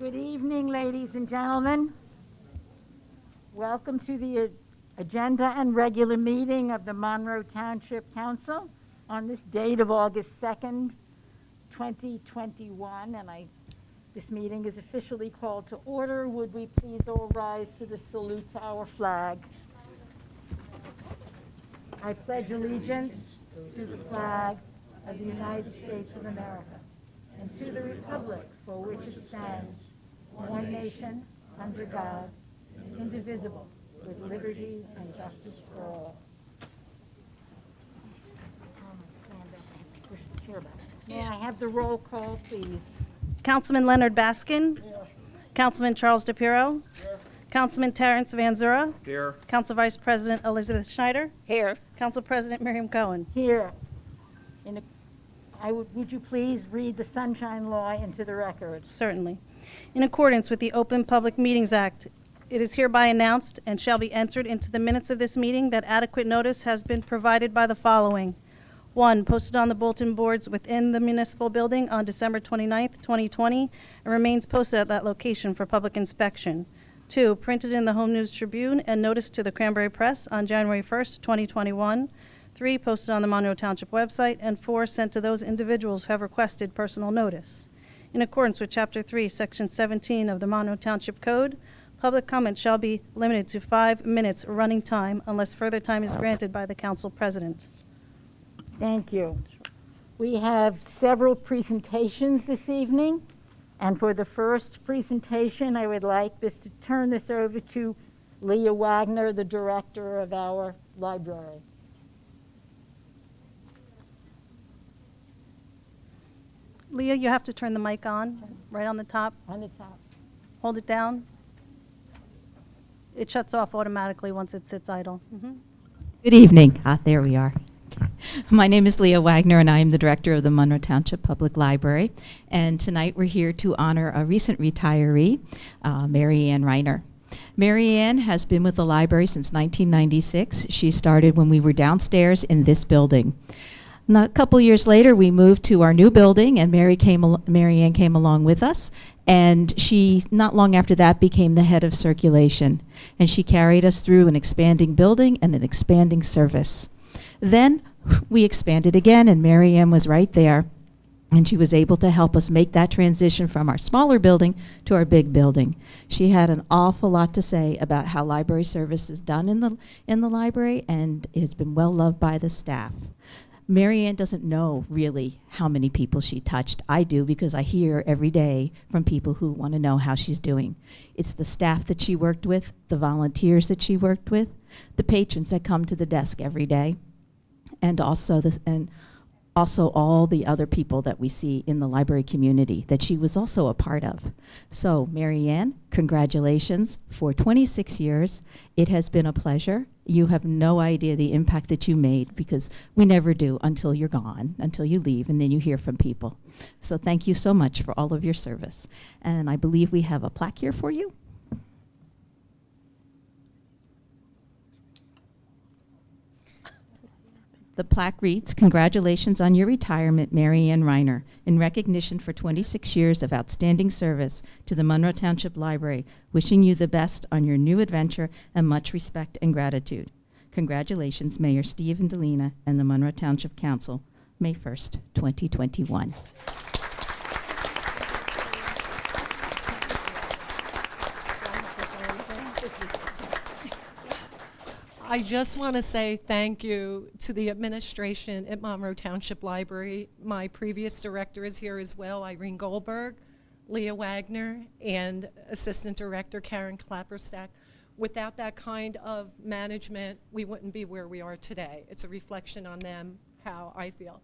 Good evening, ladies and gentlemen. Welcome to the agenda and regular meeting of the Monroe Township Council on this date of August 2nd, 2021. This meeting is officially called to order. Would we please all rise for the salute to our flag? I pledge allegiance to the flag of the United States of America and to the republic for which it stands, one nation, under God, indivisible, with liberty and justice for all. May I have the roll call, please? Councilman Leonard Baskin. Here. Councilman Charles DePiero. Here. Councilman Terrence Van Zura. Here. Council Vice President Elizabeth Schneider. Here. Council President Miriam Cohen. Here. Would you please read the Sunshine Law into the record? Certainly. In accordance with the Open Public Meetings Act, it is hereby announced and shall be entered into the minutes of this meeting that adequate notice has been provided by the following. 1, posted on the bulletin boards within the municipal building on December 29th, 2020, and remains posted at that location for public inspection. 2, printed in the Home News Tribune and noticed to the Cranberry Press on January 1st, 2021. 3, posted on the Monroe Township website. And 4, sent to those individuals who have requested personal notice. In accordance with Chapter 3, Section 17 of the Monroe Township Code, public comment shall be limited to 5 minutes running time unless further time is granted by the council president. Thank you. We have several presentations this evening, and for the first presentation, I would like to turn this over to Leah Wagner, the director of our library. Leah, you have to turn the mic on, right on the top. On the top. Hold it down. It shuts off automatically once it sits idle. Mm-hmm. Good evening. There we are. My name is Leah Wagner, and I am the director of the Monroe Township Public Library. And tonight we're here to honor a recent retiree, Mary Ann Reiner. Mary Ann has been with the library since 1996. She started when we were downstairs in this building. Now, a couple years later, we moved to our new building, and Mary Ann came along with us. And she, not long after that, became the head of circulation. And she carried us through an expanding building and an expanding service. Then we expanded again, and Mary Ann was right there. And she was able to help us make that transition from our smaller building to our big building. She had an awful lot to say about how library service is done in the library, and has been well loved by the staff. Mary Ann doesn't know really how many people she touched. I do, because I hear every day from people who want to know how she's doing. It's the staff that she worked with, the volunteers that she worked with, the patrons that come to the desk every day, and also all the other people that we see in the library community that she was also a part of. So, Mary Ann, congratulations for 26 years. It has been a pleasure. You have no idea the impact that you made, because we never do until you're gone, until you leave, and then you hear from people. So thank you so much for all of your service. And I believe we have a plaque here for you. The plaque reads, "Congratulations on your retirement, Mary Ann Reiner, in recognition for 26 years of outstanding service to the Monroe Township Library. Wishing you the best on your new adventure and much respect and gratitude. Congratulations, Mayor Stephen Delina and the Monroe Township Council, May 1st, 2021. I just want to say thank you to the administration at Monroe Township Library. My previous director is here as well, Irene Goldberg, Leah Wagner, and Assistant Director Karen Klapperstack. Without that kind of management, we wouldn't be where we are today. It's a reflection on them, how I feel.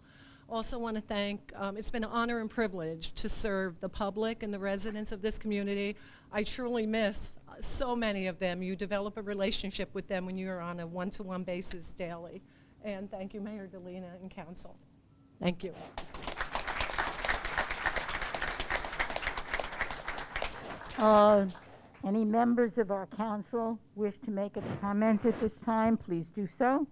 Also want to thank, it's been an honor and privilege to serve the public and the residents of this community. I truly miss so many of them. You develop a relationship with them when you're on a one-to-one basis daily. And thank you, Mayor Delina and Council. Thank you. Any members of our council wish to make a comment at this time, please do so.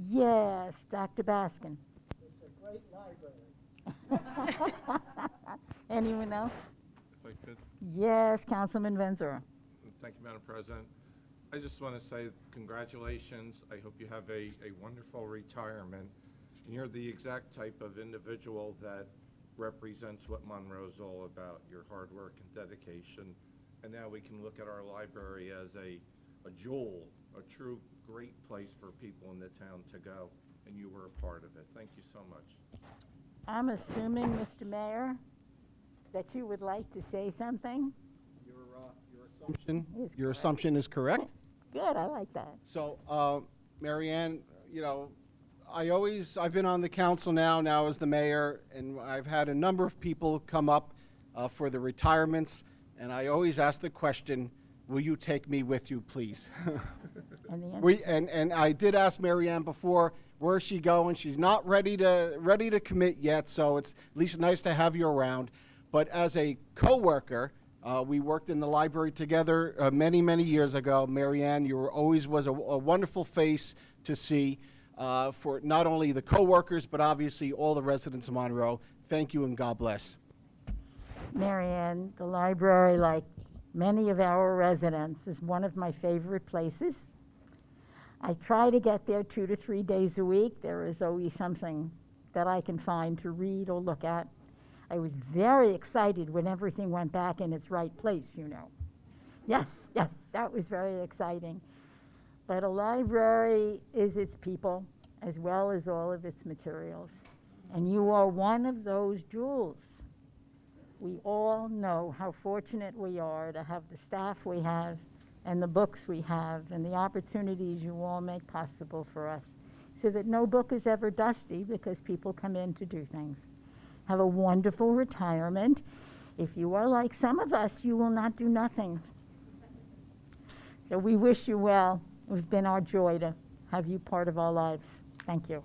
Yes, Dr. Baskin. It's a great library. Anyone else? If I could. Yes, Councilman Benzor. Thank you, Madam President. I just want to say congratulations. I hope you have a wonderful retirement. And you're the exact type of individual that represents what Monroe's all about, your hard work and dedication. And now we can look at our library as a jewel, a true great place for people in the town to go, and you were a part of it. Thank you so much. I'm assuming, Mr. Mayor, that you would like to say something? Your assumption is correct. Good, I like that. So, Mary Ann, you know, I've been on the council now as the mayor, and I've had a number of people come up for the retirements, and I always ask the question, will you take me with you, please? And the answer? And I did ask Mary Ann before, where is she going? She's not ready to commit yet, so it's at least nice to have you around. But as a coworker, we worked in the library together many, many years ago. Mary Ann, you were always was a wonderful face to see for not only the coworkers, but obviously all the residents of Monroe. Thank you and God bless. Mary Ann, the library, like many of our residents, is one of my favorite places. I try to get there 2 to 3 days a week. There is always something that I can find to read or look at. I was very excited when everything went back in its right place, you know. Yes, that was very exciting. But a library is its people as well as all of its materials. And you are one of those jewels. We all know how fortunate we are to have the staff we have and the books we have and the opportunities you all make possible for us, so that no book is ever dusty because people come in to do things. Have a wonderful retirement. If you are like some of us, you will not do nothing. So we wish you well. It has been our joy to have you part of our lives. Thank you.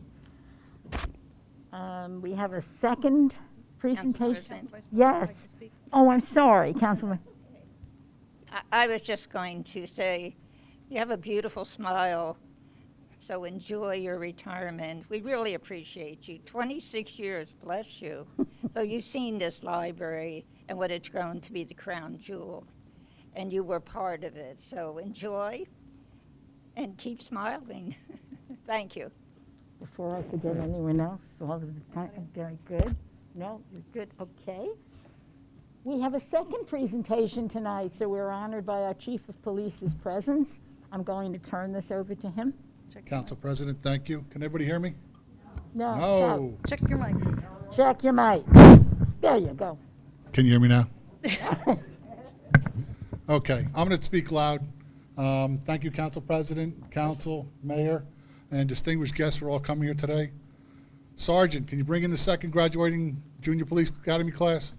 We have a second presentation. Yes. Oh, I'm sorry, Councilman. I was just going to say, you have a beautiful smile, so enjoy your retirement. We really appreciate you. 26 years, bless you. So you've seen this library and what it's grown to be the crown jewel, and you were part of it. So enjoy and keep smiling. Thank you. Before I forget anyone else, all of the time, very good. No, you're good, okay. We have a second presentation tonight, so we're honored by our Chief of Police's presence. I'm going to turn this over to him. Council President, thank you. Can everybody hear me? No. Check your mic. Check your mic. There you go. Can you hear me now? Okay, I'm going to speak loud. Thank you, Council President, Council, Mayor, and distinguished guests for all coming here today. Sergeant, can you bring in the second graduating Junior Police Academy class?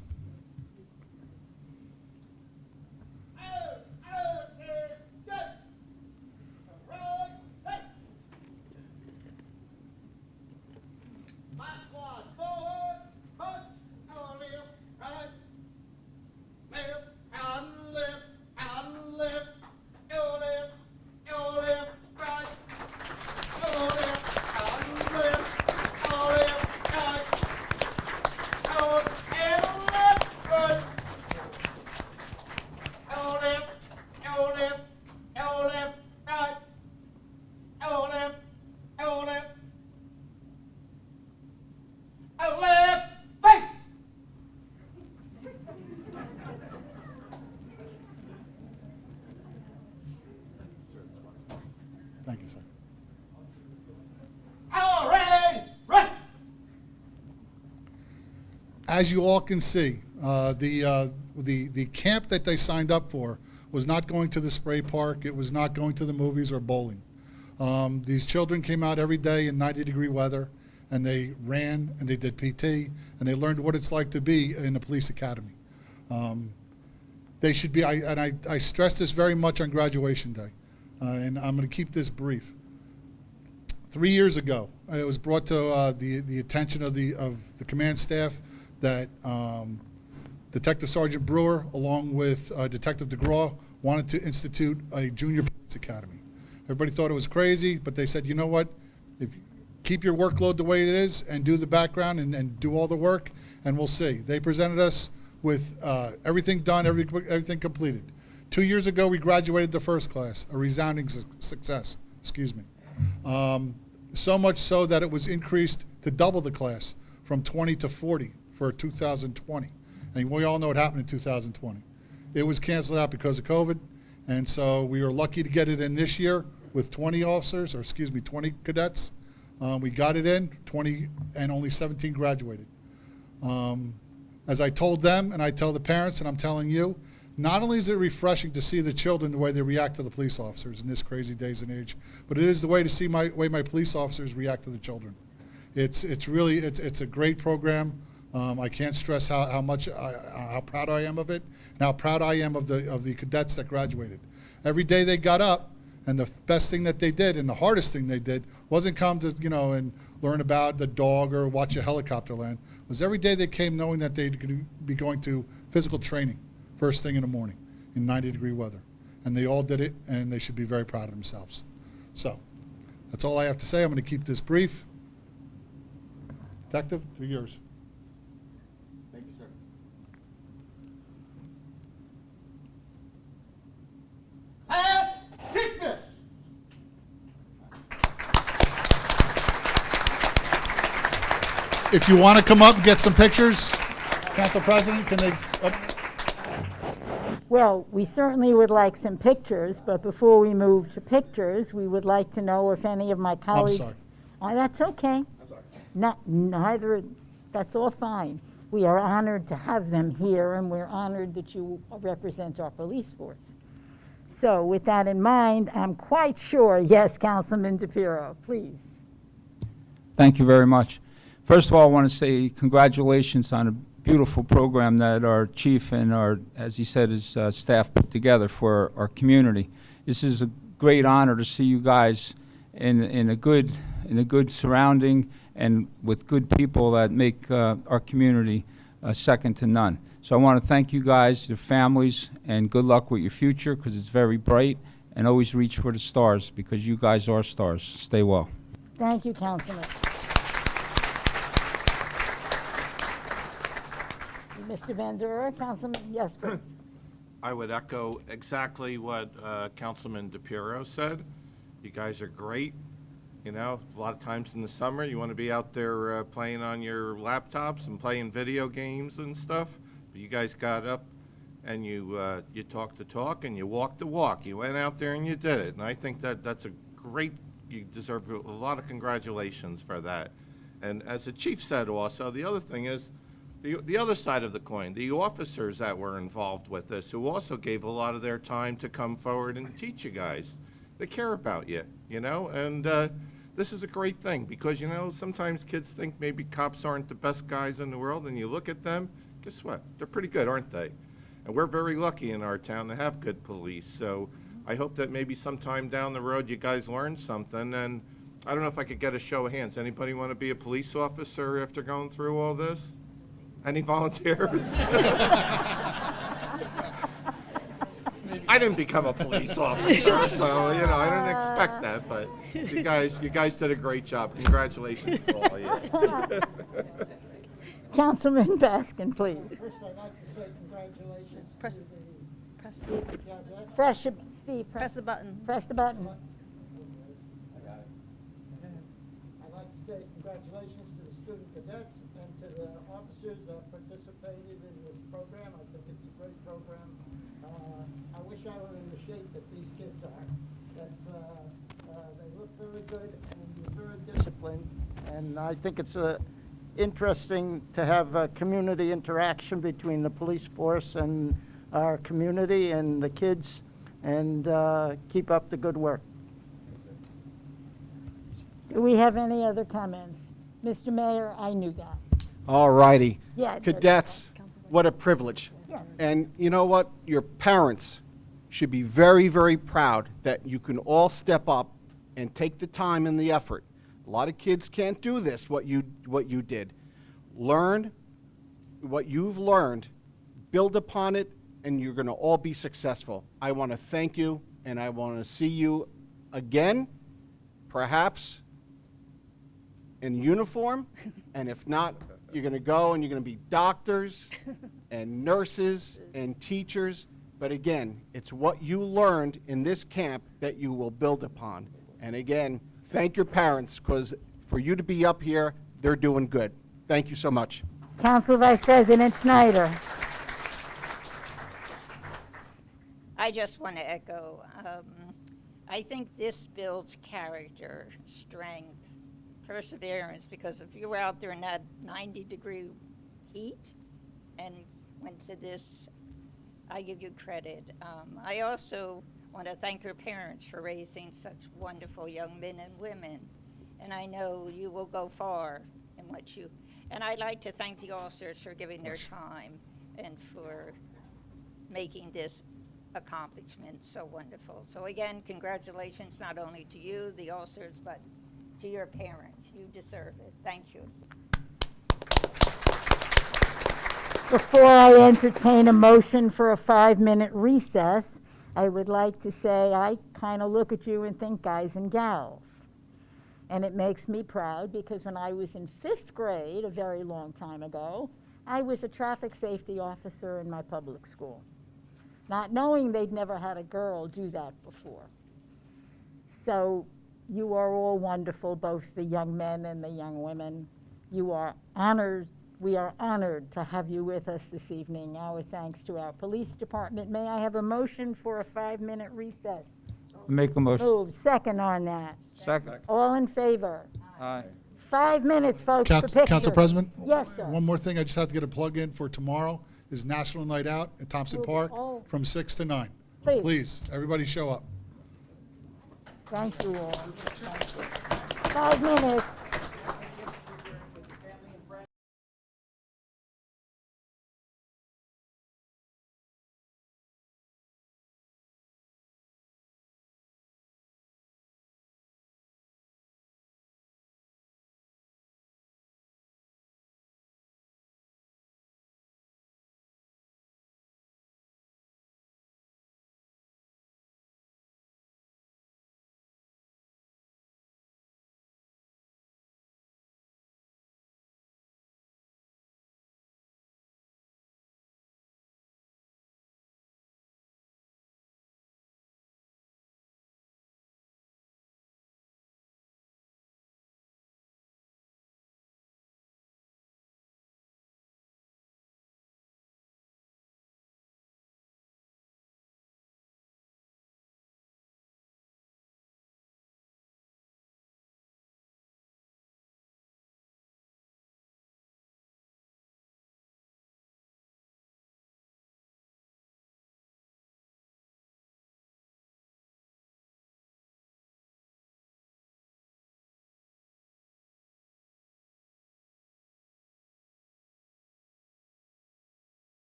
Thank you, sir. As you all can see, the camp that they signed up for was not going to the spray park. It was not going to the movies or bowling. These children came out every day in 90-degree weather, and they ran and they did PT, and they learned what it's like to be in a police academy. They should be, I stress this very much on graduation day, and I'm going to keep this brief. 3 years ago, it was brought to the attention of the command staff that Detective Sergeant Brewer, along with Detective DeGraw, wanted to institute a junior police academy. Everybody thought it was crazy, but they said, you know what? If you keep your workload the way it is and do the background and do all the work, and we'll see. They presented us with everything done, everything completed. 2 years ago, we graduated the first class, a resounding success, excuse me. So much so that it was increased to double the class from 20 to 40 for 2020. And we all know what happened in 2020. It was canceled out because of COVID, and so we were lucky to get it in this year with 20 officers, or excuse me, 20 cadets. We got it in, 20, and only 17 graduated. As I told them, and I tell the parents, and I'm telling you, not only is it refreshing to see the children the way they react to the police officers in this crazy days and age, but it is the way to see the way my police officers react to the children. It's a great program. I can't stress how proud I am of it, and how proud I am of the cadets that graduated. Every day they got up, and the best thing that they did, and the hardest thing they did, wasn't come to and learn about the dog or watch a helicopter land. It was every day they came knowing that they'd be going to physical training first thing in the morning in 90-degree weather, and they all did it, and they should be very proud of themselves. So that's all I have to say. I'm going to keep this brief. Detective, they're yours. Thank you, sir. As dismissed. If you want to come up and get some pictures, Council President, can they? Well, we certainly would like some pictures, but before we move to pictures, we would like to know if any of my colleagues... sorry. Oh, that's okay. Neither, that's all fine. We are honored to have them here, and we're honored that you represent our police force. So with that in mind, I'm quite sure, yes, Councilman DePiero, please. Thank you very much. First of all, I want to say congratulations on a beautiful program that our chief and our, as he said, his staff put together for our community. This is a great honor to see you guys in a good surrounding and with good people that make our community second to none. So I want to thank you guys, your families, and good luck with your future, because it's very bright, and always reach for the stars, because you guys are stars. Stay well. Thank you, Councilman. Mr. Van Der, Councilman, yes, please. I would echo exactly what Councilman DePiero said. You guys are great. You know, a lot of times in the summer, you want to be out there playing on your laptops and playing video games and stuff. But you guys got up and you talked the talk and you walked the walk. You went out there and you did it. And I think that's a great, you deserve a lot of congratulations for that. And as the chief said also, the other thing is, the other side of the coin, the officers that were involved with this, who also gave a lot of their time to come forward and teach you guys. They care about you, you know, and this is a great thing because, you know, sometimes kids think maybe cops aren't the best guys in the world, and you look at them, guess what? They're pretty good, aren't they? And we're very lucky in our town to have good police, so I hope that maybe sometime down the road you guys learn something, and I don't know if I could get a show of hands. Anybody want to be a police officer after going through all this? Any volunteers? I didn't become a police officer, so, you know, I didn't expect that, but you guys did a great job. Congratulations to all of you. Councilman Baskin, please. First, I'd like to say congratulations Press- to the Press, cadets. Steve, press the button. press the button. I'd like to say congratulations to the student cadets and to the officers that participated in this program. I think it's a great program. I wish I were in the shape that these kids are. They look very good and they're very disciplined. And I think it's interesting to have community interaction between the police force and our community and the kids, and keep up the good work. Do we have any other comments? Mr. Mayor, I knew that. All righty. Yeah. Cadets, what a privilege. Yeah. And you know what? Your parents should be very, very proud that you can all step up and take the time and the effort. A lot of kids can't do this, what you did. Learn what you've learned, build upon it, and you're going to all be successful. I want to thank you, and I want to see you again, perhaps in uniform, and if not, You're going to go and you're going to be doctors and nurses and teachers. But again, it's what you learned in this camp that you will build upon. And again, thank your parents, because for you to be up here, they're doing good. Thank you so much. Council Vice President Snyder. I just want to echo, I think this builds character, strength, perseverance, because if you were out there in that 90-degree heat and went to this, I give you credit. I also want to thank your parents for raising such wonderful young men and women, and I know you will go far in what you, and I'd like to thank the officers for giving their time and for making this accomplishment so wonderful. So again, congratulations not only to you, the officers, but to your parents. You deserve it. Thank you. Before I entertain a motion for a 5-minute recess, I would like to say I kind of look at you and think guys and gals. And it makes me proud because when I was in 5th grade, a very long time ago, I was a traffic safety officer in my public school, not knowing they'd never had a girl do that before. So you are all wonderful, both the young men and the young women. You are honored. We are honored to have you with us this evening. Our thanks to our police department. May I have a motion for a 5-minute recess? Make a motion. Moved. Second on that. Second. All in favor? Aye. 5 minutes, folks, for pictures. Council President? Yes, sir. One more thing, I just have to get a plug in for tomorrow is National Night Out at Thompson Park Oh. from 6 to 9. Please. Please, everybody show up. Thank you all. Thank you. 5 minutes.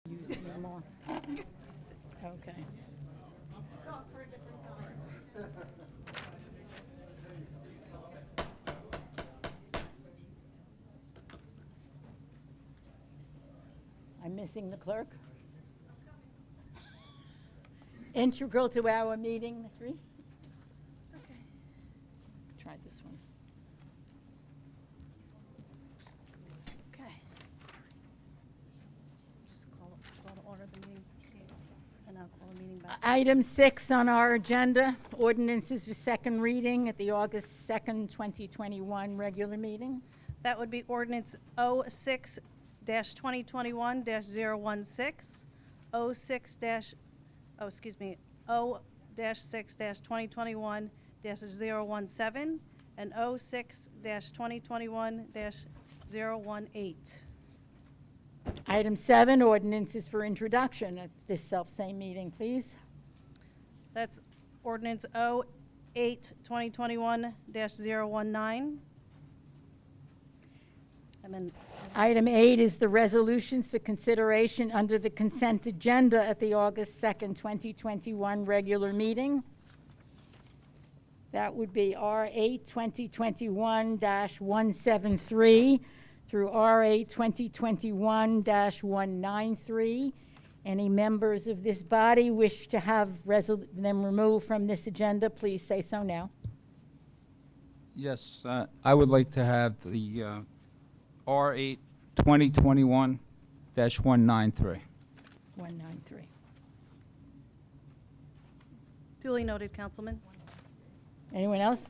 use anymore. Okay. I'm missing the clerk. Integral to our meeting, Ms. Reed? It's okay. Try this one. Okay. Just call to order the meeting, and I'll call the meeting back. Item 6 on our agenda, ordinances for second reading at the August 2nd, 2021 regular meeting. That would be ordinance 06-2021-016, 0-6-2021-017, and 06-2021-018. Item 7, ordinances for introduction at this self-same meeting, please. That's ordinance 08-2021-019. And then Item 8 is the resolutions for consideration under the consent agenda at the August 2nd, 2021 regular meeting. That would be R8 2021-173 through R8 2021-193. Any members of this body wish to have them removed from this agenda, please say so now. Yes, I would like to have the R8 2021-193. 193. duly noted, Councilman. Anyone else?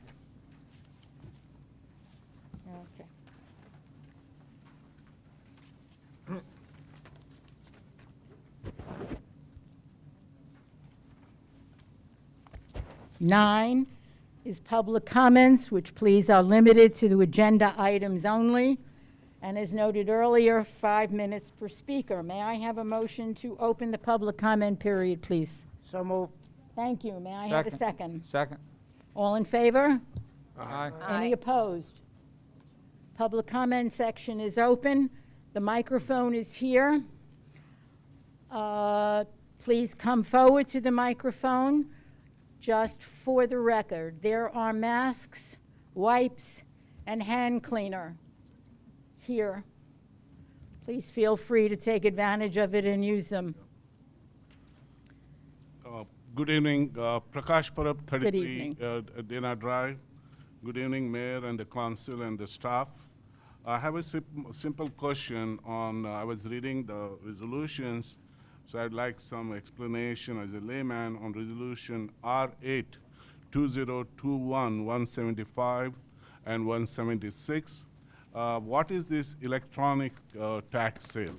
Okay. Nine is public comments, which please are limited to the agenda items only. And as noted earlier, 5 minutes per speaker. May I have a motion to open the public comment period, please? So move. Thank you. May I have a second? Second. All in favor? Aye. Any opposed? Public comment section is open. The microphone is here. Please come forward to the microphone. Just for the record, there are masks, wipes, and hand cleaner here. Please feel free to take advantage of it and use them. Good evening, Prakash Parab, Good 33 evening. Dana Drive. Good evening, Mayor and the Council and the staff. I have a simple question on, I was reading the resolutions, so I'd like some explanation as a layman on resolution R8 2021 175 and 176. What is this electronic tax sale?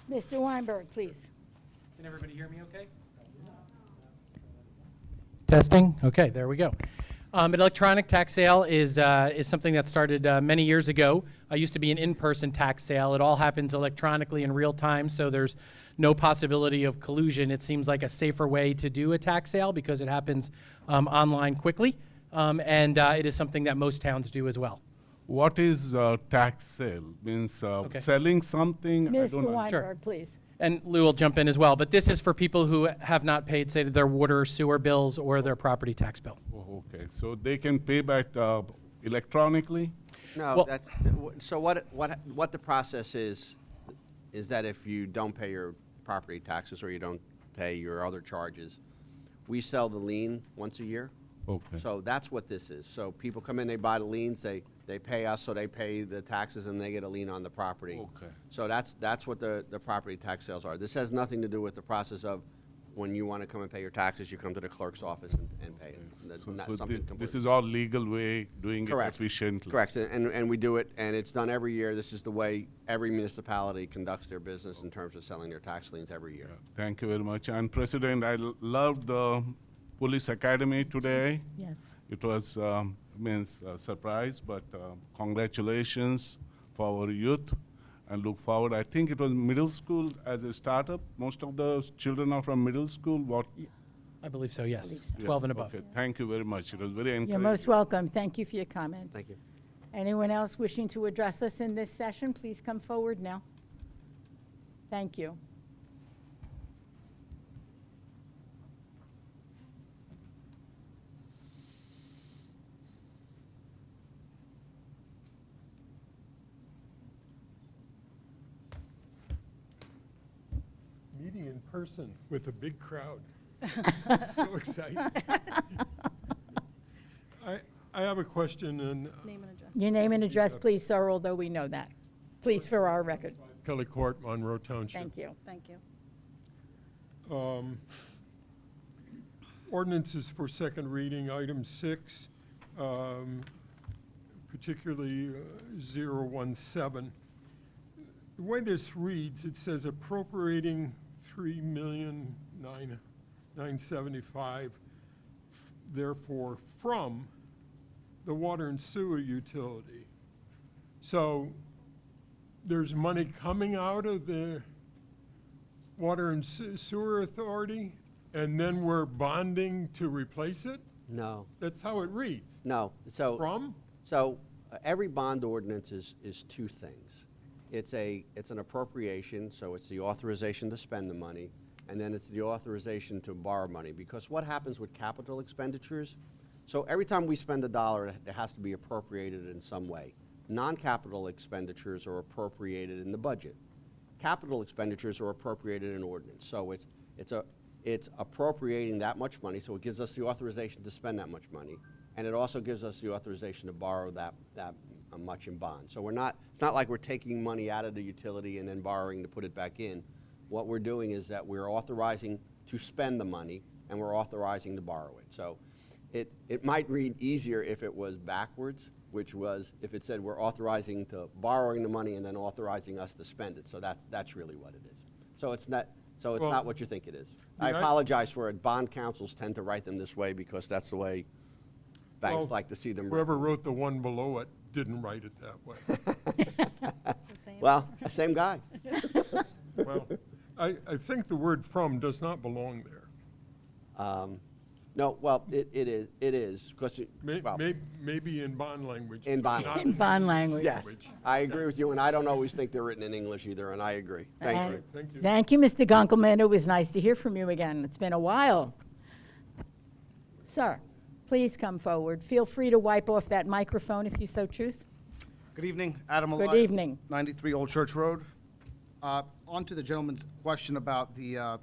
Mr. Weinberg, please. Can everybody hear me okay? Testing? Okay, there we go. An electronic tax sale is something that started many years ago. It used to be an in-person tax sale. It all happens electronically in real time, so there's no possibility of collusion. It seems like a safer way to do a tax sale because it happens online quickly, and it is something that most towns do as well. What is tax sale? Means selling something? I Mr. don't know. Weinberg, please. And Lou will jump in as well, but this is for people who have not paid, say, their water or sewer bills or their property tax bill. Oh, okay, so they can pay back electronically? No, Well- that's, so what the process is that if you don't pay your property taxes or you don't pay your other charges, we sell the lien once a year. Okay. So that's what this is. So people come in, they buy the liens, they pay us, so they pay the taxes and they get a lien on the property. Okay. So that's what the property tax sales are. This has nothing to do with the process of when you want to come and pay your taxes, you come to the clerk's office and pay it. That's not something This completely- is all legal way doing Correct. it efficiently? Correct, and we do it, and it's done every year. This is the way every municipality conducts their business in terms of selling their tax liens every year. Thank you very much. And President, I loved the Police Academy today. Yes. It was means a surprise, but congratulations for our youth, and look forward. I think it was middle school as a startup. Most of the children are from middle school. What? I believe so, yes. Yeah, 12 and above. Okay, thank you very much. It was very encouraging. You're most welcome. Thank you for your comment. Thank you. Anyone else wishing to address us in this session, please come forward now. Thank you. Meeting in person with a big crowd. So exciting. I have a question, and Name and address. Your name and address, please, sir, although we know that. Please, for our record. Kelly Court, Monroe Township. Thank you. Thank you. Ordinances for second reading, item 6, particularly 017. The way this reads, it says appropriating $3,975,000, therefore from the water and sewer utility. So there's money coming out of the water and sewer authority, and then we're bonding to replace it? No, That's how it reads. no. So From? every bond ordinance is two things. It's an appropriation, so it's the authorization to spend the money, and then it's the authorization to borrow money. Because what happens with capital expenditures? So every time we spend a dollar, it has to be appropriated in some way. Non-capital expenditures are appropriated in the budget. Capital expenditures are appropriated in ordinance. So it's appropriating that much money, so it gives us the authorization to spend that much money, and it also gives us the authorization to borrow that much in bonds. So it's not like we're taking money out of the utility and then borrowing to put it back in. What we're doing is that we're authorizing to spend the money, and we're authorizing to borrow it. So it might read easier if it was backwards, which was if it said we're authorizing to borrowing the money and then authorizing us to spend it. So that's really what it is. So it's not what you think it is. I apologize for it. Bond councils tend to write them this way because that's the way banks like to see them written. Whoever wrote the one below it didn't write it that way. Well, same guy. Well, I think the word "from" does not belong there. No, well, it is, because Maybe in bond language. In bond not In bond language. Yes, I agree with you, and I don't always think they're written in English either, and I agree. Thank you. Thank you. Thank you, Mr. Gunkelman. It was nice to hear from you again. It's been a while. Sir, please come forward. Feel free to wipe off that microphone if you so choose. Good evening, Adam Good Elias. evening. 93 Old Church Road. On to the gentleman's question about the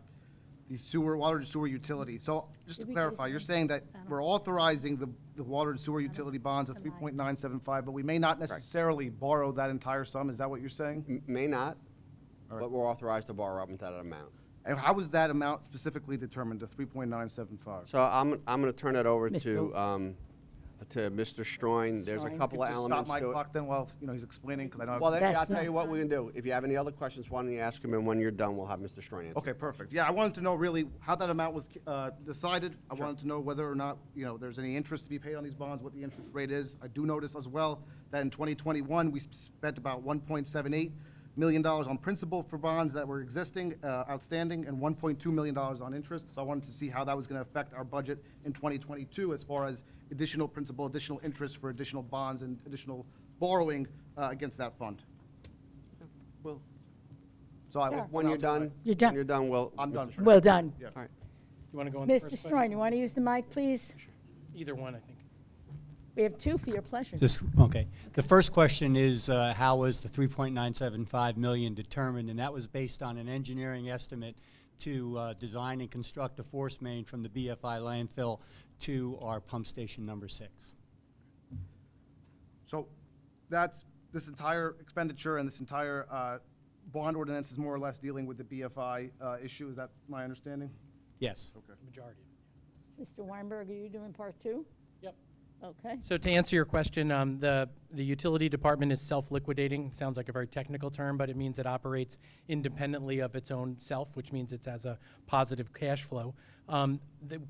water and sewer utility. So just to clarify, you're saying that we're authorizing the water and sewer utility bonds of 3.975, but we may not necessarily borrow that entire sum? Is that what you're saying? May not, but we're authorized to borrow up to that amount. And how was that amount specifically determined, the 3.975? So I'm going to turn it over to Mr. Stroin. There's a couple of Just elements stop my to it. clock then while he's explaining, because I know. Well, then I'll tell you what we can do. If you have any other questions, why don't you ask him, and when you're done, we'll have Mr. Stroin answer. Okay, perfect. Yeah, I wanted to know really how that amount was decided. I wanted to know whether or not, there's any interest to be paid on these bonds, what the interest rate is. I do notice as well that in 2021, we spent about $1.78 million on principal for bonds that were existing, outstanding, and $1.2 million on interest. So I wanted to see how that was going to affect our budget in 2022 as far as additional principal, additional interest for additional bonds, and additional borrowing against that fund. Well, So I Sure. when you're done, You're done. when you're done, well, I'm done. Well done. Yeah. all right. You want to go on the Mr. first Stroin, question? you want to use the mic, please? Either one, I think. We have two for your pleasure. Okay. The first question is, how was the $3.975 million determined? And that was based on an engineering estimate to design and construct a force main from the BFI landfill to our pump station number 6. So that's this entire expenditure and this entire bond ordinance is more or less dealing with the BFI issue. Is that my understanding? Yes. Okay. Majority. Mr. Weinberg, are you doing part two? Yep. Okay. So to answer your question, the utility department is self-liquidating. Sounds like a very technical term, but it means it operates independently of its own self, which means it has a positive cash flow.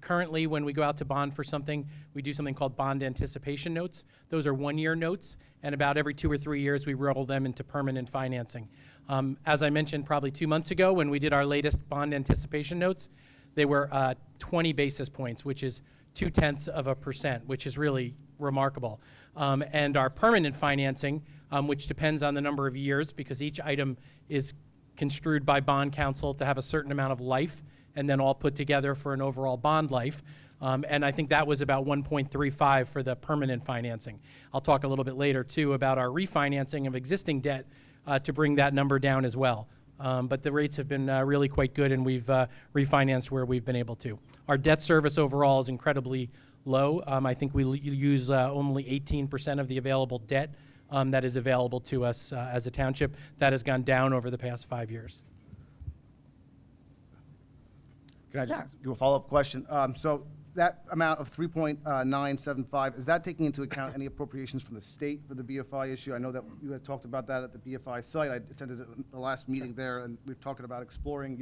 Currently, when we go out to bond for something, we do something called bond anticipation notes. Those are one-year notes, and about every 2 or 3 years, we roll them into permanent financing. As I mentioned probably 2 months ago, when we did our latest bond anticipation notes, they were 20 basis points, which is 0.2%, which is really remarkable. And our permanent financing, which depends on the number of years, because each item is construed by bond counsel to have a certain amount of life and then all put together for an overall bond life. And I think that was about 1.35 for the permanent financing. I'll talk a little bit later, too, about our refinancing of existing debt to bring that number down as well. But the rates have been really quite good, and we've refinanced where we've been able to. Our debt service overall is incredibly low. I think we use only 18% of the available debt that is available to us as a township. That has gone down over the past 5 years. Can I just do a follow-up question? So that amount of 3.975, is that taking into account any appropriations from the state for the BFI issue? I know that you had talked about that at the BFI site. I attended the last meeting there, and we were talking about exploring,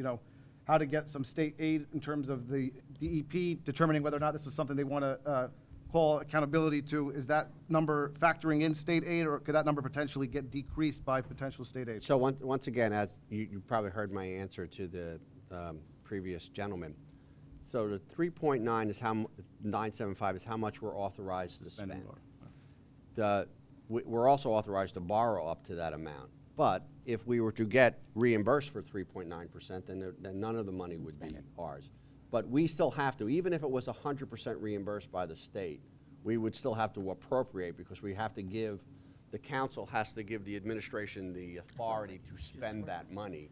how to get some state aid in terms of the DEP, determining whether or not this was something they want to call accountability to. Is that number factoring in state aid, or could that number potentially get decreased by potential state aid? So once again, as you probably heard my answer to the previous gentleman. So the 3.9 is how 975 is how much we're authorized to spend. We're also authorized to borrow up to that amount. But if we were to get reimbursed for 3.9%, then none of the money would be ours. But we still have to, even if it was 100% reimbursed by the state, we would still have to appropriate, because we have to give, the council has to give the administration the authority to spend that money.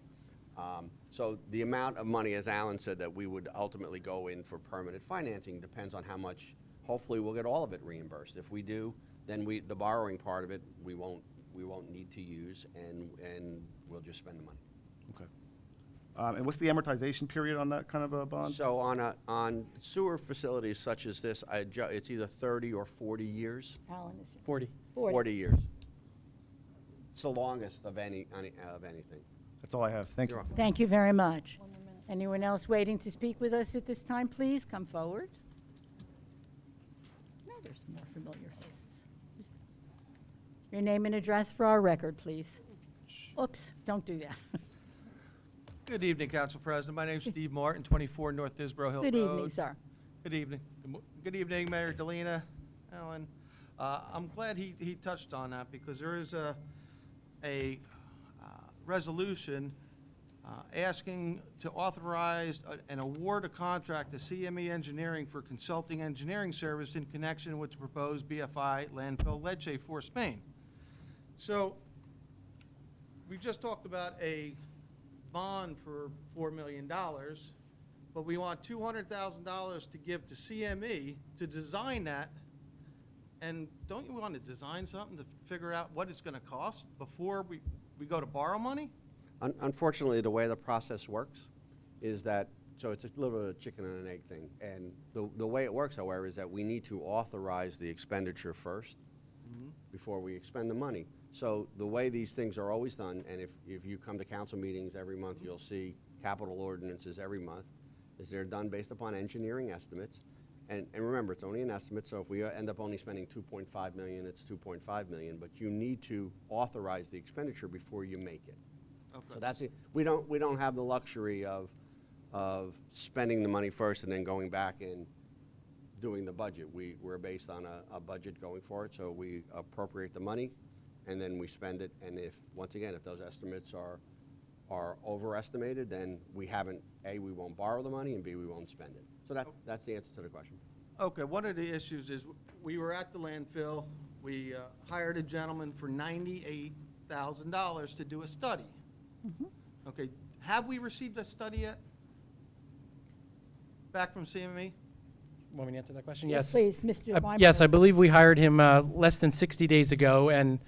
So the amount of money, as Alan said, that we would ultimately go in for permanent financing depends on how much. Hopefully we'll get all of it reimbursed. If we do, then the borrowing part of it we won't need to use, and we'll just spend the money. Okay. And what's the amortization period on that kind of a bond? So on sewer facilities such as this, it's either 30 or 40 years. Alan is 40. 40 years. It's the longest of anything. That's all I have. Thank you. Thank you very much. Anyone else waiting to speak with us at this time, please come forward. No, there's more familiar faces. Your name and address for our record, please. Oops, don't do that. Good evening, Council President. My name's Steve Martin, 24 North Disborough Hill Road. Good evening, sir. Good evening. Good evening, Mayor Delina, Alan. I'm glad he touched on that, because there is a resolution asking to authorize and award a contract to CME Engineering for consulting engineering service in connection with the proposed BFI landfill leachate force main. So we just talked about a bond for $4 million, but we want $200,000 to give to CME to design that. And don't you want to design something to figure out what it's going to cost before we go to borrow money? Unfortunately, the way the process works is that, so it's a little bit of a chicken and an egg thing. And the way it works, however, is that we need to authorize the expenditure first before we expend the money. So the way these things are always done, and if you come to council meetings every month, you'll see capital ordinances every month, is they're done based upon engineering estimates. And remember, it's only an estimate, so if we end up only spending $2.5 million, it's $2.5 million, but you need to authorize the expenditure before you make it. Okay. So that's it. We don't have the luxury of spending the money first and then going back and doing the budget. We're based on a budget going forward, so we appropriate the money and then we spend it. And once again, if those estimates are overestimated, then we won't borrow the money, and B, we won't spend it. So that's the answer to the question. Okay, one of the issues is we were at the landfill. We hired a gentleman for $98,000 to do a study. Okay, have we received a study yet? Back from CME? Want me to answer that question? Yes, please, Mr. Weinberg. Yes, I believe we hired him less than 60 days ago, and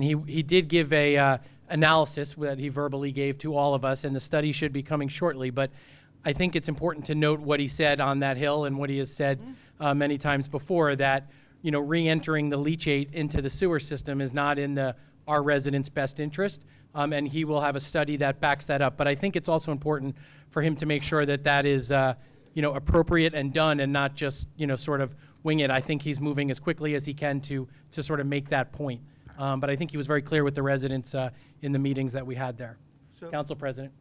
he did give a analysis that he verbally gave to all of us, and the study should be coming shortly. But I think it's important to note what he said on that Hill and what he has said many times before, that re-entering the leachate into the sewer system is not in our residents' best interest, and he will have a study that backs that up. But I think it's also important for him to make sure that that is appropriate and done, and not just sort of wing it. I think he's moving as quickly as he can to sort of make that point. But I think he was very clear with the residents in the meetings that we had there. So, Council President.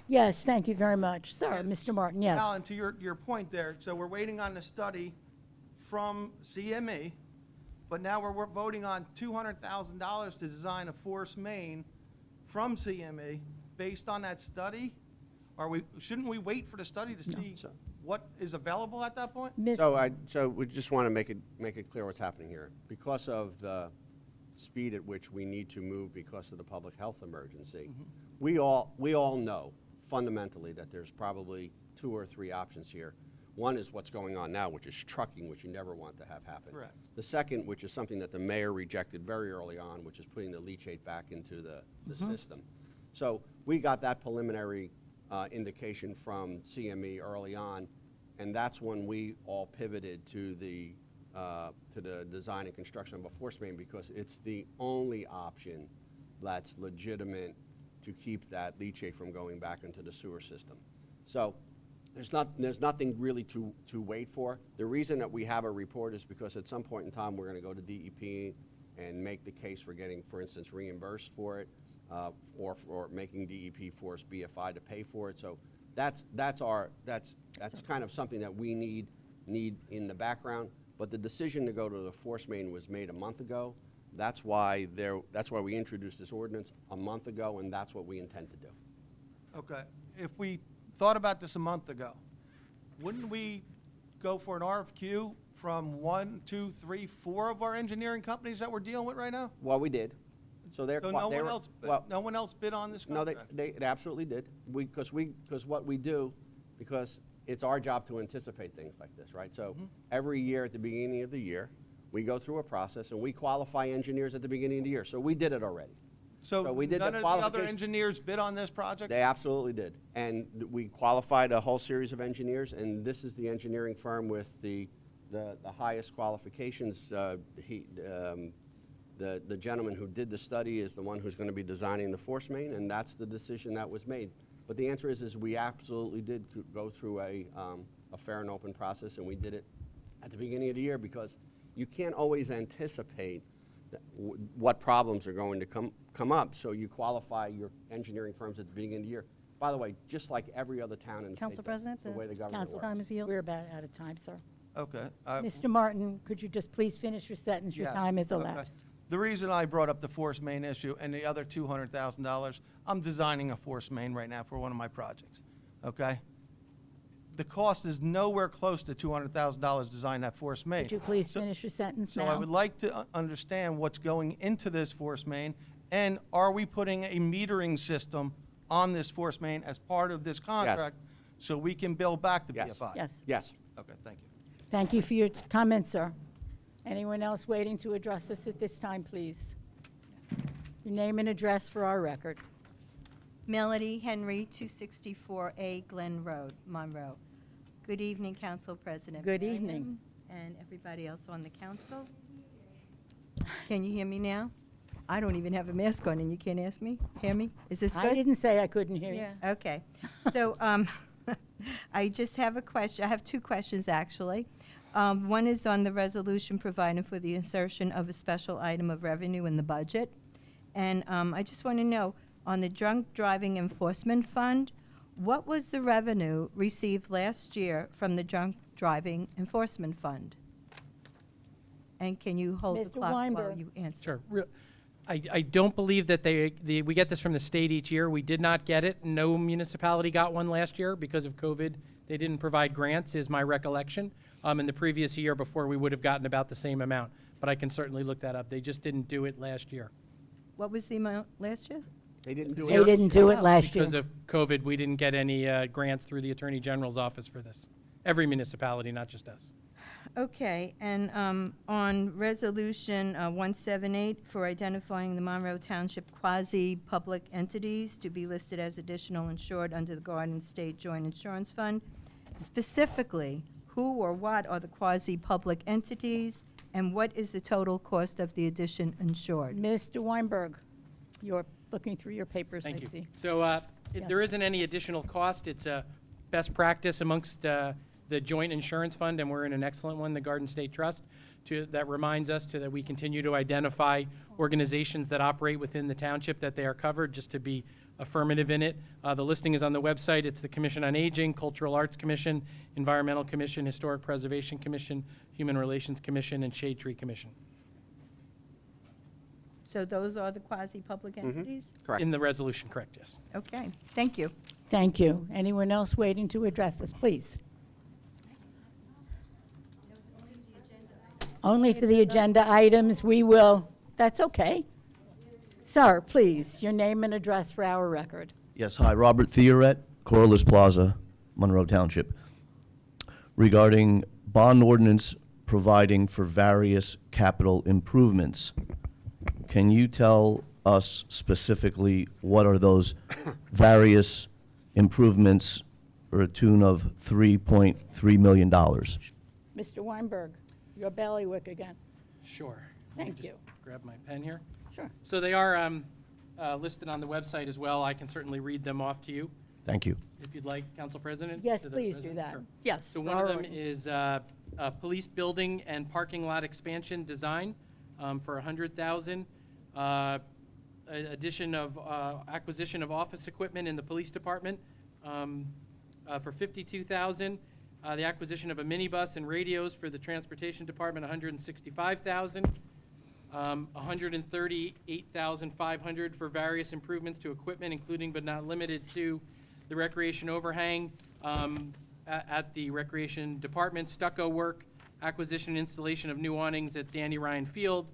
Yes, thank you very much. Sir, Mr. Martin, yes. Alan, to your point there, so we're waiting on the study from CME, but now we're voting on $200,000 to design a force main from CME, based on that study? Shouldn't we wait for the study to see what is available at that point? So we just want to make it clear what's happening here. Because of the speed at which we need to move because of the public health emergency, we all know fundamentally that there's probably 2 or 3 options here. One is what's going on now, which is trucking, which you never want to have happen. Correct. The second, which is something that the mayor rejected very early on, which is putting the leachate back into the system. So we got that preliminary indication from CME early on, and that's when we all pivoted to the design and construction of a force main, because it's the only option that's legitimate to keep that leachate from going back into the sewer system. So there's nothing really to wait for. The reason that we have a report is because at some point in time we're going to go to DEP and make the case for getting, for instance, reimbursed for it, or for making DEP force BFI to pay for it. So that's kind of something that we need in the background. But the decision to go to the force main was made a month ago. That's why we introduced this ordinance a month ago, and that's what we intend to do. Okay. If we thought about this a month ago, wouldn't we go for an RFQ from 1, 2, 3, 4 of our engineering companies that we're dealing with right now? Well, we did. So no one else bid on this contract? No, they absolutely did. Because what we do, because it's our job to anticipate things like this, right? So every year at the beginning of the year, we go through a process and we qualify engineers at the beginning of the year. So we did it already. So we did none the of the other qualification. engineers bid on this project? They absolutely did. And we qualified a whole series of engineers, and this is the engineering firm with the highest qualifications. The gentleman who did the study is the one who's going to be designing the force main, and that's the decision that was made. But the answer is we absolutely did go through a fair and open process, and we did it at the beginning of the year because you can't always anticipate what problems are going to come up. So you qualify your engineering firms at the beginning of the year. By the way, just like every other town in the Council state, President, that's the way the government works. time is yield. We're about out of time, sir. Okay. Mr. Martin, could you just please finish your sentence? Your Yes, time is okay. elapsed. The reason I brought up the force main issue and the other $200,000, I'm designing a force main right now for one of my projects, okay? The cost is nowhere close to $200,000 to design that force main. Could you please finish your sentence So now? I would like to understand what's going into this force main, and are we putting a metering system on this force main as part of this contract so we can bill back the BFI? Yes. Yes. Okay, thank you. Thank you for your comments, sir. Anyone else waiting to address us at this time, please? Your name and address for our record. Melody Henry, 264A Glen Road, Monroe. Good evening, Council President. Good Marion evening. And everybody else on the council. Can you hear me now? I don't even have a mask on and you can't hear me? Is this good? I didn't say I couldn't hear you. Yeah. Okay. So I just have a question. I have 2 questions, actually. One is on the resolution providing for the insertion of a special item of revenue in the budget. And I just want to know, on the Drunk Driving Enforcement Fund, what was the revenue received last year from the Drunk Driving Enforcement Fund? And can you hold the Mr. clock while Weinberg. you answer? Sure. I don't believe that we get this from the state each year. We did not get it. No municipality got one last year because of COVID. They didn't provide grants, is my recollection. In the previous year before, we would have gotten about the same amount. But I can certainly look that up. They just didn't do it last year. What was the amount last year? They didn't do They didn't do it last year. Because of COVID, we didn't get any grants through the Attorney General's office for this. Every municipality, not just us. Okay, and on Resolution 178 for identifying the Monroe Township quasi-public entities to be listed as additional insured under the Garden State Joint Insurance Fund, specifically, who or what are the quasi-public entities, and what is the total cost of the addition insured? Mr. Weinberg, you're looking through your papers, I Thank you. see. So there isn't any additional cost. It's a best practice amongst the Joint Insurance Fund, and we're in an excellent one, the Garden State Trust, that reminds us that we continue to identify organizations that operate within the township, that they are covered, just to be affirmative in it. The listing is on the website. It's the Commission on Aging, Cultural Arts Commission, Environmental Commission, Historic Preservation Commission, Human Relations Commission, and Shade Tree Commission. So those are the quasi-public entities? Correct. In the resolution, correct, yes. Okay, thank you. Thank you. Anyone else waiting to address us, please? Only for the agenda items, we will, that's okay. Sir, please, your name and address for our record. Yes, hi, Robert Theoret, Corliss Plaza, Monroe Township. Regarding bond ordinance providing for various capital improvements, can you tell us specifically what are those various improvements for a tune of $3.3 million? Mr. Weinberg, your bailiwick again. Sure. Thank you. Grab my pen here. Sure. So they are listed on the website as well. I can certainly read them off to you. Thank you. If you'd like, Council President? Yes, to the please do president? that. Sure. Yes. So one of them is police building and parking lot expansion design for $100,000. Addition of acquisition of office equipment in the police department for $52,000. The acquisition of a minibus and radios for the transportation department, $165,000. $138,500 for various improvements to equipment, including but not limited to the recreation overhang at the recreation department, stucco work, acquisition and installation of new awnings at Danny Ryan Field,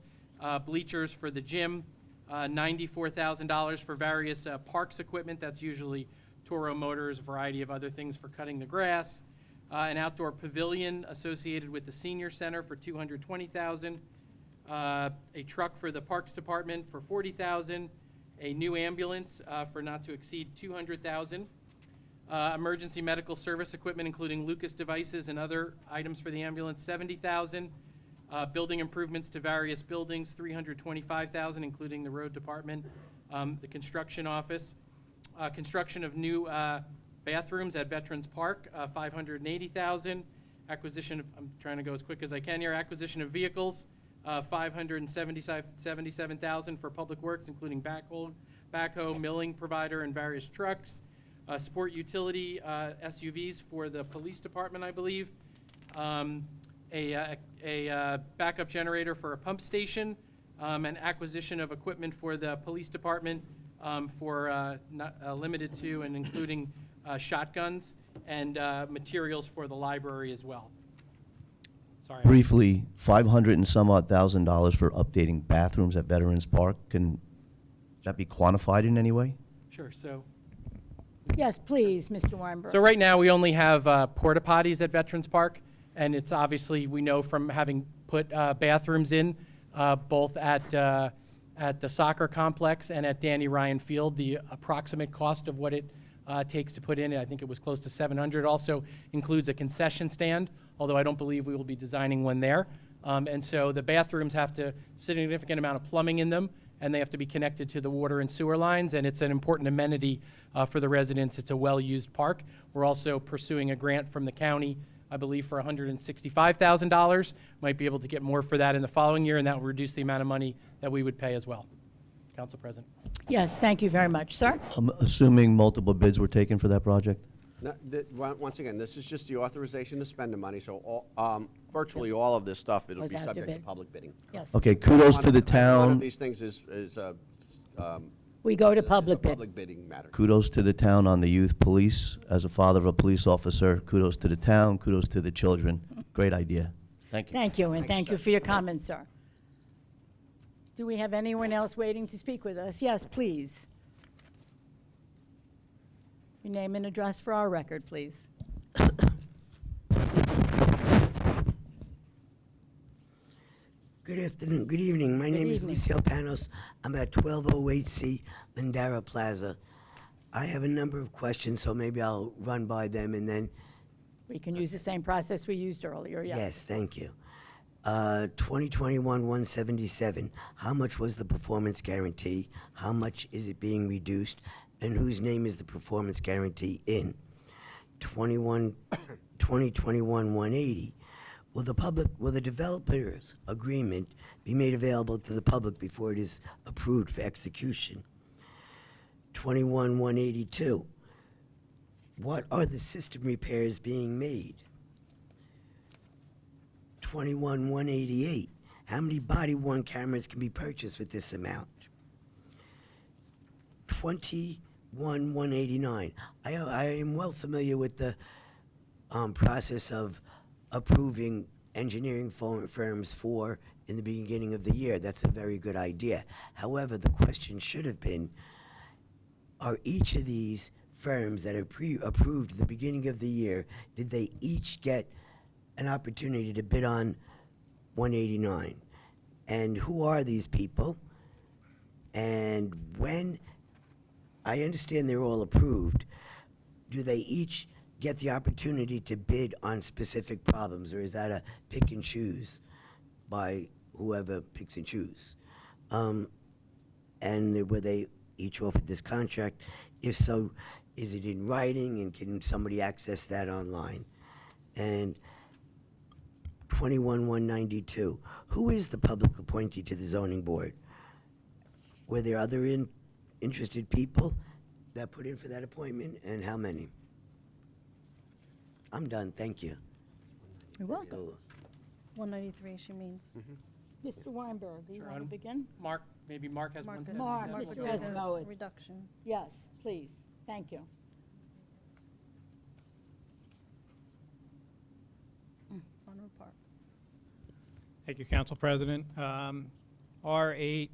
bleachers for the gym, $94,000 for various parks equipment. That's usually Toro motors, a variety of other things for cutting the grass. An outdoor pavilion associated with the senior center for $220,000. A truck for the Parks Department for $40,000, a new ambulance for not to exceed $200,000, emergency medical service equipment, including Lucas devices and other items for the ambulance, $70,000, building improvements to various buildings, $325,000, including the road department, the construction office, construction of new bathrooms at Veterans Park, $580,000, acquisition of, I'm trying to go as quick as I can here, acquisition of vehicles, $577,000 for public works, including backhoe, milling provider, and various trucks. Sport utility SUVs for the police department, I believe. A backup generator for a pump station. An acquisition of equipment for the police department for not limited to and including shotguns and materials for the library as well. Sorry. Briefly, $500 and some odd thousand for updating bathrooms at Veterans Park. Can that be quantified in any way? Sure. So Yes, please, Mr. Weinberg. So right now, we only have porta potties at Veterans Park, and it's obviously, we know from having put bathrooms in, both at the soccer complex and at Danny Ryan Field, the approximate cost of what it takes to put in, I think it was close to $700. Also includes a concession stand, although I don't believe we will be designing one there. And so the bathrooms have a significant amount of plumbing in them, and they have to be connected to the water and sewer lines, and it's an important amenity for the residents. It's a well-used park. We're also pursuing a grant from the county, I believe, for $165,000. Might be able to get more for that in the following year, and that will reduce the amount of money that we would pay as well. Council President. Yes, thank you very much. Sir? I'm assuming multiple bids were taken for that project? No, once again, this is just the authorization to spend the money, so virtually all of this stuff, it'll Goes be out to subject to bid. public bidding. Yes. Okay, kudos to the One town. of these things is We go to is a public bid. public bidding matter. Kudos to the town on the youth police. As a father of a police officer, kudos to the town, kudos to the children. Great idea. Thank you. Thank you, and thank you for your comments, sir. Do we have anyone else waiting to speak with us? Yes, please. Your name and address for our record, please. Good afternoon, good evening. My name is Lucille Panos. I'm at 1208C Lindara Plaza. I have a number of questions, so maybe I'll run by them and then. We can use the same process we used earlier, yes. Yes, thank you. 2021-177, how much was the performance guarantee? How much is it being reduced? And whose name is the performance guarantee in? 2021-180, will the developer's agreement be made available to the public before it is approved for execution? 21-182, what are the system repairs being made? 21-188, How many body-worn cameras can be purchased with this amount? 21,189. I am well familiar with the process of approving engineering firms for in the beginning of the year. That's a very good idea. However, the question should have been, are each of these firms that are approved at the beginning of the year, did they each get an opportunity to bid on 189? And who are these people? And when, I understand they're all approved, do they each get the opportunity to bid on specific problems, or is that a pick and choose by whoever picks and choose? And were they each offered this contract? If so, is it in writing, and can somebody access that online? And 21,192, who is the public appointee to the zoning board? Were there other interested people that put in for that appointment, and how many? I'm done, thank you. You're welcome. 193, she means. Mr. Weinberg, do you want to on. begin? Mark, maybe Mark has Mark one. does. Mark, Mark Mr. will do the Desmowitz. reduction. Yes, please. Thank you. Monroe Park. Thank you, Council President. R8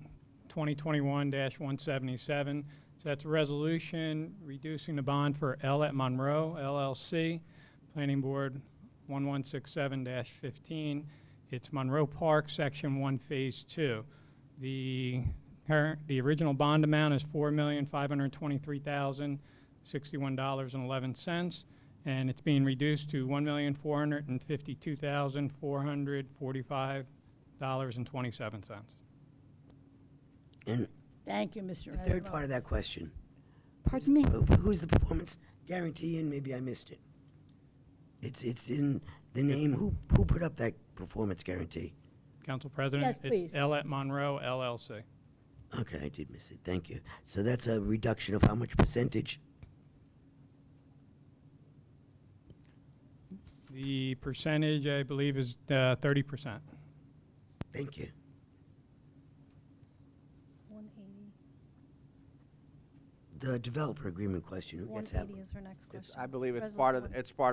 2021-177. So that's a resolution reducing the bond for L at Monroe LLC, Planning Board 1167-15. It's Monroe Park, Section 1, Phase 2. The original bond amount is $4,523,061.11, and it's being reduced to $1,452,445.27. And Thank you, Mr. the third Desmowitz. part of that question, Pardon me? who's the performance guarantee, and maybe I missed it? It's in the name, who put up that performance guarantee? Council President? Yes, please. It's L at Monroe LLC. Okay, I did miss it, thank you. So that's a reduction of how much percentage? The percentage, I believe, is 30%. Thank you. 180. The developer agreement question, who gets that 180 one? is her next question. I believe it's part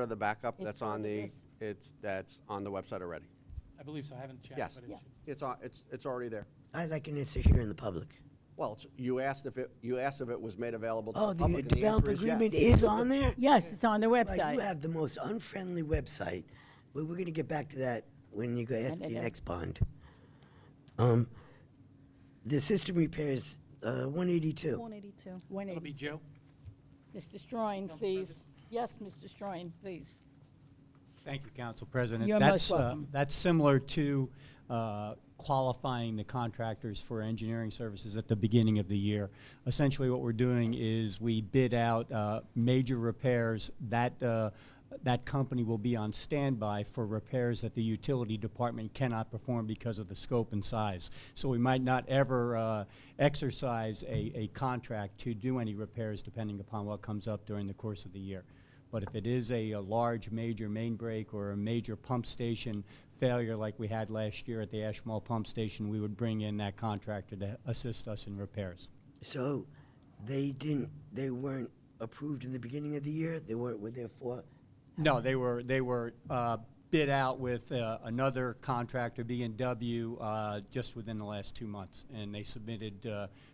of the backup It's that's part on of the, this. that's on the website already. I believe so. I haven't checked. Yes, but it Yeah. should. it's already there. I'd like an answer here in the public. Well, you asked if it was made available to Oh, the the public, and the developer answer is yes. agreement is on there? Yes, it's on the Well, website. you have the most unfriendly website. Well, we're gonna get back to that when you go ask I your know. next bond. The system repairs, 182. 182. It'll 180. be Joe. Mr. Stroin, please. Yes, Mr. Stroin, please. Thank you, Council President. You're most welcome. That's similar to qualifying the contractors for engineering services at the beginning of the year. Essentially, what we're doing is we bid out major repairs. That company will be on standby for repairs that the utility department cannot perform because of the scope and size. So we might not ever exercise a contract to do any repairs depending upon what comes up during the course of the year. But if it is a large major main break or a major pump station failure like we had last year at the Ashmole Pump Station, we would bring in that contractor to assist us in repairs. So they weren't approved in the beginning of the year? Were there four? No, they were bid out with another contractor, B&W, just within the last 2 months, and they submitted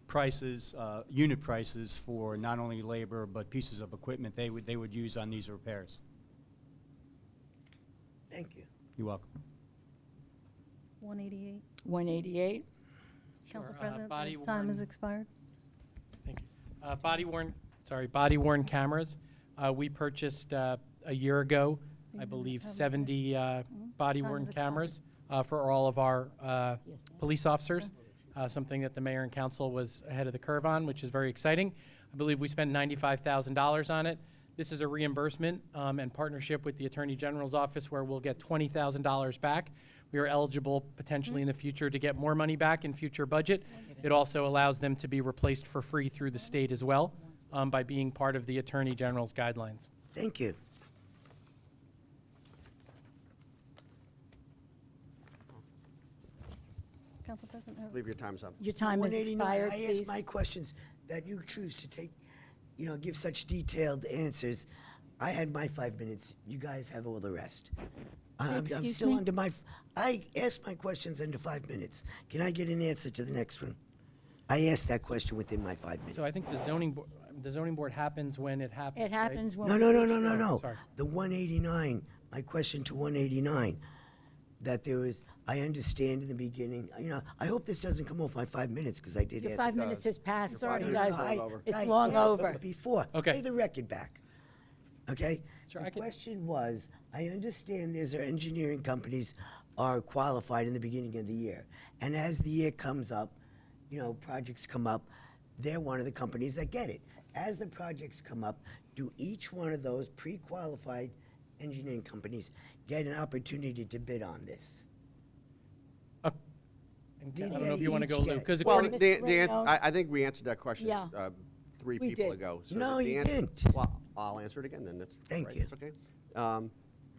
prices, unit prices for not only labor but pieces of equipment they would use on these repairs. Thank you. You're welcome. 188. 188. Council Sure, President, body the time has worn- expired. Thank you. Body-worn cameras. We purchased a year ago, I believe, 70 body-worn Time has cameras for all of our police officers, something that the mayor and council was ahead of the curve on, which is very exciting. I believe we spent $95,000 on it. This is a reimbursement and partnership with the Attorney General's office where we'll get $20,000 back. We are eligible potentially in the future to get more money back in future budget. It also allows them to be replaced for free through the state as well by being part of the Attorney General's guidelines. Thank you. Council President. I believe your time's up. Your time has 189, expired, I asked please. my questions that you choose to take, give such detailed answers. I had my 5 minutes. You guys have all the rest. I'm Excuse still me? under I asked my questions under 5 minutes. Can I get an answer to the next one? I asked that question within my 5 minutes. So I think the zoning board happens when it happens. It happens when. No, we no, no, reach no, no, the- no. sorry. The 189, my question to 189, that there was, I understand in the beginning, I hope this doesn't come off my 5 minutes, because I did Your ask. 5 minutes has passed, Your 5 you minutes guys. is long over. It's long over. Before, Okay. play the record back, okay? Sure, The I can- question was, I understand there's engineering companies are qualified in the beginning of the year, and as the year comes up, projects come up, they're one of the companies that get it. As the projects come up, do each one of those pre-qualified engineering companies get an opportunity to bid on this? I don't know if you want to go, Lou, because Well, according, I think we answered that question Yeah. 3 We people did. ago. No, the you answer- didn't. Well, I'll answer it again then. That's Thank right, you. It's okay.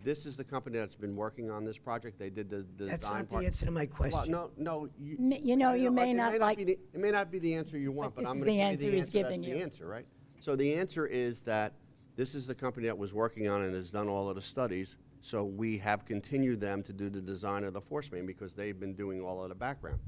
This is the company that's been working on this project. They did the design That's not the part. answer to my question. Well, no. You You may not like. It may not be the answer you want, But but I'm this is going to the give you answer the he's answer. That's giving the you. answer, right? So the answer is that this is the company that was working on it and has done all of the studies. So we have continued them to do the design of the force main because they've been doing all of the background.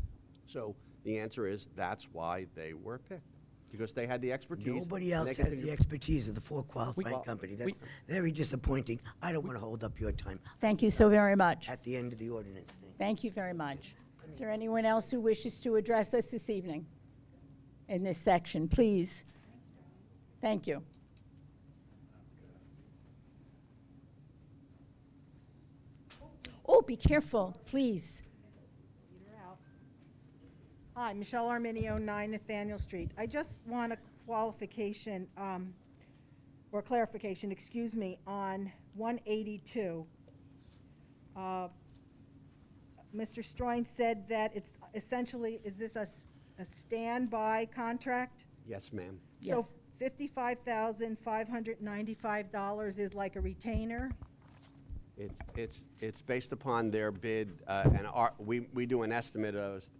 So the answer is that's why they were picked, because they had the expertise. Nobody and they else has continue- the expertise of the four qualified Well, company. That's very disappointing. I don't want to hold up your time Thank you so very much. at the end of the ordinance thing. Thank you very much. Is there anyone else who wishes to address us this evening in this section, please? Thank you. Oh, be careful, please. Hi, Michelle Arminio, 9 Nathaniel Street. I just want a qualification, or clarification, excuse me, on 182. Mr. Stroin said that it's essentially, is this a standby contract? Yes, ma'am. So $55,595 is like a retainer? It's based upon their bid, we do an estimate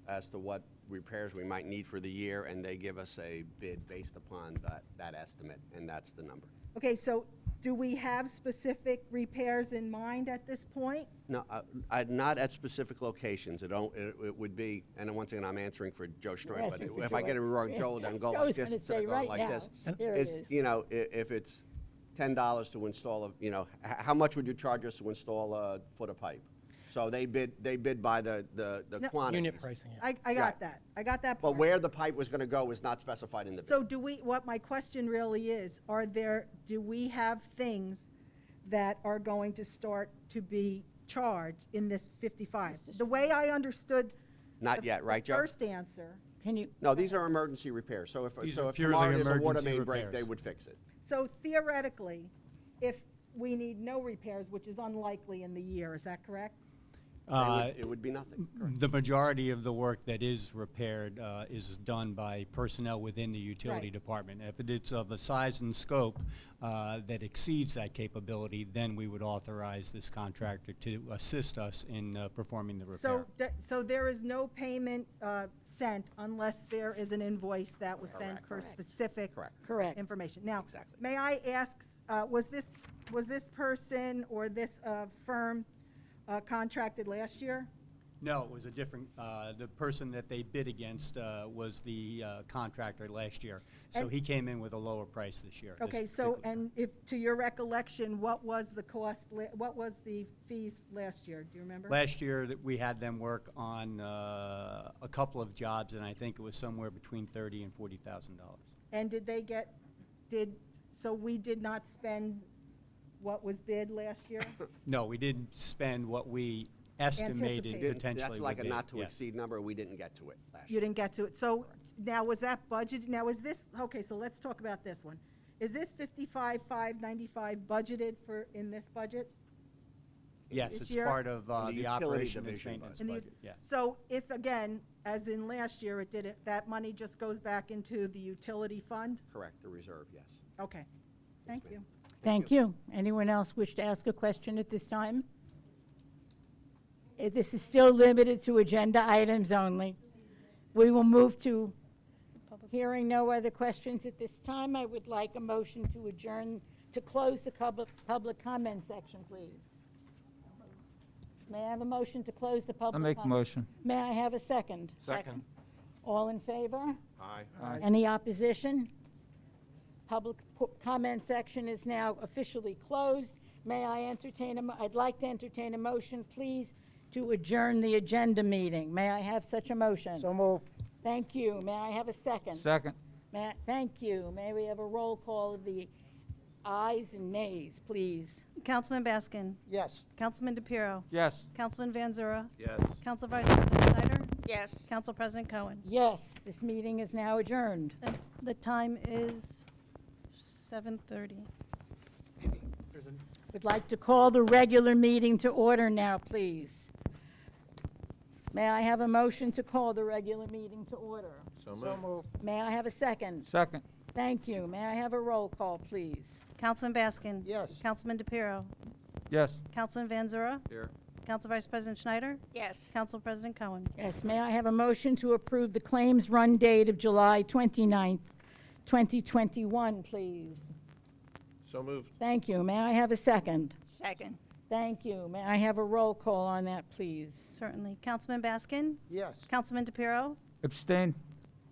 as to what repairs we might need for the year, and they give us a bid based upon that estimate, and that's the number. Okay, so do we have specific repairs in mind at this point? No, not at specific locations. It would be, and once again, I'm answering for Joe Stroin, but asking for if I get it Joe. wrong, Joe will then go Joe's like this gonna instead say of going right like now. this. Here it is. If it's $10 to install how much would you charge us to install a foot of pipe? So they bid by the quantity. unit pricing. Yeah. I got that. I got that But part. where the pipe was going to go is not specified in the bid. So what my question really is, do we have things that are going to start to be charged in this 55? The way I understood. Not yet, right, Joe? The first answer. Can you? No, these are emergency repairs. So if These are tomorrow purely there's a water emergency main break, repairs. they would fix it. So theoretically, if we need no repairs, which is unlikely in the year, is that correct? It would be nothing. Correct. The majority of the work that is repaired is done by personnel within the utility Right. department. If it's of a size and scope that exceeds that capability, then we would authorize this contractor to assist us in performing the repair. So there is no payment sent unless there is an invoice that was sent for specific Correct. information. Now, Exactly. may I ask, was this person or this firm contracted last year? No, it was a different, the person that they bid against was the contractor last year. So And- he came in with a lower price this year. this Okay, so, particular and if, to your recollection, what was the cost, what was the fees last year? Do you remember? Last year, that we had them work on a couple of jobs, and I think it was somewhere between $30,000 and $40,000. And did they get, so we did not spend what was bid last year? No, we didn't spend what we estimated Anticipated. potentially That's like a would be, not to yes. exceed number. We didn't get to it last You year. didn't get to it. So now, was that budgeted? Now, is this, okay, so let's talk about this one. Is this 55,595 budgeted in this budget? Yes, this it's year? part of In the the utility operation and division maintenance In the- budget, yeah. So if, again, as in last year, it didn't, that money just goes back into the utility fund? Correct, the reserve, yes. Okay, thank you. Thank you. Anyone else wish to ask a question at this time? This is still limited to agenda items only. We will move to, hearing no other questions at this time, I would like a motion to adjourn, to close the public comment section, please. May I have a motion to close the public? I'll make a comment? motion. May I have a second? Second. All in favor? Aye. Aye. Any opposition? Public comment section is now officially closed. May I entertain I'd like to entertain a motion, please, to adjourn the agenda meeting. May I have such a motion? So moved. Thank you. May I have a second? Second. Thank you. May we have a roll call of the ayes and nays, please? Councilman Baskin? Yes. Councilman DePiero? Yes. Councilman Van Zura? Yes. Council Vice President Schneider? Yes. Council President Cohen? Yes, this meeting is now adjourned. And the time is 7:30. Would like to call the regular meeting to order now, please. May I have a motion to call the regular meeting to order? So moved. May I have a second? Second. Thank you. May I have a roll call, please? Councilman Baskin? Yes. Councilman DePiero? Yes. Councilman Van Zura? Here. Council Vice President Schneider? Yes. Council President Cohen? Yes, may I have a motion to approve the claims run date of July 29th, 2021, please? So moved. Thank you. May I have a second? Second. Thank you. May I have a roll call on that, please? Certainly. Councilman Baskin? Yes. Councilman DePiero? Abstain.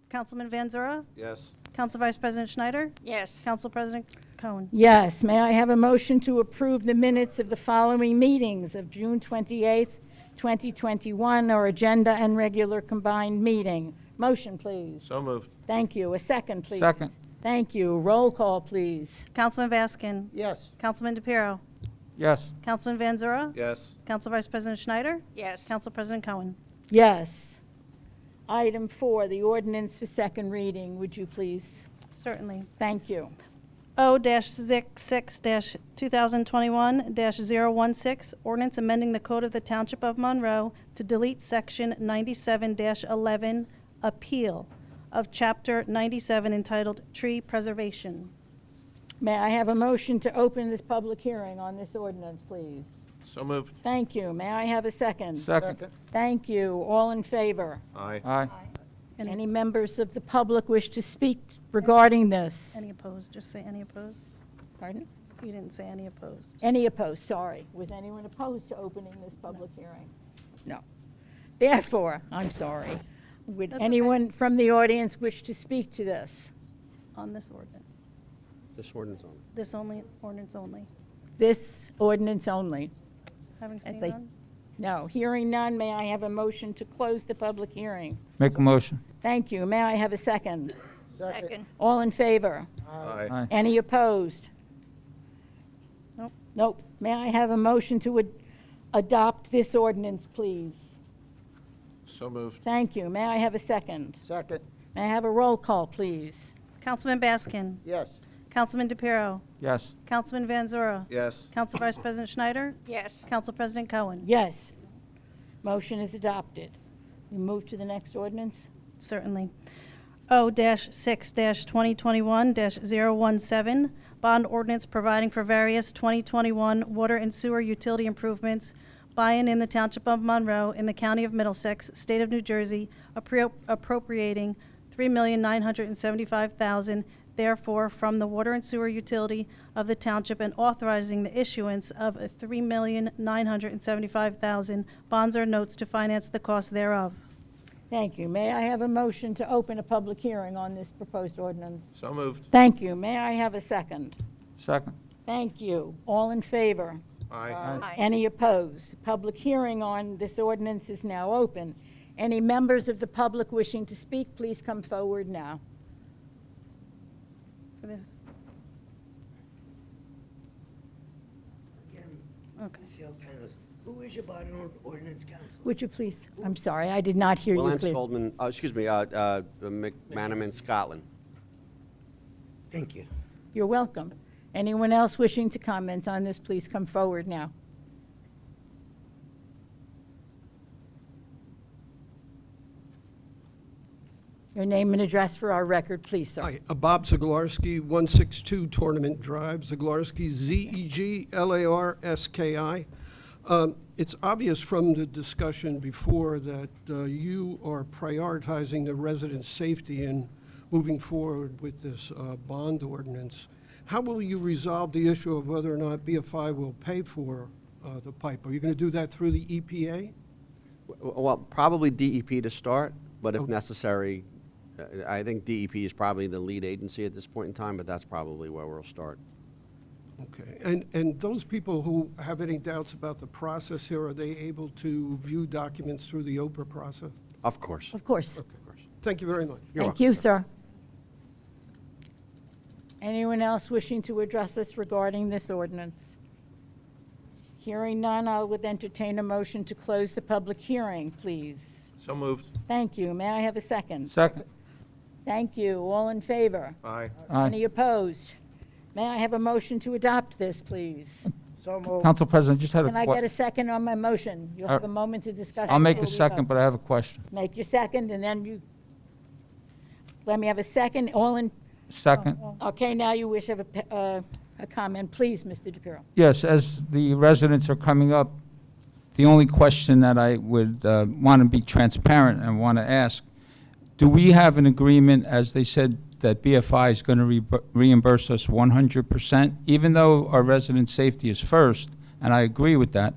Councilman Van Zura? Yes. Council Vice President Schneider? Yes. Council President Cohen? Yes, may I have a motion to approve the minutes of the following meetings of June 28th, 2021, our agenda and regular combined meeting? Motion, please. So moved. Thank you. A second, please. Second. Thank you. Roll call, please. Councilman Baskin? Yes. Councilman DePiero? Yes. Councilman Van Zura? Yes. Council Vice President Schneider? Yes. Council President Cohen? Yes. Item 4, the ordinance for second reading. Would you please? Certainly. Thank you. O-66-2021-016, ordinance amending the Code of the Township of Monroe to delete Section 97-11, Appeal, of Chapter 97 entitled Tree Preservation. May I have a motion to open this public hearing on this ordinance, please? So moved. Thank you. May I have a second? Second. Thank you. All in favor? Aye. Aye. Any members of the public wish to speak regarding this? Any opposed? Just say any opposed. Pardon? You didn't say any opposed. Any opposed, sorry. Was anyone opposed to opening this public hearing? No. Therefore, I'm sorry. Would That's okay. anyone from the audience wish to speak to this? On this ordinance. This ordinance on. This only, ordinance only. This ordinance only? Having seen they- none? No. Hearing none, may I have a motion to close the public hearing? Make a motion. Thank you. May I have a second? Second. All in favor? Aye. Aye. Any opposed? Nope. Nope. May I have a motion to adopt this ordinance, please? So moved. Thank you. May I have a second? Second. May I have a roll call, please? Councilman Baskin? Yes. Councilman DePiero? Yes. Councilman Van Zura? Yes. Council Vice President Schneider? Yes. Council President Cohen? Yes. Motion is adopted. We move to the next ordinance? Certainly. O-6-2021-017, bond ordinance providing for various 2021 water and sewer utility improvements by and in the Township of Monroe in the County of Middlesex, State of New Jersey, appropriating $3,975,000, therefore, from the water and sewer utility of the township and authorizing the issuance of $3,975,000 bonds or notes to finance the cost thereof. Thank you. May I have a motion to open a public hearing on this proposed ordinance? So moved. Thank you. May I have a second? Second. Thank you. All in favor? Aye. Aye. Any opposed? The public hearing on this ordinance is now open. Any members of the public wishing to speak, please come forward now. For this. Again, Okay. CL Panos, who is your bond ordinance counsel? Would you please? I'm sorry, I did not hear you Willence clearly. Goldman, McManaman, Scotland. Thank you. You're welcome. Anyone else wishing to comment on this, please come forward now. Your name and address for our record, please, sir. Hi, Bob Zaglarski, 162 Tournament Drive, Zaglarski, Zeglarski. It's obvious from the discussion before that you are prioritizing the residents' safety in moving forward with this bond ordinance. How will you resolve the issue of whether or not BFI will pay for the pipe? Are you going to do that through the EPA? Well, probably DEP to start, but if necessary, I think DEP is probably the lead agency at this point in time, but that's probably where we'll start. Okay. And those people who have any doubts about the process here, are they able to view documents through the OPRA process? Of course. Of course. Thank you very much. Thank you, sir. Anyone else wishing to address us regarding this ordinance? Hearing none, I would entertain a motion to close the public hearing, please. So moved. Thank you. May I have a second? Second. Thank you. All in favor? Aye. Aye. Any opposed? May I have a motion to adopt this, please? So moved. Council President, I just had a Can I get a second on my motion? You'll have a moment to discuss. I'll make before a we second, vote. but I have a question. Make your second, and then you, let me have a second. All in, Second. okay, now you wish to have a comment. Please, Mr. DePiero. Yes, as the residents are coming up, the only question that I would want to be transparent and want to ask, do we have an agreement, as they said, that BFI is going to reimburse us 100%, even though our resident safety is first, and I agree with that?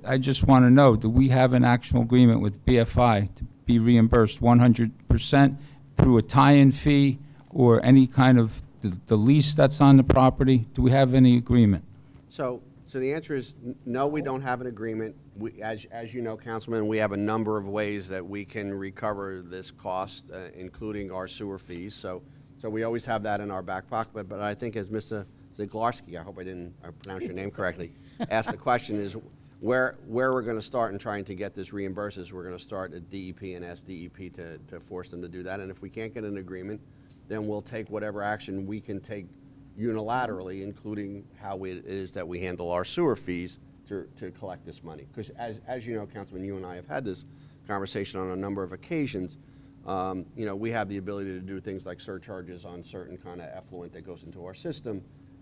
I just want to know, do we have an actual agreement with BFI to be reimbursed 100% through a tie-in fee or any kind of the lease that's on the property? Do we have any agreement? So the answer is no, we don't have an agreement. As you know, Councilman, we have a number of ways that we can recover this cost, including our sewer fees. So we always have that in our back pocket. But I think as Mr. Zaglarski, I hope I didn't pronounce your name correctly, asked the question is where we're going to start in trying to get this reimbursed is we're going to start at DEP and ask DEP to force them to do that. And if we can't get an agreement, then we'll take whatever action we can take unilaterally, including how it is that we handle our sewer fees to collect this money. Because as you know, Councilman, you and I have had this conversation on a number of occasions. We have the ability to do things like surcharges on certain kind of effluent that goes into our system,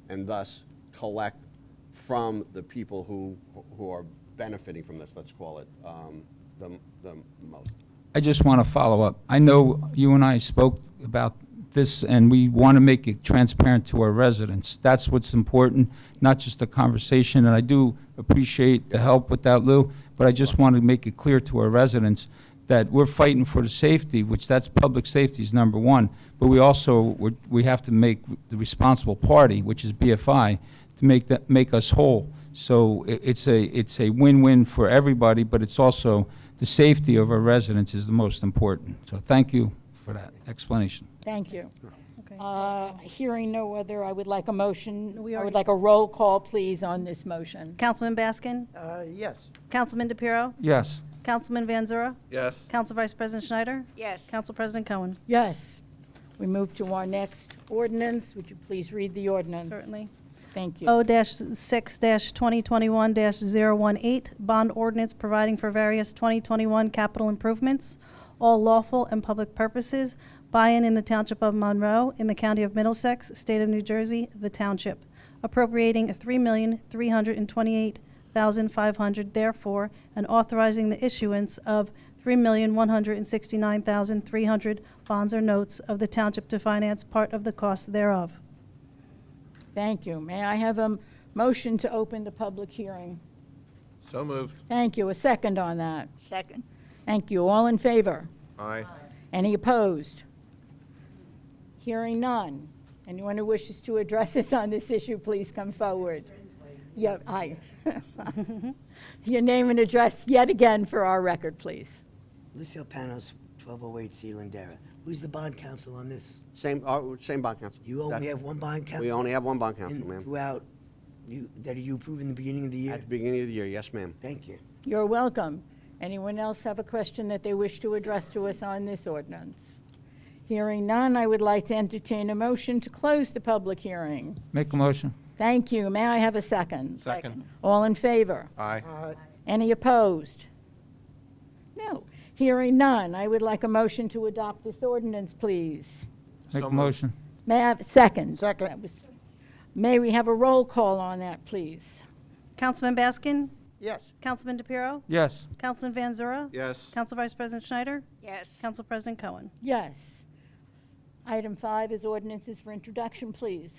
and thus collect from the people who are benefiting from this, let's call it, the most. I just want to follow up. I know you and I spoke about this, and we want to make it transparent to our residents. That's what's important, not just a conversation, and I do appreciate the help with that, Lou, but I just want to make it clear to our residents that we're fighting for the safety, which that's public safety is number one, but we have to make the responsible party, which is BFI, to make us whole. So it's a win-win for everybody, but it's also the safety of our residents is the most important. So thank you for that explanation. Thank you. Okay. Hearing no other, I would like a motion, We I would already- like a roll call, please, on this motion. Councilman Baskin? Yes. Councilman DePiero? Yes. Councilman Van Zura? Yes. Council Vice President Schneider? Yes. Council President Cohen? Yes. We move to our next ordinance. Would you please read the ordinance? Certainly. Thank you. O-6-2021-018, bond ordinance providing for various 2021 capital improvements, all lawful and public purposes, by-in in the Township of Monroe, in the County of Middlesex, State of New Jersey, the Township, appropriating $3,328,500 therefore, and authorizing the issuance of $3,169,300 bonds or notes of the Township to finance part of the cost thereof. Thank you. May I have a motion to open the public hearing? So moved. Thank you. A second on that. Second. Thank you. All in favor? Aye. Any opposed? Hearing none. Anyone who wishes to address us on this issue, please come forward. Yeah, aye. Your name and address yet again for our record, please. Lucille Panos, 1208 C. Lindera. Who's the bond counsel on this? Same bond counsel. You only have one bond counsel? We only have one bond counsel, And ma'am. throughout, that you approved in the beginning of the year? At the beginning of the year, yes, ma'am. Thank you. You're welcome. Anyone else have a question that they wish to address to us on this ordinance? Hearing none, I would like to entertain a motion to close the public hearing. Make a motion. Thank you. May I have a second? Second. All in favor? Aye. Any opposed? No. Hearing none, I would like a motion to adopt this ordinance, please. Make So a moved. motion. May I have a second? Second. May we have a roll call on that, please? Councilman Baskin? Yes. Councilman DePiero? Yes. Councilman Van Zura? Yes. Council Vice President Schneider? Yes. Council President Cohen? Yes. Item 5 is ordinances for introduction, please.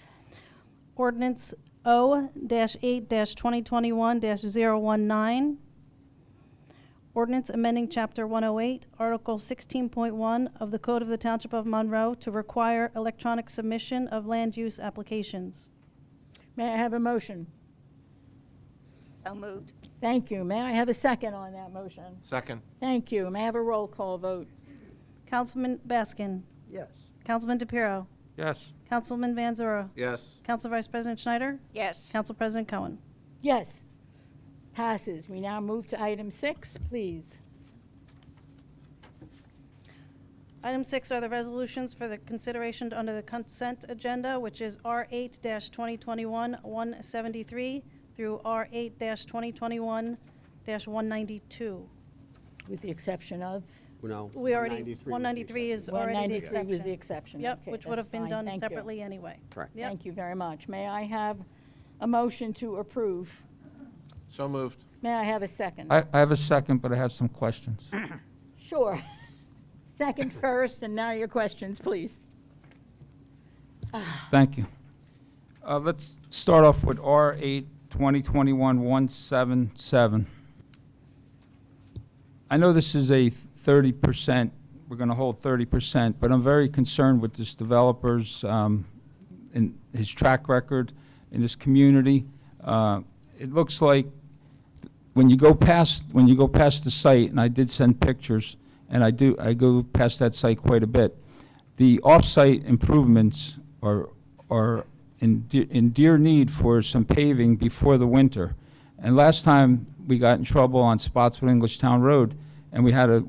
Ordinance O-8-2021-019. Ordinance amending Chapter 108, Article 16.1 of the Code of the Township of Monroe to require electronic submission of land use applications. May I have a motion? So moved. Thank you. May I have a second on that motion? Second. Thank you. May I have a roll call vote? Councilman Baskin? Yes. Councilman DePiero? Yes. Councilman Van Zura? Yes. Council Vice President Schneider? Yes. Council President Cohen? Yes. Passes. We now move to item 6, please. Item 6 are the resolutions for the consideration under the consent agenda, which is R8-2021-173 through R8-2021-192. With the exception of? No. We already, 193 193 is already the 193 exception. was the exception. Yep, Okay, which would that's have been fine. done Thank you. separately anyway. Correct. Yep. Thank you very much. May I have a motion to approve? So moved. May I have a second? I have a second, but I have some questions. Sure. Second first, and now your questions, please. Thank you. Let's start off with R8-2021-177. I know this is a 30%, we're going to hold 30%, but I'm very concerned with this developer's, in his track record in this community. It looks like when you go past the site, and I did send pictures, and I go past that site quite a bit, the off-site improvements are in dear need for some paving before the winter. And last time we got in trouble on Spotswood Englishtown Road, and we had to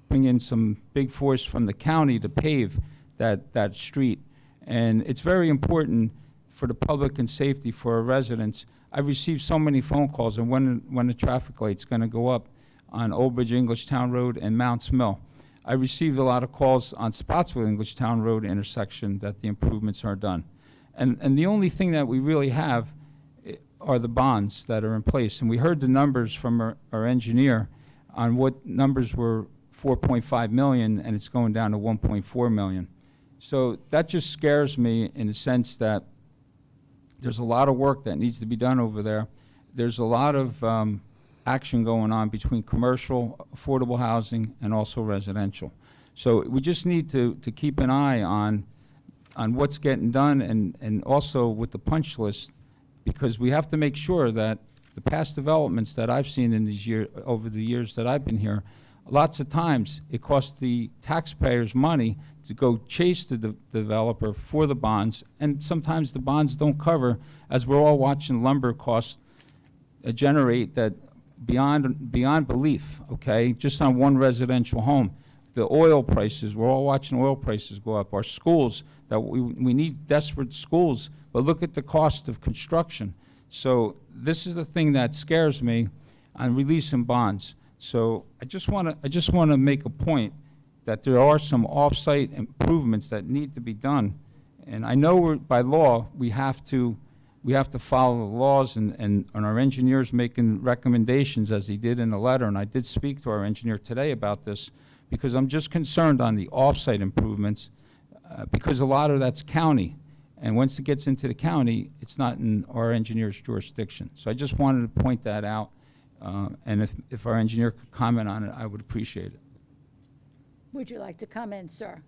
bring in some big force from the county to pave that street. And it's very important for the public and safety for our residents. I've received so many phone calls on when the traffic light's going to go up on Old Bridge Englishtown Road and Mounts Mill. I received a lot of calls on Spotswood Englishtown Road intersection that the improvements are done. And the only thing that we really have are the bonds that are in place. And we heard the numbers from our engineer on what numbers were 4.5 million, and it's going down to 1.4 million. So that just scares me in the sense that there's a lot of work that needs to be done over there. There's a lot of action going on between commercial, affordable housing, and also residential. So we just need to keep an eye on what's getting done and also with the punch list, because we have to make sure that the past developments that I've seen in these over the years that I've been here, lots of times it costs the taxpayers money to go chase the developer for the bonds, and sometimes the bonds don't cover, as we're all watching lumber costs generate that beyond belief, okay, just on one residential home. The oil prices, we're all watching oil prices go up. Our schools, that we need desperate schools, but look at the cost of construction. So this is the thing that scares me on releasing bonds. So I just want to make a point that there are some off-site improvements that need to be done. And I know by law we have to follow the laws, and our engineer's making recommendations as he did in the letter, and I did speak to our engineer today about this, because I'm just concerned on the off-site improvements, because a lot of that's county. And once it gets into the county, it's not in our engineer's jurisdiction. So I just wanted to point that out. And if our engineer could comment on it, I would appreciate it. Would you like to comment, sir?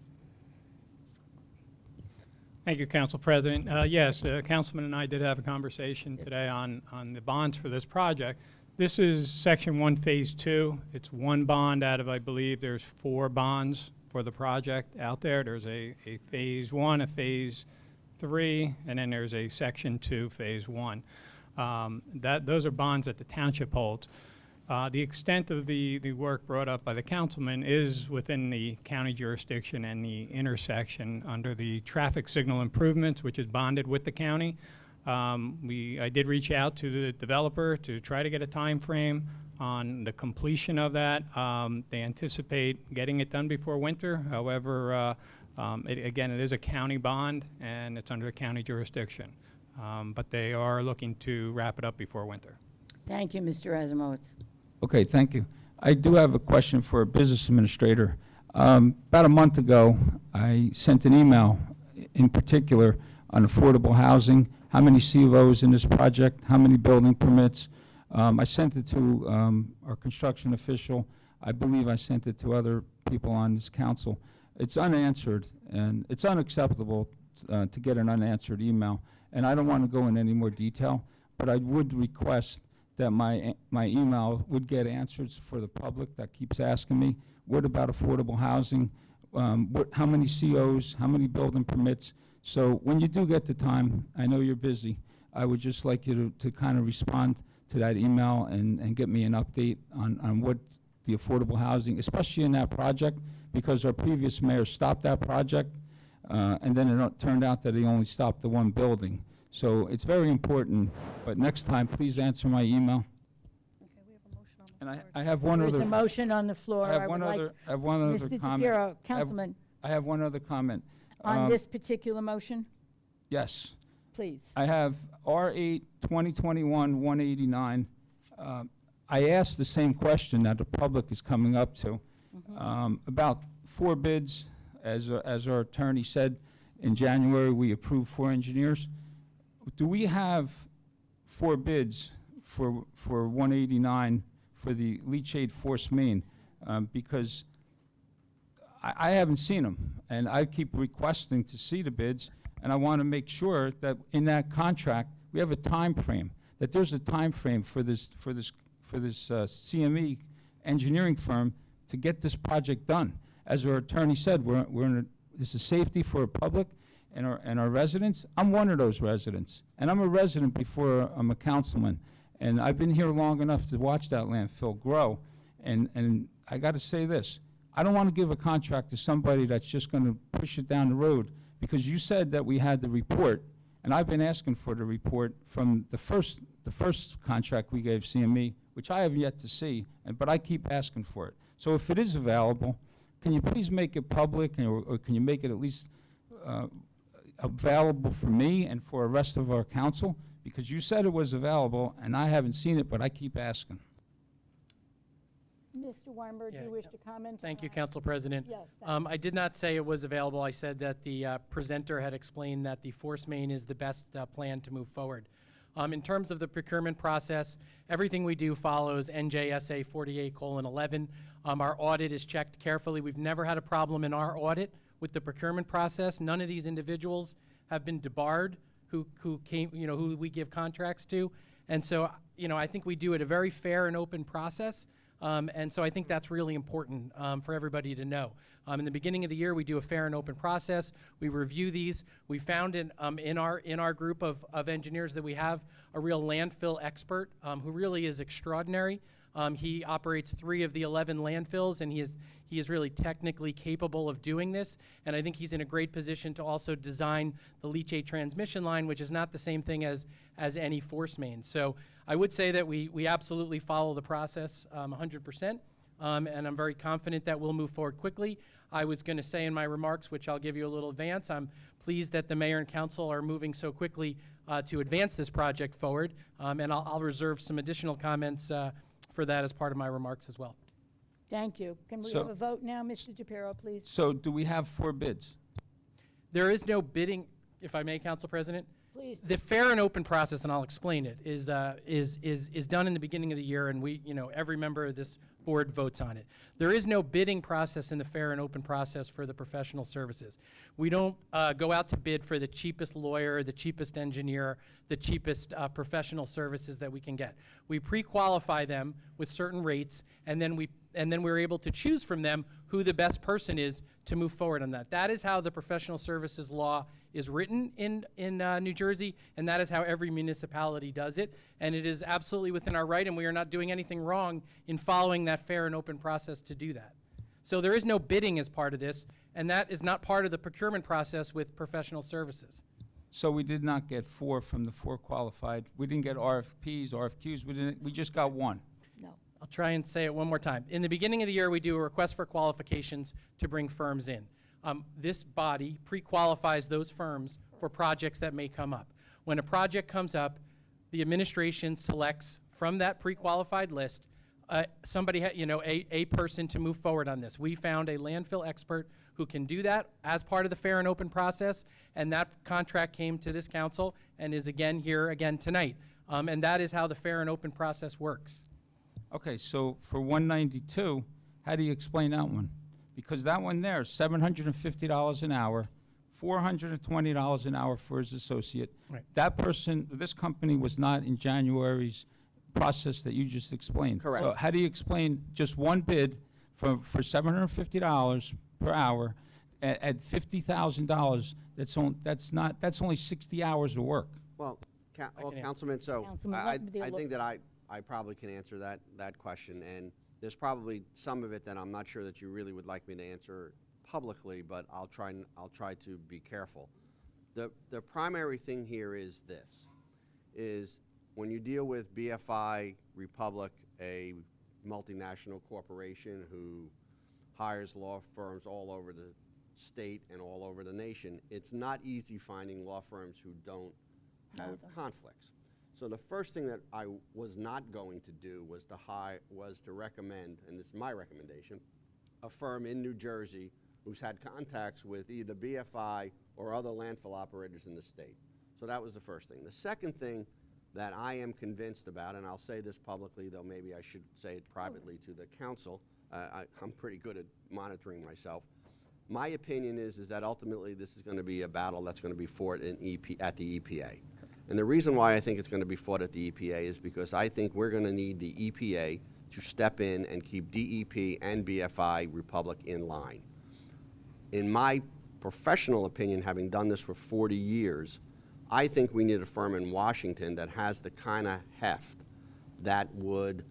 Thank you, Council President. Yes, Councilman and I did have a conversation today on the bonds for this project. This is Section 1, Phase 2. It's one bond out of, I believe, there's 4 bonds for the project out there. There's a Phase 1, a Phase 3, and then there's a Section 2, Phase 1. Those are bonds that the township holds. The extent of the work brought up by the councilman is within the county jurisdiction and the intersection under the traffic signal improvements, which is bonded with the county. I did reach out to the developer to try to get a time frame on the completion of that. They anticipate getting it done before winter. However, again, it is a county bond and it's under the county jurisdiction. But they are looking to wrap it up before winter. Thank you, Mr. Razumowitz. Okay, thank you. I do have a question for a business administrator. About a month ago, I sent an email in particular on affordable housing, how many C of Os in this project, how many building permits. I sent it to our construction official. I believe I sent it to other people on this council. It's unanswered, and it's unacceptable to get an unanswered email. And I don't want to go in any more detail, but I would request that my email would get answers for the public that keeps asking me, what about affordable housing? How many COs? How many building permits? So when you do get the time, I know you're busy, I would just like you to kind of respond to that email and get me an update on what the affordable housing, especially in that project, because our previous mayor stopped that project, and then it turned out that he only stopped the one building. So it's very important, but next time, please answer my email. And I have one There's other. a motion on the floor. I have would one like other. I have one other Mr. comment. DePiero, Councilman, I have one other comment. on this particular motion, Yes. please. I have R8 2021-189. I asked the same question that the public is coming up to. About 4 bids, as our attorney said, in January we approved 4 engineers. Do we have 4 bids for 189 for the leachate force main? Because I haven't seen them, and I keep requesting to see the bids, and I want to make sure that in that contract we have a time frame. That there's a time frame for this CME engineering firm to get this project done. As our attorney said, this is safety for our public and our residents. I'm one of those residents, and I'm a resident before I'm a councilman, and I've been here long enough to watch that landfill grow. And I got to say this. I don't want to give a contract to somebody that's just going to push it down the road, because you said that we had the report, and I've been asking for the report from the first contract we gave CME, which I have yet to see, but I keep asking for it. So if it is available, can you please make it public, or can you make it at least available for me and for the rest of our council? Because you said it was available, and I haven't seen it, but I keep asking. Mr. Weinberg, do you wish to comment? Thank you, Council President. Yes, I did not say it was available. I said that the presenter had explained that the force main is the best plan to move forward. In terms of the procurement process, everything we do follows NJSA 48:11. Our audit is checked carefully. We've never had a problem in our audit with the procurement process. None of these individuals have been debarred who came, who we give contracts to. And so, I think we do it a very fair and open process. And so I think that's really important for everybody to know. In the beginning of the year, we do a fair and open process. We review these. We found in our group of engineers that we have a real landfill expert who really is extraordinary. He operates 3 of the 11 landfills, and he is really technically capable of doing this. And I think he's in a great position to also design the leachate transmission line, which is not the same thing as any force main. So I would say that we absolutely follow the process 100%, and I'm very confident that we'll move forward quickly. I was going to say in my remarks, which I'll give you a little advance, I'm pleased that the mayor and council are moving so quickly to advance this project forward, and I'll reserve some additional comments for that as part of my remarks as well. Thank you. Can we So- have a vote now, Mr. DePiero, please? So do we have 4 bids? There is no bidding, if I may, Council President. Please. The fair and open process, and I'll explain it, is done in the beginning of the year, and every member of this board votes on it. There is no bidding process in the fair and open process for the professional services. We don't go out to bid for the cheapest lawyer, the cheapest engineer, the cheapest professional services that we can get. We pre-qualify them with certain rates, and then we're able to choose from them who the best person is to move forward on that. That is how the professional services law is written in New Jersey, and that is how every municipality does it. And it is absolutely within our right, and we are not doing anything wrong in following that fair and open process to do that. So there is no bidding as part of this, and that is not part of the procurement process with professional services. So we did not get 4 from the 4 qualified. We didn't get RFPs, RFQs. We just got 1. No. I'll try and say it one more time. In the beginning of the year, we do a request for qualifications to bring firms in. This body pre-qualifies those firms for projects that may come up. When a project comes up, the administration selects from that pre-qualified list, somebody, a person to move forward on this. We found a landfill expert who can do that as part of the fair and open process, and that contract came to this council and is again here again tonight. And that is how the fair and open process works. Okay, so for 192, how do you explain that one? Because that one there is $750 an hour, $420 an hour for his associate. Right. That person, this company was not in January's process that you just explained. Correct. So how do you explain just one bid for $750 per hour at $50,000? That's only 60 hours of work. Well, can answer. Councilman, so Councilman, I let the- think that I probably can answer that question, and there's probably some of it that I'm not sure that you really would like me to answer publicly, but I'll try to be careful. The primary thing here is this, is when you deal with BFI Republic, a multinational corporation who hires law firms all over the state and all over the nation, it's not easy finding law firms who don't have conflicts. So the first thing that I was not going to do was to recommend, and this is my recommendation, a firm in New Jersey who's had contacts with either BFI or other landfill operators in the state. So that was the first thing. The second thing that I am convinced about, and I'll say this publicly, though maybe I should say it privately to the council, I'm pretty good at monitoring myself. My opinion is that ultimately this is going to be a battle that's going to be fought at the EPA. And the reason why I think it's going to be fought at the EPA is because I think we're going to need the EPA to step in and keep DEP and BFI Republic in line. In my professional opinion, having done this for 40 years, I think we need a firm in Washington that has the kind of heft that would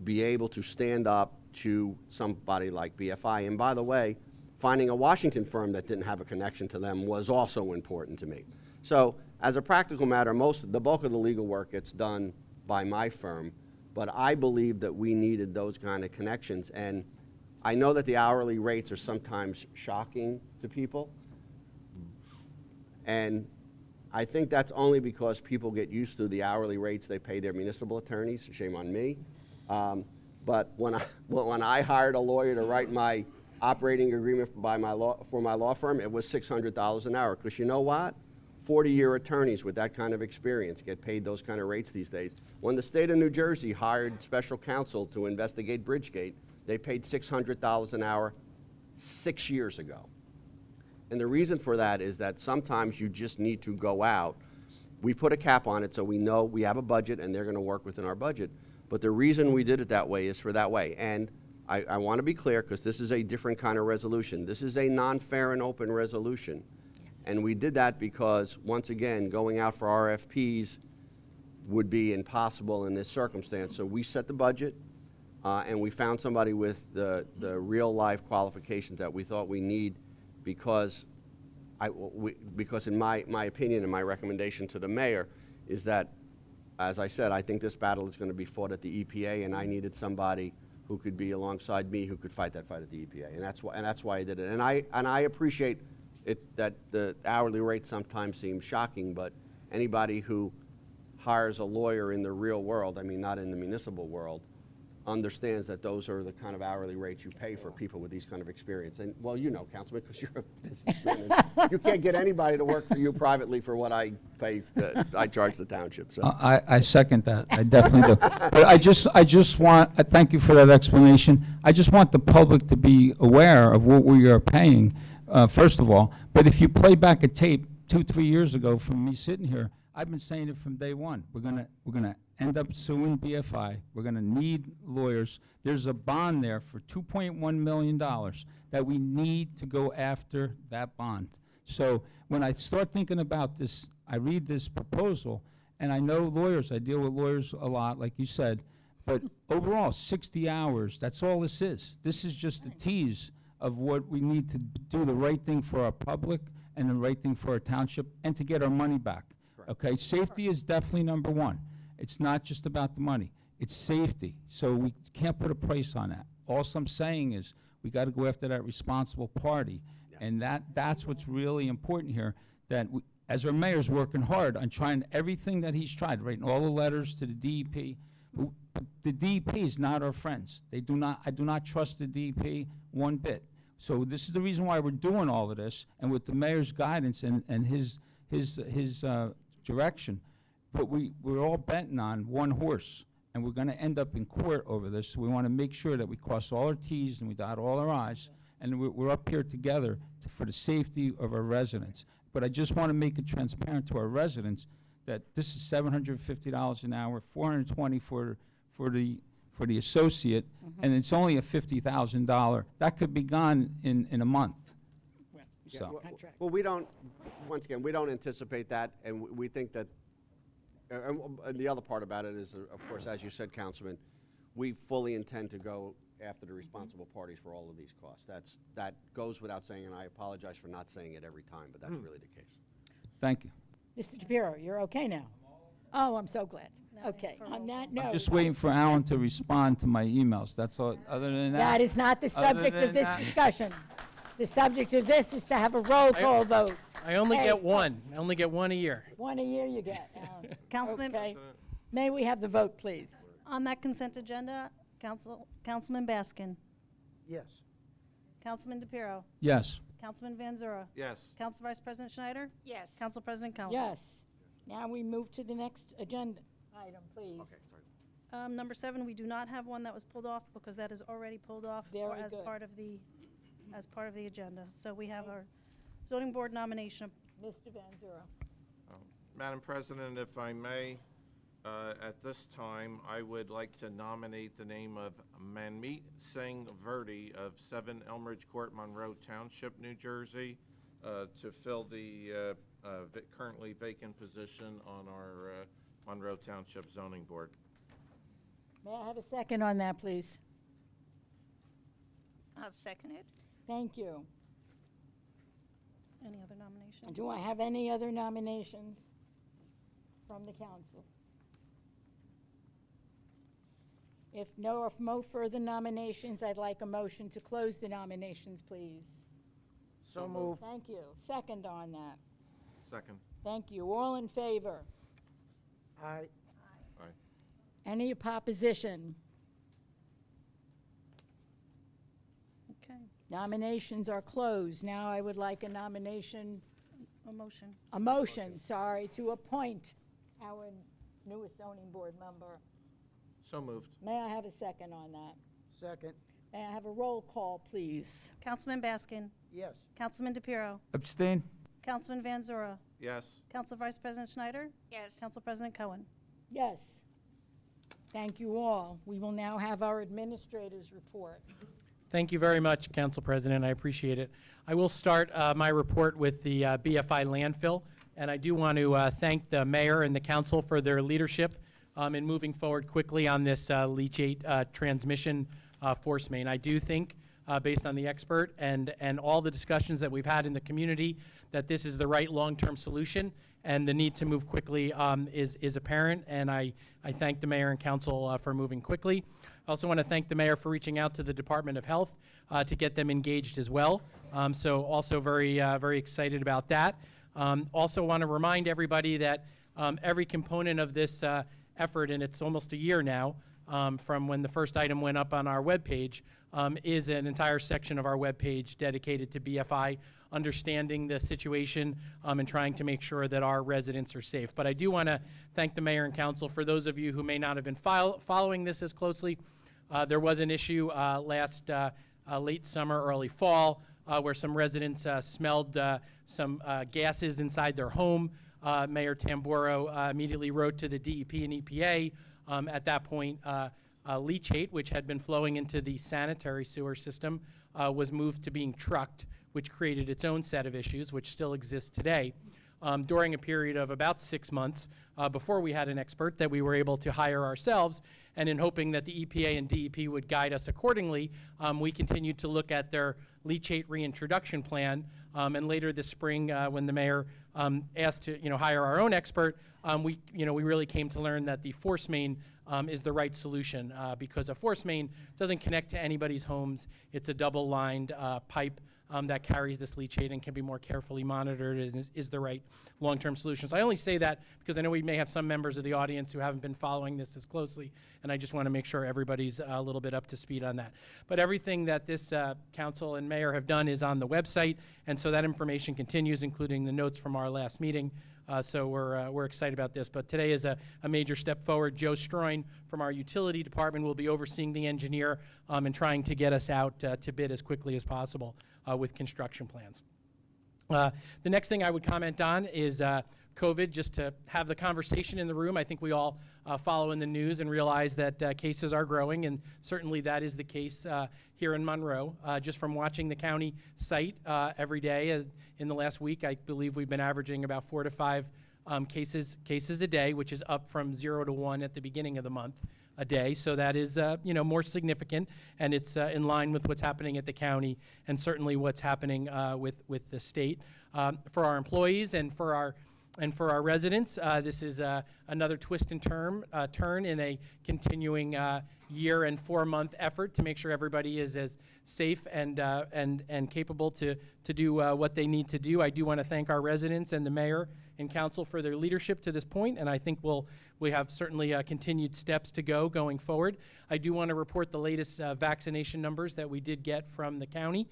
be able to stand up to somebody like BFI. And by the way, finding a Washington firm that didn't have a connection to them was also important to me. So as a practical matter, the bulk of the legal work gets done by my firm, but I believe that we needed those kind of connections. And I know that the hourly rates are sometimes shocking to people, and I think that's only because people get used to the hourly rates they pay their municipal attorneys. Shame on me. But when I hired a lawyer to write my operating agreement for my law firm, it was $600 an hour. Because you know what? 40-year attorneys with that kind of experience get paid those kind of rates these days. When the state of New Jersey hired special counsel to investigate Bridgegate, they paid $600 an hour 6 years ago. And the reason for that is that sometimes you just need to go out. We put a cap on it so we know we have a budget and they're going to work within our budget. But the reason we did it that way is for that way. And I want to be clear, because this is a different kind of resolution. This is a non-fair and open resolution. And we did that because, once again, going out for RFPs would be impossible in this circumstance. So we set the budget, and we found somebody with the real-life qualifications that we thought we need, because in my opinion and my recommendation to the mayor is that, as I said, I think this battle is going to be fought at the EPA, and I needed somebody who could be alongside me who could fight that fight at the EPA, and that's why I did it. And I appreciate it that the hourly rate sometimes seems shocking, but anybody who hires a lawyer in the real world, I mean not in the municipal world, understands that those are the kind of hourly rates you pay for people with these kind of experience. And, well, you know, Councilman, because you're a businessman, and you can't get anybody to work for you privately for what I pay, I charge the township, so. I second that. I definitely do. But I just want, thank you for that explanation. I just want the public to be aware of what we are paying, first of all. But if you play back a tape 2-3 years ago from me sitting here, I've been saying it from day one. We're gonna end up suing BFI. We're gonna need lawyers. There's a bond there for $2.1 million that we need to go after that bond. So when I start thinking about this, I read this proposal, and I know lawyers. I deal with lawyers a lot, like you said. But overall, 60 hours, that's all this is. This is just a tease of what we need to do, the right thing for our public and the right thing for our township, and to get our money back. Okay, safety is definitely number one. It's not just about the money, it's safety. So we can't put a price on that. All I'm saying is we got to go after that responsible party. And that's what's really important here, that as our mayor's working hard on trying everything that he's tried, writing all the letters to the DEP. But the DEP is not our friends. I do not trust the DEP one bit. So this is the reason why we're doing all of this, and with the mayor's guidance and his direction. But we're all betting on one horse, and we're going to end up in court over this. So we want to make sure that we cross all our T's and we dot all our I's, and we're up here together for the safety of our residents. But I just want to make it transparent to our residents that this is $750 an hour, $420 for the associate, and it's only a $50,000. That could be gone in a month. Yeah, So. well, we don't, once again, we don't anticipate that, and we think that, and the other part about it is, of course, as you said, Councilman, we fully intend to go after the responsible parties for all of these costs. That goes without saying, and I apologize for not saying it every time, but that's really the case. Thank you. Mr. Shapiro, you're okay now? Oh, I'm so glad. Okay, on that note. I'm just waiting for Alan to respond to my emails. That's all. Other than that. That is not the subject of this discussion. The subject of this is to have a roll call vote. I only Hey, get one. I only get one a year. One a year you get, Alan. Councilman, Okay. May we have the vote, please? on that consent agenda, Councilman Baskin, Yes. Councilman DePiero, Yes. Councilman Van Zura, Yes. Council Vice President Schneider, Yes. Council President Cohen. Yes. Now we move to the next agenda item, please. Number 7, we do not have one that was pulled off because that is already pulled off Very as good. part of the agenda. So we have our zoning board nomination. Mr. Van Zura. Madam President, if I may, at this time, I would like to nominate the name of Manmeet Singh Verdi of 7 Elmridge Court, Monroe Township, New Jersey, to fill the currently vacant position on our Monroe Township Zoning Board. May I have a second on that, please? I'll second it. Thank you. Any other nominations? Do I have any other nominations from the council? If no further nominations, I'd like a motion to close the nominations, please. So moved. Thank you. Second on that. Second. Thank you. All in favor? Aye. Aye. Any opposition? Okay, Nominations are closed. Now I would like a nomination, a motion. a motion, sorry, to appoint our newest zoning board member. So moved. May I have a second on that? Second. May I have a roll call, please? Councilman Baskin, Yes. Councilman DePiero, Abstain? Councilman Van Zura, Yes. Council Vice President Schneider, Yes. Council President Cohen. Yes. Thank you all. We will now have our administrator's report. Thank you very much, Council President. I appreciate it. I will start my report with the BFI landfill, and I do want to thank the mayor and the council for their leadership in moving forward quickly on this leachate transmission force main. I do think, based on the expert and all the discussions that we've had in the community, that this is the right long-term solution, and the need to move quickly is apparent, and I thank the mayor and council for moving quickly. I also want to thank the mayor for reaching out to the Department of Health to get them engaged as well. So also very excited about that. Also want to remind everybody that every component of this effort, and it's almost a year now from when the first item went up on our webpage, is an entire section of our webpage dedicated to BFI, understanding the situation and trying to make sure that our residents are safe. But I do want to thank the mayor and council. For those of you who may not have been following this as closely, there was an issue last late summer, early fall, where some residents smelled some gases inside their home. Mayor Tamburo immediately wrote to the DEP and EPA. At that point, leachate, which had been flowing into the sanitary sewer system, was moved to being trucked, which created its own set of issues, which still exist today. During a period of about 6 months before we had an expert that we were able to hire ourselves, and in hoping that the EPA and DEP would guide us accordingly, we continued to look at their leachate reintroduction plan. And later this spring, when the mayor asked to hire our own expert, we really came to learn that the force main is the right solution because a force main doesn't connect to anybody's homes. It's a double-lined pipe that carries this leachate and can be more carefully monitored and is the right long-term solution. So I only say that because I know we may have some members of the audience who haven't been following this as closely, and I just want to make sure everybody's a little bit up to speed on that. But everything that this council and mayor have done is on the website, and so that information continues, including the notes from our last meeting. So we're excited about this. But today is a major step forward. Joe Stroin from our utility department will be overseeing the engineer and trying to get us out to bid as quickly as possible with construction plans. The next thing I would comment on is COVID, just to have the conversation in the room. I think we all follow in the news and realize that cases are growing, and certainly that is the case here in Monroe. Just from watching the county site every day, in the last week, I believe we've been averaging about 4 to 5 cases a day, which is up from 0 to 1 at the beginning of the month a day. So that is more significant, and it's in line with what's happening at the county and certainly what's happening with the state. For our employees and for our residents, this is another twist and turn in a continuing year and 4-month effort to make sure everybody is as safe and capable to do what they need to do. I do want to thank our residents and the mayor and council for their leadership to this point, and I think we have certainly continued steps to go going forward. I do want to report the latest vaccination numbers that we did get from the county,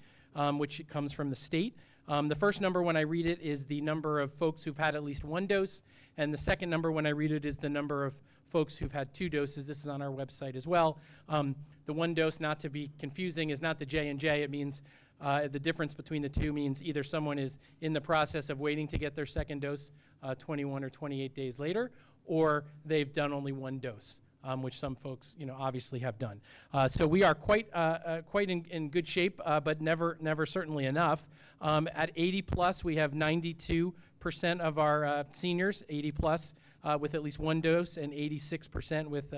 which comes from the state. The first number when I read it is the number of folks who've had at least 1 dose, and the second number when I read it is the number of folks who've had 2 doses. This is on our website as well. The 1 dose, not to be confusing, is not the J&J. It means the difference between the two means either someone is in the process of waiting to get their second dose 21 or 28 days later, or they've done only 1 dose. Which some folks, obviously have done. So we are quite in good shape, but never certainly enough. At 80 plus, we have 92% of our seniors, 80 plus, with at least 1 dose, and 86% with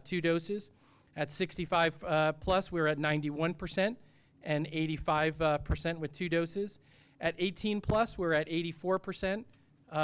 2 doses. At 65 plus, we're at 91% and 85% with 2 doses. At 18 plus, we're at 84%.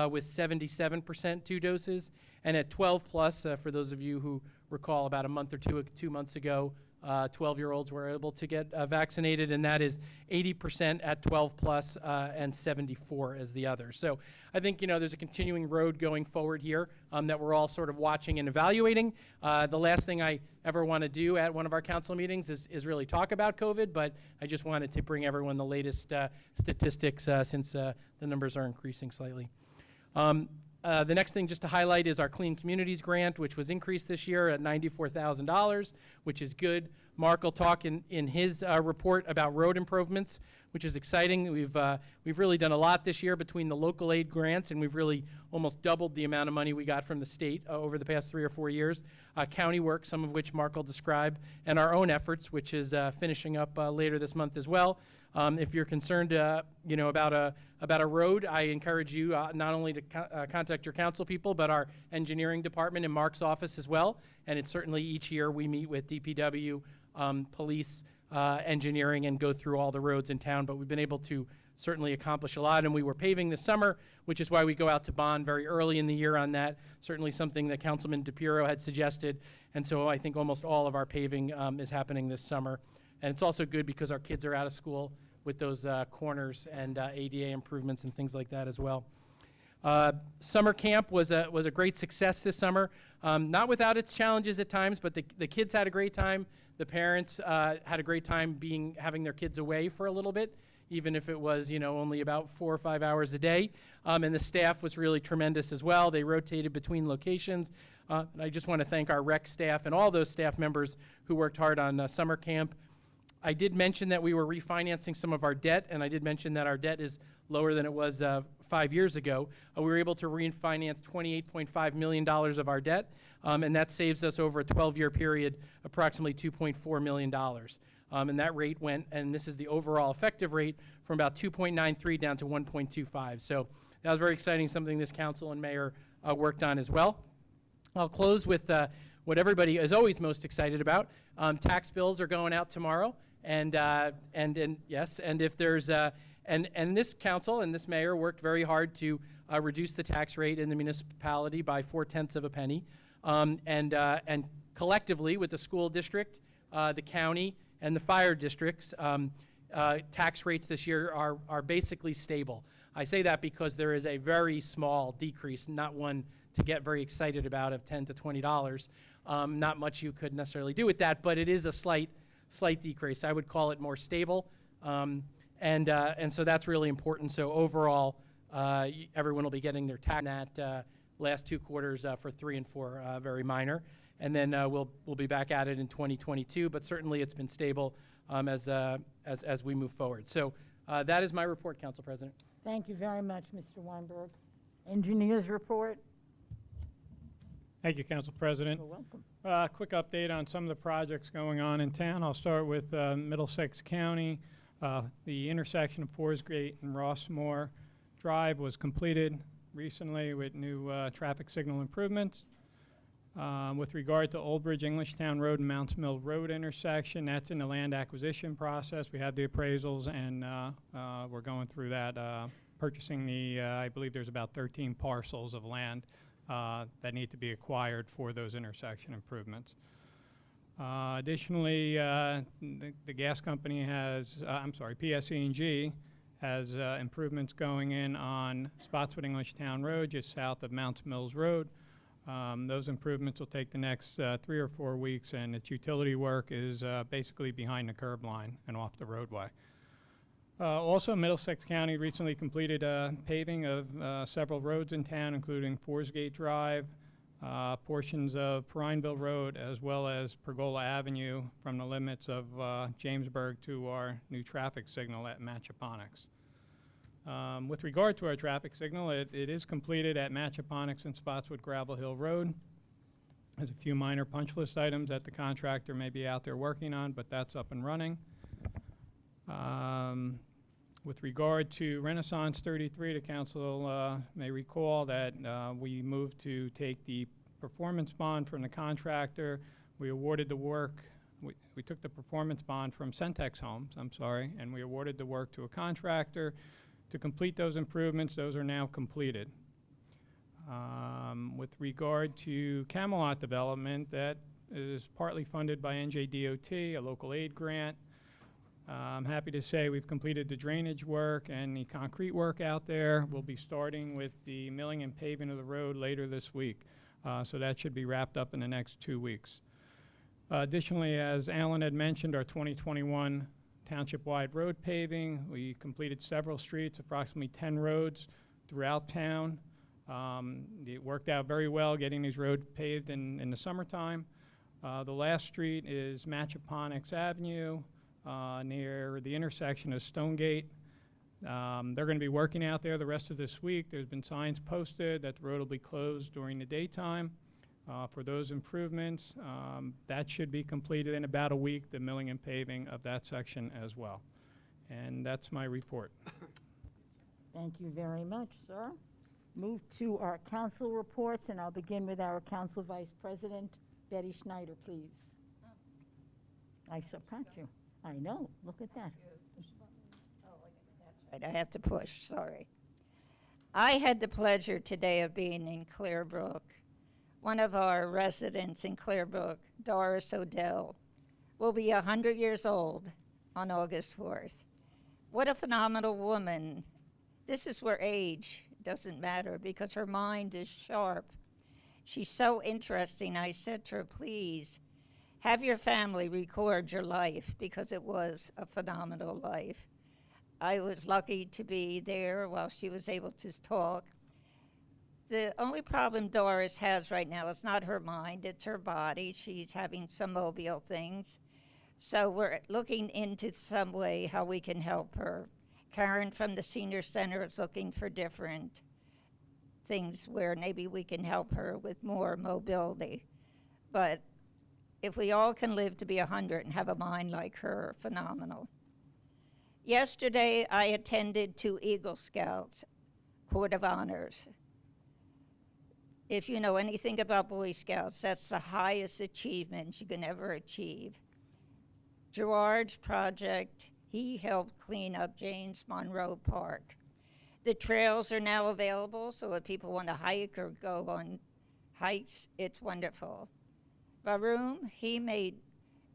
With 77% 2 doses, and at 12 plus, for those of you who recall about a month or 2 months ago, 12-year-olds were able to get vaccinated, and that is 80% at 12 plus and 74 as the others. So I think there's a continuing road going forward here that we're all sort of watching and evaluating. The last thing I ever want to do at one of our council meetings is really talk about COVID, but I just wanted to bring everyone the latest statistics since the numbers are increasing slightly. The next thing just to highlight is our Clean Communities Grant, which was increased this year at $94,000, which is good. Mark will talk in his report about road improvements, which is exciting. We've really done a lot this year between the local aid grants, and we've really almost doubled the amount of money we got from the state over the past 3 or 4 years. County work, some of which Mark will describe, and our own efforts, which is finishing up later this month as well. If you're concerned, about a road, I encourage you not only to contact your council people, but our engineering department in Mark's office as well. And it's certainly each year we meet with DPW, police, engineering, and go through all the roads in town. But we've been able to certainly accomplish a lot. And we were paving this summer, which is why we go out to bond very early in the year on that. Certainly something that Councilman DePiero had suggested. And so I think almost all of our paving is happening this summer. And it's also good because our kids are out of school with those corners and ADA improvements and things like that as well. Summer camp was a great success this summer, not without its challenges at times, but the kids had a great time. The parents had a great time having their kids away for a little bit, even if it was only about 4 or 5 hours a day. And the staff was really tremendous as well. They rotated between locations. And I just want to thank our rec staff and all those staff members who worked hard on summer camp. I did mention that we were refinancing some of our debt, and I did mention that our debt is lower than it was 5 years ago. We were able to refinance $28.5 million of our debt, and that saves us over a 12-year period approximately $2.4 million. And that rate went, and this is the overall effective rate, from about 2.93 down to 1.25. So that was very exciting, something this council and mayor worked on as well. I'll close with what everybody is always most excited about. Tax bills are going out tomorrow. And yes, and if there's and this council and this mayor worked very hard to reduce the tax rate in the municipality by 0.4 of a penny, and collectively with the school district, the county, and the fire districts, tax rates this year are basically stable. I say that because there is a very small decrease, not one to get very excited about, of $10 to $20. Not much you could necessarily do with that, but it is a slight decrease. I would call it more stable, and so that's really important. So overall, everyone will be getting their tax in that last 2 quarters for 3 and 4, very minor, and then we'll be back at it in 2022. But certainly, it's been stable as we move forward. So that is my report, Council President. Thank you very much, Mr. Weinberg. Engineers report. Thank you, Council President. You're welcome. Quick update on some of the projects going on in town. I'll start with Middlesex County. The intersection of Forsgate and Rossmore Drive was completed recently with new traffic signal improvements. With regard to Old Bridge Englishtown Road and Mounts Mill Road intersection, that's in the land acquisition process. We have the appraisals, and we're going through that, purchasing I believe there's about 13 parcels of land that need to be acquired for those intersection improvements. Additionally, the gas company has, PSE&G has improvements going in on Spotswood Englishtown Road, just south of Mounts Mills Road. Those improvements will take the next 3 or 4 weeks, and its utility work is basically behind the curb line and off the roadway. Also, Middlesex County recently completed paving of several roads in town, including Forsgate Drive, portions of Prineville Road, as well as Pergola Avenue from the limits of Jamesburg to our new traffic signal at Matchaponix. With regard to our traffic signal, it is completed at Matchaponix and Spotswood Gravel Hill Road. There's a few minor punch list items that the contractor may be out there working on, but that's up and running. With regard to Renaissance 33, the council may recall that we moved to take the performance bond from the contractor. We awarded the work. We took the performance bond from Centex Homes, and we awarded the work to a contractor to complete those improvements. Those are now completed. With regard to Camelot development, that is partly funded by NJDOT, a local aid grant. I'm happy to say we've completed the drainage work and the concrete work out there. We'll be starting with the milling and paving of the road later this week. So that should be wrapped up in the next 2 weeks. Additionally, as Alan had mentioned, our 2021 township-wide road paving, we completed several streets, approximately 10 roads throughout town. It worked out very well getting these roads paved in the summertime. The last street is Matchaponix Avenue, near the intersection of Stonegate. They're going to be working out there the rest of this week. There's been signs posted that the road will be closed during the daytime for those improvements. That should be completed in about a week, the milling and paving of that section as well. And that's my report. Thank you very much, sir. Move to our council reports, and I'll begin with our council vice president, Betty Schneider, please. I surprised you. I know. Look at that. I have to push, sorry. I had the pleasure today of being in Clearbrook. One of our residents in Clearbrook, Doris Odell, will be 100 years old on August 4th. What a phenomenal woman. This is where age doesn't matter because her mind is sharp. She's so interesting. I said to her, please have your family record your life because it was a phenomenal life. I was lucky to be there while she was able to talk. The only problem Doris has right now is not her mind, it's her body. She's having some mobile things. So we're looking into some way how we can help her. Karen from the Senior Center is looking for different things where maybe we can help her with more mobility. But if we all can live to be 100 and have a mind like her, phenomenal. Yesterday, I attended 2 Eagle Scouts Court of Honors. If you know anything about Boy Scouts, that's the highest achievement you can ever achieve. Gerard's project, he helped clean up James Monroe Park. The trails are now available, so if people want to hike or go on hikes, it's wonderful. Varun, he made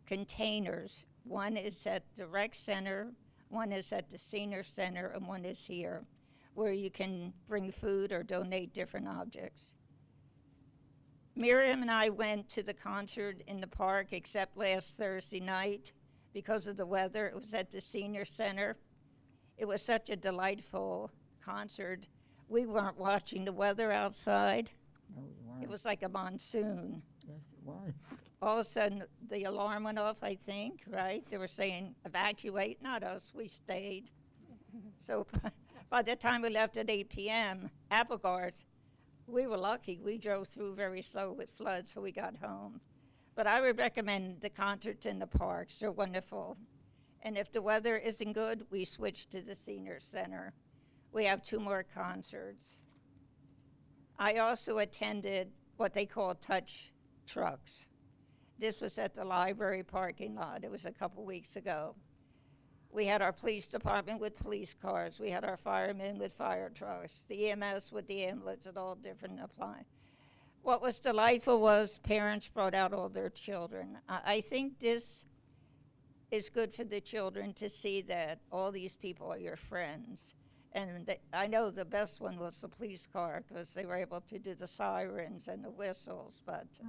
containers. One is at the rec center One is at the senior center and one is here, where you can bring food or donate different objects. Miriam and I went to the concert in the park, except last Thursday night because of the weather. It was at the senior center. It was such a delightful concert. We weren't watching the weather outside. No, we weren't. It was like a monsoon. Yes, it was. All of a sudden, the alarm went off, I think, right? They were saying, evacuate, not us, we stayed. So by the time we left at 8 p.m., Applegarth, we were lucky. We drove through very slow with floods, so we got home. But I would recommend the concerts in the parks. They're wonderful. And if the weather isn't good, we switch to the senior center. We have 2 more concerts. I also attended what they call touch trucks. This was at the library parking lot. It was a couple weeks ago. We had our police department with police cars. We had our firemen with fire trucks, the EMS with the ambulance, and all different apply. What was delightful was parents brought out all their children. I think this is good for the children to see that all these people are your friends. And I know the best one was the police car because they were able to do the sirens and the whistles. But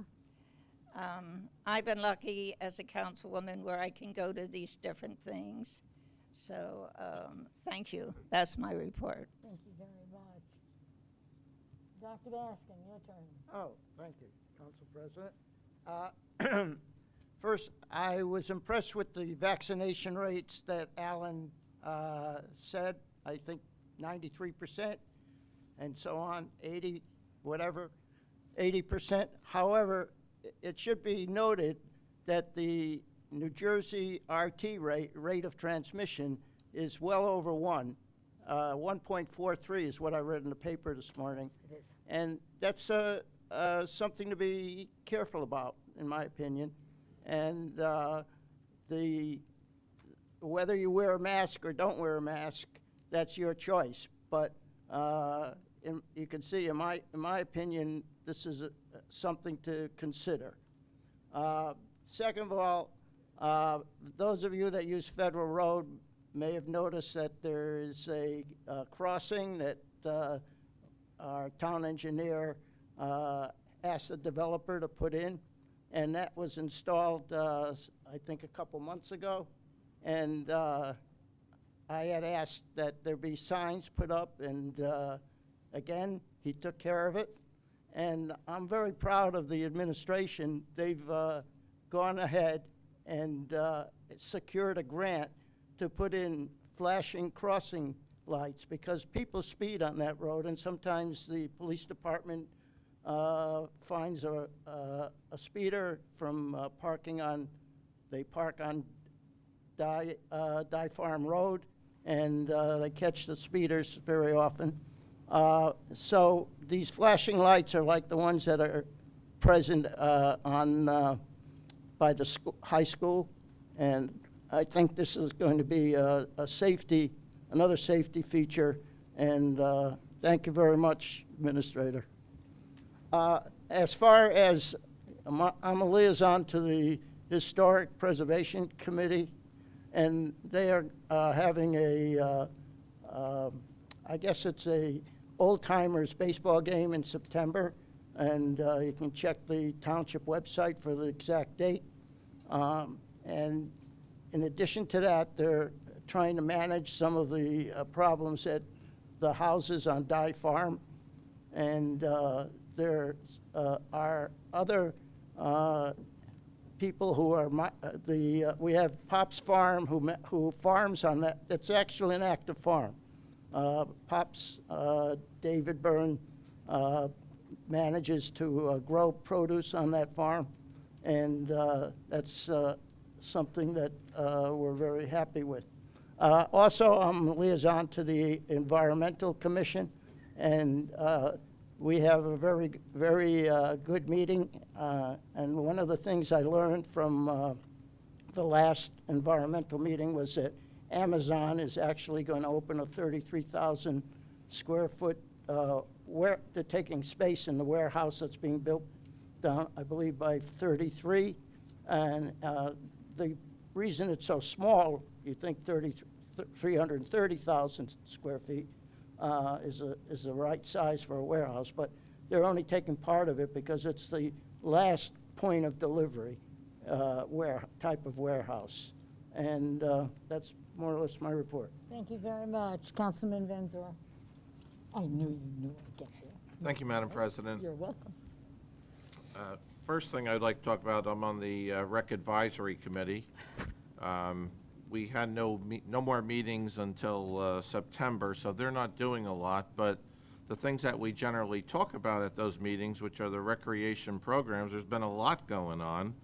I've been lucky as a councilwoman where I can go to these different things. So thank you. That's my report. Thank you very much. Dr. Baskin, your turn. Oh, thank you, Council President. First, I was impressed with the vaccination rates that Alan said. I think 93% and so on, 80, whatever, 80%. However, it should be noted that the New Jersey RT rate of transmission is well over 1. 1.43 is what I read in the paper this morning. It is. And that's something to be careful about, in my opinion. And whether you wear a mask or don't wear a mask, that's your choice. But you can see, in my opinion, this is something to consider. Second of all, those of you that use Federal Road may have noticed that there is a crossing that our town engineer asked the developer to put in, and that was installed, I think, a couple months ago. And I had asked that there be signs put up, and again, he took care of it. And I'm very proud of the administration. They've gone ahead and secured a grant to put in flashing crossing lights because people speed on that road, and sometimes the police department finds a speeder from parking on, they park on Dye Farm Road, and they catch the speeders very often. So these flashing lights are like the ones that are present by the high school, and I think this is going to be another safety feature, and thank you very much, Administrator. As far as, I'm a liaison to the Historic Preservation Committee, and they are having I guess it's a old-timers baseball game in September, and you can check the township website for the exact date. And in addition to that, they're trying to manage some of the problems at the houses on Dye Farm, and there are other people who are, we have Pop's Farm who farms on that. It's actually an active farm. Pop's, David Byrne, manages to grow produce on that farm, and that's something that we're very happy with. Also, I'm a liaison to the Environmental Commission, and we have a very, very good meeting, and one of the things I learned from the last environmental meeting was that Amazon is actually going to open a 33,000 square foot, they're taking space in the warehouse that's being built down, I believe, by 33. And the reason it's so small, you think 330,000 square feet is the right size for a warehouse, but they're only taking part of it because it's the last point of delivery type of warehouse. And that's more or less my report. Thank you very much. Councilman Van Zor. I knew you knew I'd get there. Thank you, Madam President. You're welcome. First thing I'd like to talk about, I'm on the Rec Advisory Committee. We had no more meetings until September, so they're not doing a lot, but the things that we generally talk about at those meetings, which are the recreation programs, there's been a lot going on.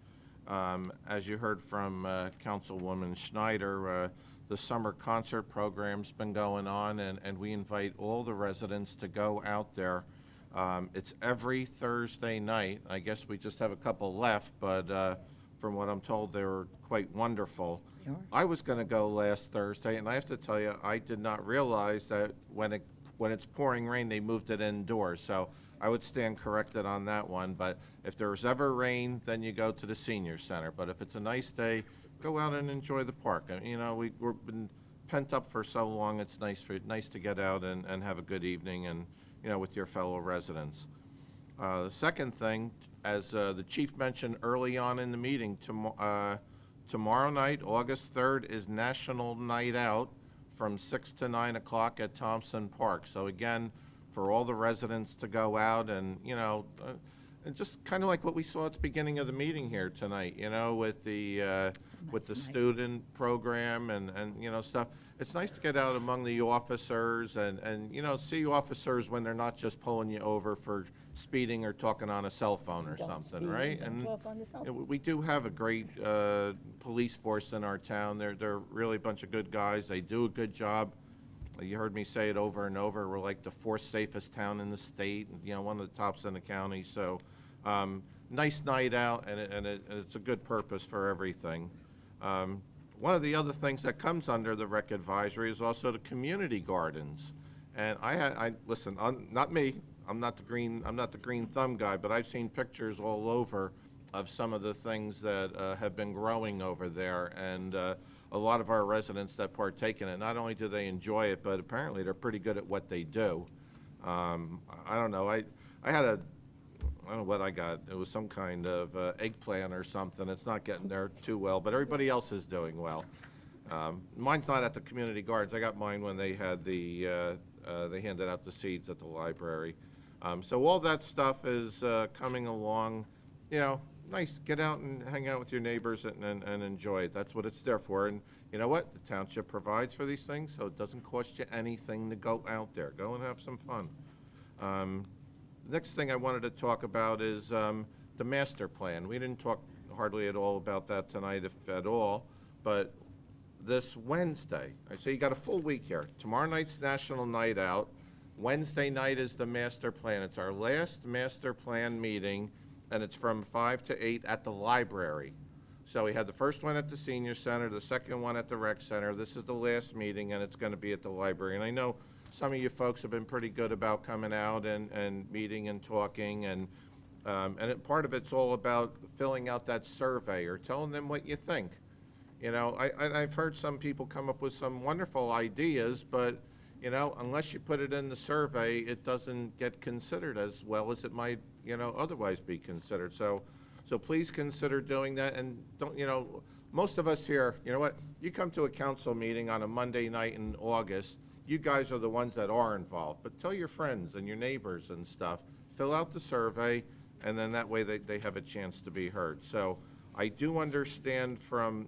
As you heard from Councilwoman Schneider, the summer concert program's been going on, and we invite all the residents to go out there. It's every Thursday night. I guess we just have a couple left, but from what I'm told, they're quite wonderful. I was going to go last Thursday, and I have to tell you, I did not realize that when it's pouring rain, they moved it indoors. So I would stand corrected on that one. But if there's ever rain, then you go to the senior center. But if it's a nice day, go out and enjoy the park. You know, we've been pent up for so long. It's nice to get out and have a good evening and, you know, with your fellow residents. The second thing, as the chief mentioned early on in the meeting, tomorrow night, August 3rd, is National Night Out from 6 to 9 o'clock at Thompson Park. So again, for all the residents to go out and, you know, and just kind of like what we saw at the beginning of the meeting here tonight, you know, with the student program and you know, stuff. It's nice to get out among the officers and you know, see officers when they're not just pulling you over for speeding or talking on a cell phone or something, right? And you know, we do have a great police force in our town. They're really a bunch of good guys. They do a good job. You heard me say it over and over. We're like the 4th safest town in the state, you know, one of the tops in the county. So nice night out, and it's a good purpose for everything. One of the other things that comes under the rec advisory is also the community gardens. And listen, not me. I'm not the green thumb guy, but I've seen pictures all over of some of the things that have been growing over there, and a lot of our residents that partake in it, not only do they enjoy it, but apparently they're pretty good at what they do. I don't know. I don't know what I got. It was some kind of eggplant or something. It's not getting there too well, but everybody else is doing well. Mine's not at the community gardens. I got mine when they had they handed out the seeds at the library. So all that stuff is coming along. You know, nice. Get out and hang out with your neighbors and enjoy it. That's what it's there for. And you know what? The township provides for these things, so it doesn't cost you anything to go out there. Go and have some fun. Next thing I wanted to talk about is the master plan. We didn't talk hardly at all about that tonight, if at all, but this Wednesday, so you got a full week here. Tomorrow night's National Night Out. Wednesday night is the master plan. It's our last master plan meeting, and it's from 5 to 8 at the library. So we had the first one at the senior center, the second one at the rec center. This is the last meeting, and it's going to be at the library. And I know some of you folks have been pretty good about coming out and meeting and talking, and part of it's all about filling out that survey or telling them what you think. You know, I've heard some people come up with some wonderful ideas, but you know, unless you put it in the survey, it doesn't get considered as well as it might, you know, otherwise be considered. So please consider doing that, and don't, you know, most of us here, you know what, you come to a council meeting on a Monday night in August, you guys are the ones that are involved, but tell your friends and your neighbors and stuff, fill out the survey, and then that way they have a chance to be heard. So I do understand from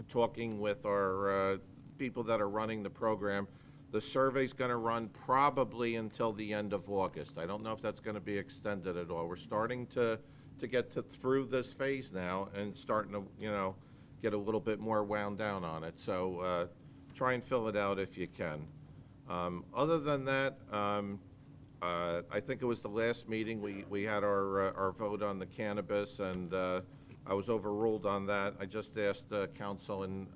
talking with our people that are running the program, the survey's going to run probably until the end of August. I don't know if that's going to be extended at all. We're starting to get through this phase now and starting to, you know, get a little bit more wound down on it. So try and fill it out if you can. Other than that, I think it was the last meeting we had our vote on the cannabis, and I was overruled on that. I just asked the council, and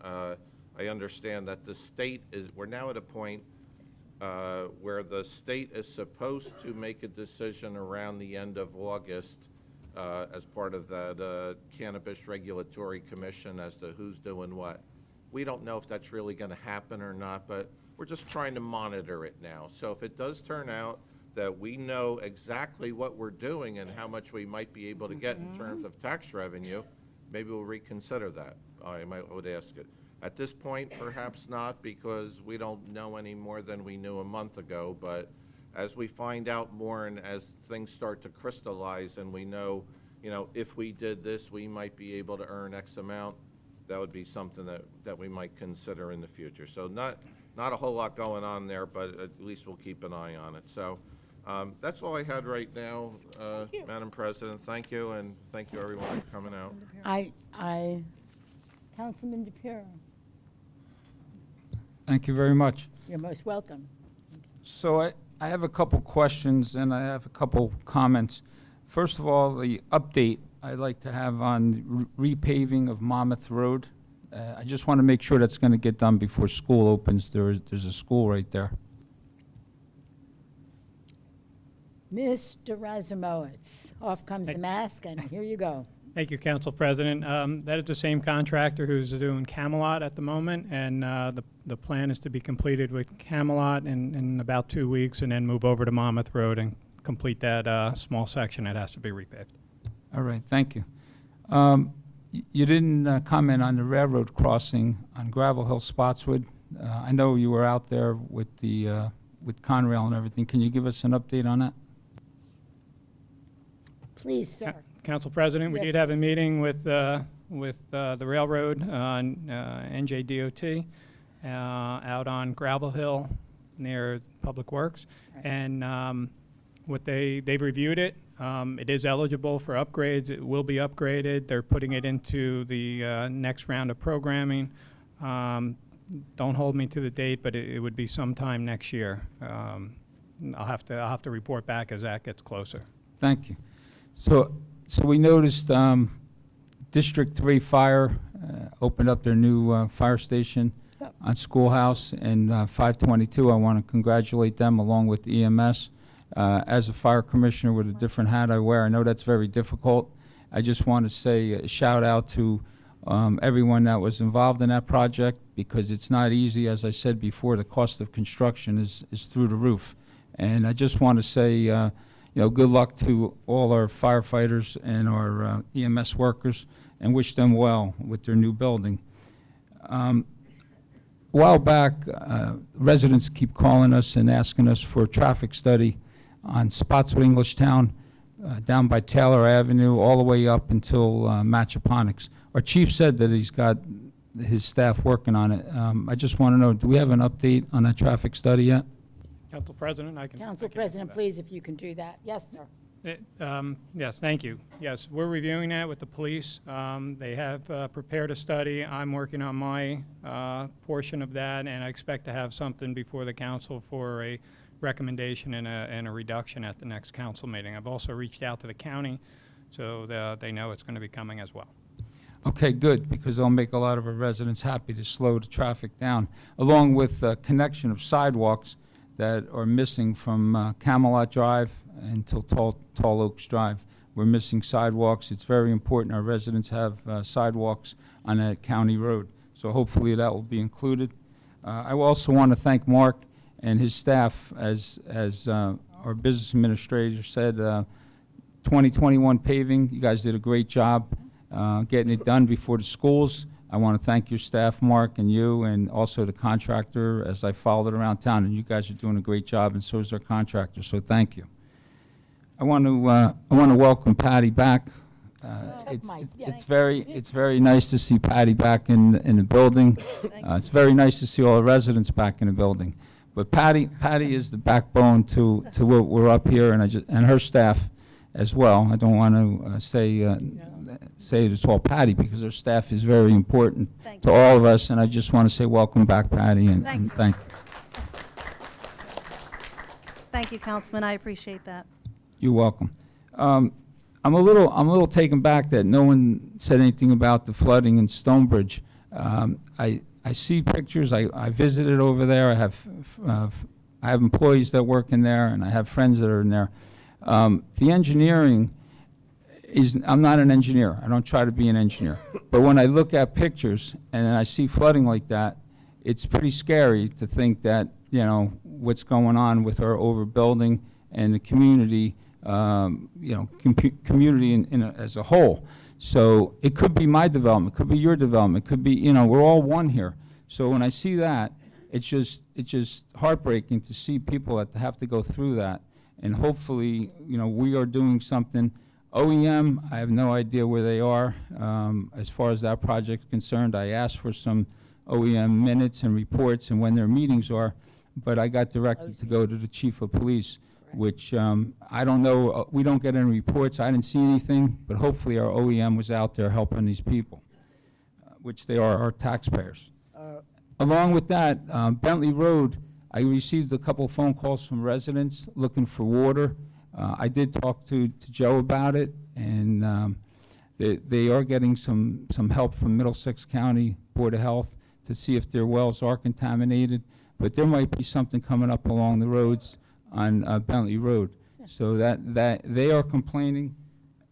I understand that the state we're now at a point where the state is supposed to make a decision around the end of August as part of that Cannabis Regulatory Commission as to who's doing what. we don't know if that's really going to happen or not, but we're just trying to monitor it now. So if it does turn out that we know exactly what we're doing and how much we might be able to get in terms of tax revenue, maybe we'll reconsider that. I would ask it. At this point, perhaps not, because we don't know any more than we knew a month ago, but as we find out more and as things start to crystallize and we know, if we did this, we might be able to earn X amount, that would be something that we might consider in the future. So not a whole lot going on there, but at least we'll keep an eye on it. So that's all I had right now, Madam President. Thank you, and thank you everyone for coming out. Councilman DePiero, Thank you very much. you're most welcome. So I have a couple questions and I have a couple comments. First of all, the update I'd like to have on repaving of Monmouth Road. I just want to make sure that's going to get done before school opens. There's a school right there. Mr. Razumowitz, off comes the mask, and here you go. Thank you, Council President. That is the same contractor who's doing Camelot at the moment, and the plan is to be completed with Camelot in about 2 weeks, and then move over to Monmouth Road and complete that small section that has to be repaved. All right, thank you. You didn't comment on the railroad crossing on Gravel Hill, Spotswood. I know you were out there with with Conrail and everything. Can you give us an update on that? Please, sir. Council President, we Yes. did have a meeting with the railroad on NJDOT out on Gravel Hill near Public Works. Right. And what they've reviewed it. It is eligible for upgrades. It will be upgraded. They're putting it into the next round of programming. Don't hold me to the date, but it would be sometime next year. I'll have to report back as that gets closer. Thank you. So we noticed District 3 Fire opened up their new fire station on Schoolhouse and 522. I want to congratulate them along with EMS. As a fire commissioner with a different hat I wear, I know that's very difficult. I just want to say a shout out to everyone that was involved in that project, because it's not easy. As I said before, the cost of construction is through the roof. And I just want to say, good luck to all our firefighters and our EMS workers, and wish them well with their new building. A while back, residents keep calling us and asking us for a traffic study on Spotswood Englishtown, down by Taylor Avenue, all the way up until Matchaponix. Our chief said that he's got his staff working on it. I just want to know, do we have an update on that traffic study yet? Council President, I can. Council President, please, if you can do that. Yes, sir. Yes, thank you. Yes, we're reviewing that with the police. They have prepared a study. I'm working on my portion of that, and I expect to have something before the council for a recommendation and a reduction at the next council meeting. I've also reached out to the county, so they know it's going to be coming as well. Okay, good, because it'll make a lot of our residents happy to slow the traffic down, along with connection of sidewalks that are missing from Camelot Drive until Tall Oaks Drive. We're missing sidewalks. It's very important our residents have sidewalks on that county road. So hopefully that will be included. I also want to thank Mark and his staff, as our business administrator said, 2021 paving, you guys did a great job getting it done before the schools. I want to thank your staff, Mark, and you, and also the contractor, as I followed it around town, and you guys are doing a great job, and so is our contractor, so thank you. I want to welcome Patty back. It's very nice to see Patty back in the building. It's very nice to see all the residents back in the building. But Patty is the backbone to what we're up here, and her staff as well. I don't want to say it's all Patty, because her staff is very important to all of us, and I just want to say welcome back, Patty, and thank you. Thank you, Councilman. I appreciate that. You're welcome. I'm a little taken back that no one said anything about the flooding in Stonebridge. I see pictures. I visited over there. I have employees that work in there, and I have friends that are in there. The engineering I'm not an engineer. I don't try to be an engineer. But when I look at pictures and I see flooding like that, it's pretty scary to think that, what's going on with our overbuilding and the community, community as a whole. So it could be my development, could be your development, could be, we're all one here. So when I see that, it's just heartbreaking to see people that have to go through that. And hopefully, we are doing something. OEM, I have no idea where they are. As far as that project is concerned, I asked for some OEM minutes and reports and when their meetings are, but I got directed to go to the chief of police, which I don't know. We don't get any reports. I didn't see anything, but hopefully our OEM was out there helping these people, which they are our taxpayers. Along with that, Bentley Road, I received a couple phone calls from residents looking for water. I did talk to Joe about it, and they are getting some help from Middlesex County Board of Health to see if their wells are contaminated, but there might be something coming up along the roads on Bentley Road. So that they are complaining.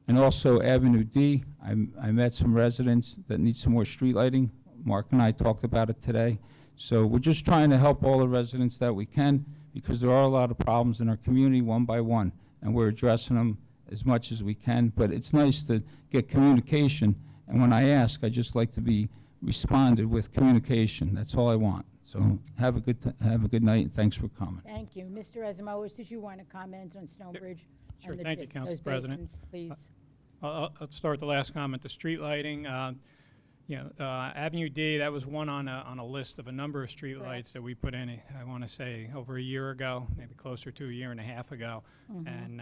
And also Avenue D, I met some residents that need some more street lighting. Mark and I talked about it today. So we're just trying to help all the residents that we can, because there are a lot of problems in our community one by one, and we're addressing them as much as we can. But it's nice to get communication, and when I ask, I just like to be responded with communication. That's all I want. So have a good night, and thanks for coming. Thank you. Mr. Asimowicz, did you want to comment on Stonebridge? Sure, and the thank you, Council those President. basins, please. I'll start the last comment, the street lighting. Avenue D, that was one on a list of a number of street lights that we put in, I want to say, over a year ago, maybe closer to a year and a half ago. And,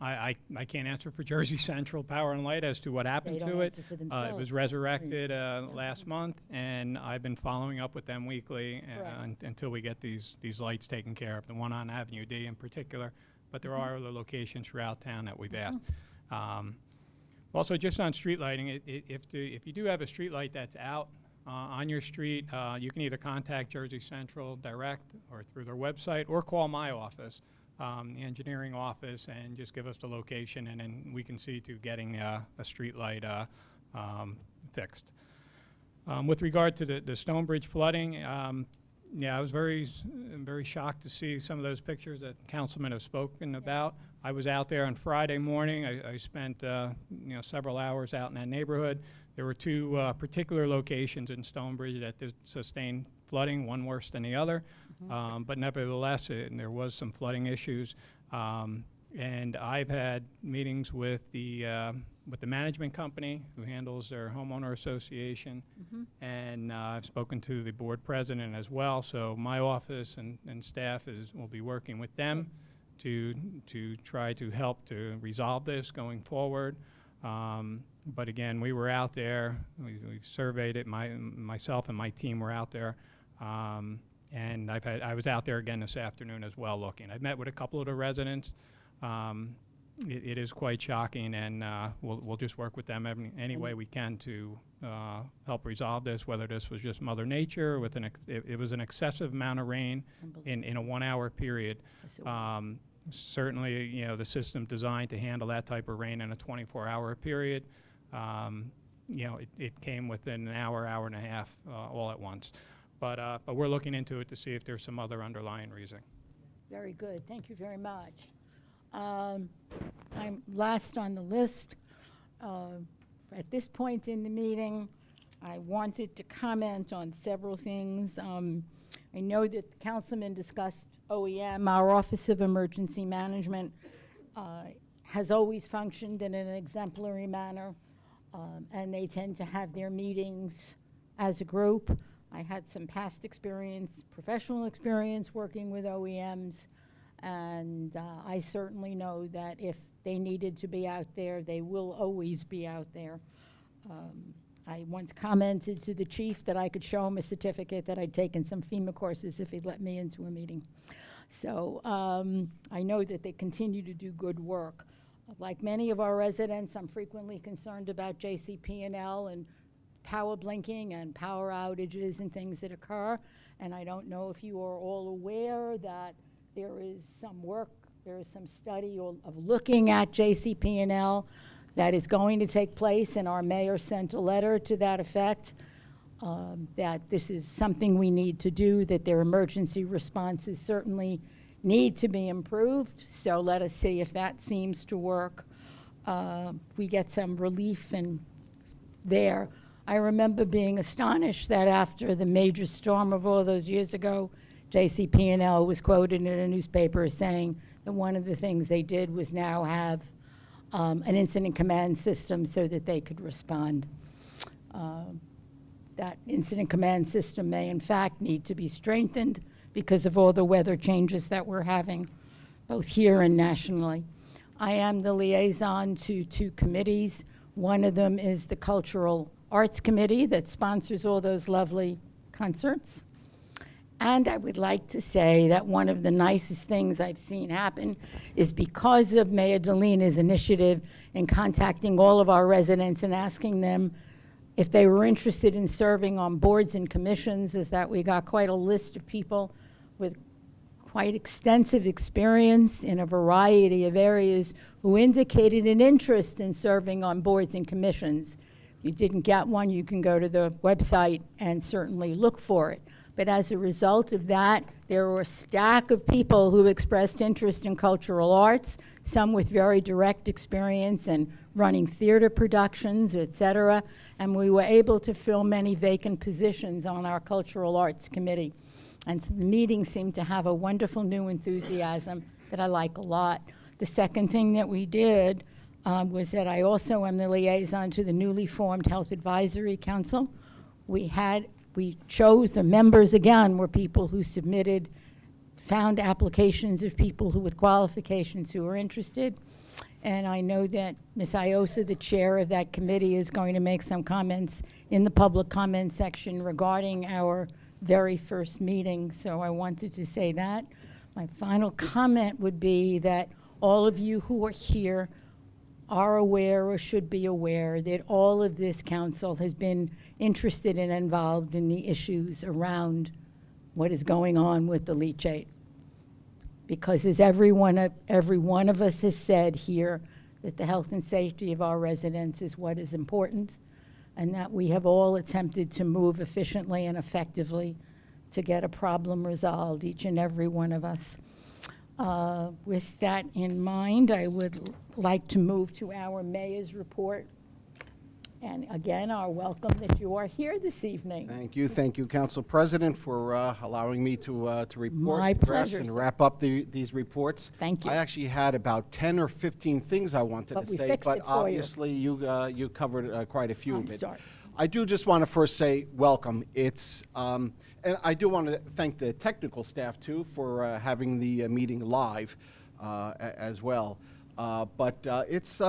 I can't answer for Jersey Central Power and Light as to what happened to it. It was resurrected last month, and I've been following up with them weekly until we get these lights taken care of, the one on Avenue D in particular. But there are other locations throughout town that we've asked. Also, just on street lighting, if you do have a street light that's out on your street, you can either contact Jersey Central direct or through their website, or call my office, the engineering office, and just give us the location, and then we can see to getting a street light fixed. With regard to the Stonebridge flooding, I was very shocked to see some of those pictures that councilmen have spoken about. I was out there on Friday morning. I spent several hours out in that neighborhood. There were two particular locations in Stonebridge that did sustain flooding, one worse than the other. But nevertheless, there was some flooding issues. And I've had meetings with the management company who handles their homeowner association, and I've spoken to the board president as well. So my office and staff will be working with them to try to help to resolve this going forward. But again, we were out there. We've surveyed it. Myself and my team were out there. And I was out there again this afternoon as well looking. I've met with a couple of the residents. It is quite shocking, and we'll just work with them any way we can to help resolve this, whether this was just Mother Nature, with it was an excessive amount of rain in a 1 hour period. Certainly, the system designed to handle that type of rain in a 24-hour period, it came within an hour and a half all at once. But we're looking into it to see if there's some other underlying reason. Very good. Thank you very much. I'm last on the list. At this point in the meeting, I wanted to comment on several things. I know that the councilman discussed OEM. Our Office of Emergency Management has always functioned in an exemplary manner, and they tend to have their meetings as a group. I had some past experience, professional experience working with OEMs, and I certainly know that if they needed to be out there, they will always be out there. I once commented to the chief that I could show him a certificate that I'd taken some FEMA courses if he'd let me into a meeting. So I know that they continue to do good work. Like many of our residents, I'm frequently concerned about JCP&L and power blinking and power outages and things that occur. And I don't know if you are all aware that there is some work, there is some study of looking at JCP&L that is going to take place, and our mayor sent a letter to that effect, that this is something we need to do, that their emergency responses certainly need to be improved. So let us see if that seems to work. We get some relief in there. I remember being astonished that after the major storm of all those years ago, JCP&L was quoted in a newspaper as saying that one of the things they did was now have an incident command system so that they could respond. That incident command system may in fact need to be strengthened because of all the weather changes that we're having, both here and nationally. I am the liaison to two committees. One of them is the Cultural Arts Committee that sponsors all those lovely concerts. And I would like to say that one of the nicest things I've seen happen is because of Mayor Delina's initiative in contacting all of our residents and asking them if they were interested in serving on boards and commissions, is that we got quite a list of people with quite extensive experience in a variety of areas who indicated an interest in serving on boards and commissions. If you didn't get one, you can go to the website and certainly look for it. But as a result of that, there were a stack of people who expressed interest in cultural arts, some with very direct experience in running theater productions, et cetera, and we were able to fill many vacant positions on our Cultural Arts Committee. And so the meeting seemed to have a wonderful new enthusiasm that I like a lot. The second thing that we did was that I also am the liaison to the newly formed Health Advisory Council. We chose the members, again, were people who submitted, found applications of people who with qualifications who are interested. And I know that Ms. Iosa, the chair of that committee, is going to make some comments in the public comment section regarding our very first meeting, so I wanted to say that. My final comment would be that all of you who are here are aware or should be aware that all of this council has been interested and involved in the issues around what is going on with the leachate. Because as every one of us has said here, that the health and safety of our residents is what is important, and that we have all attempted to move efficiently and effectively to get a problem resolved, each and every one of us. With that in mind, I would like to move to our mayor's report. And again, our welcome that you are here this evening. Thank you, Council President, for allowing me to report, My address, pleasure, and sir. wrap up these reports. Thank you. I actually had about 10 or 15 things I wanted But to we say, fixed but it for you. obviously you covered quite a few I'm of it. sorry. I do just want to first say welcome. It's and I do want to thank the technical staff too for having the meeting live as well. But it's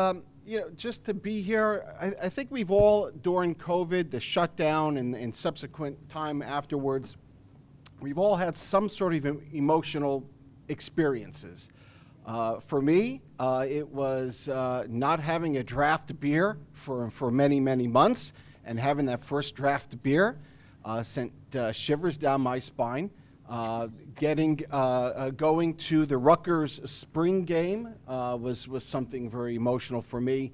just to be here. I think we've all, during COVID, the shutdown and subsequent time afterwards, we've all had some sort of emotional experiences. For me, it was not having a draft beer for many, many months, and having that first draft beer sent shivers down my spine. Going to the Rutgers spring game was something very emotional for me.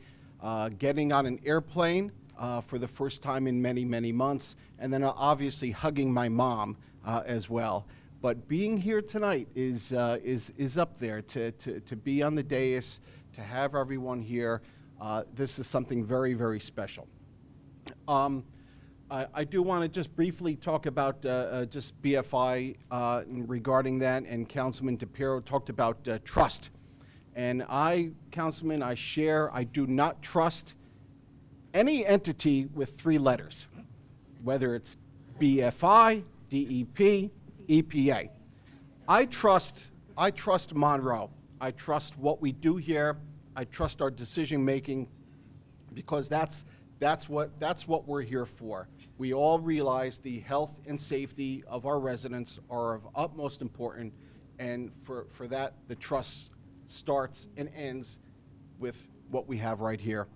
Getting on an airplane for the first time in many, many months, and then obviously hugging my mom as well. But being here tonight is up there to be on the dais, to have everyone here. This is something very, very special. I do want to just briefly talk about just BFI regarding that, and Councilman DePiero talked about trust. And Councilman, I do not trust any entity with 3 letters, whether it's BFI, DEP, EPA. I trust Monroe. I trust what we do here. I trust our decision making, because that's what we're here for. We all realize the health and safety of our residents are of utmost importance, and for that, the trust starts and ends with what we have right here.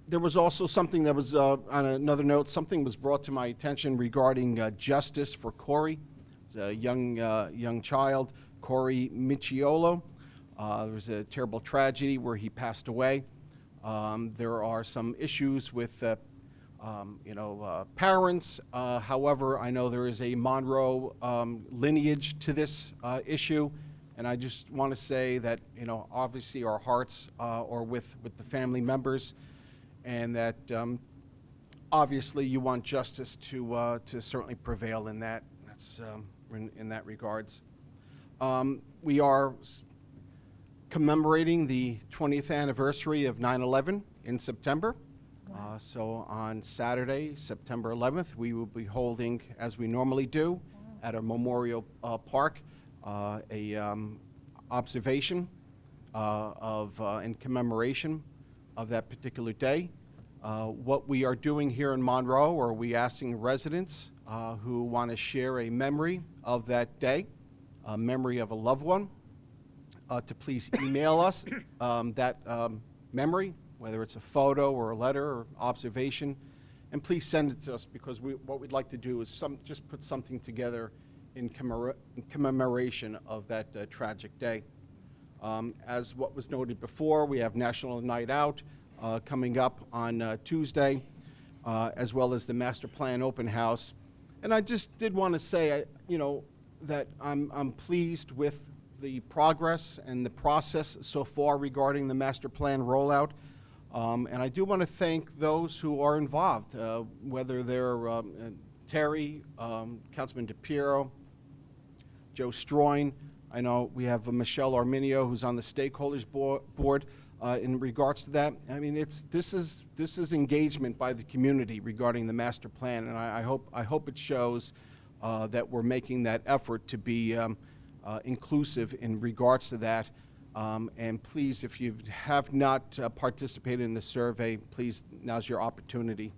There was also something that was, on another note, something was brought to my attention regarding justice for Corey. It's a young child, Corey Micciolo. There was a terrible tragedy where he passed away. There are some issues with parents. However, I know there is a Monroe lineage to this issue, and I just want to say that, obviously our hearts are with the family members, and that obviously you want justice to certainly prevail in that. That's in that regards. We are commemorating the 20th anniversary of 9/11 in September. So on Saturday, September 11th, we will be holding, as we normally do, at a memorial park, a observation in commemoration of that particular day. What we are doing here in Monroe, are we asking residents who want to share a memory of that day, a memory of a loved one, to please email us that memory, whether it's a photo or a letter or observation, and please send it to us, because what we'd like to do is just put something together in commemoration of that tragic day. As what was noted before, we have National Night Out coming up on Tuesday, as well as the Master Plan Open House. And I just did want to say, that I'm pleased with the progress and the process so far regarding the Master Plan rollout. And I do want to thank those who are involved, whether they're Terry, Councilman DePiero, Joe Stroin. I know we have Michelle Arminio, who's on the stakeholders board in regards to that. I mean, this is engagement by the community regarding the master plan, and I hope it shows that we're making that effort to be inclusive in regards to that. And please, if you have not participated in the survey, please, now's your opportunity.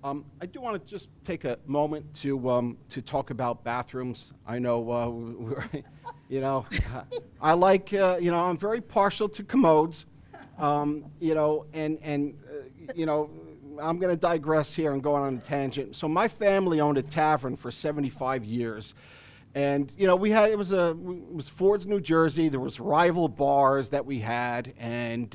I do want to just take a moment to talk about bathrooms. I know, I like, I'm very partial to commodes, I'm going to digress here and go on a tangent. So my family owned a tavern for 75 years. And, it was Ford's, New Jersey. There was rival bars that we had. And,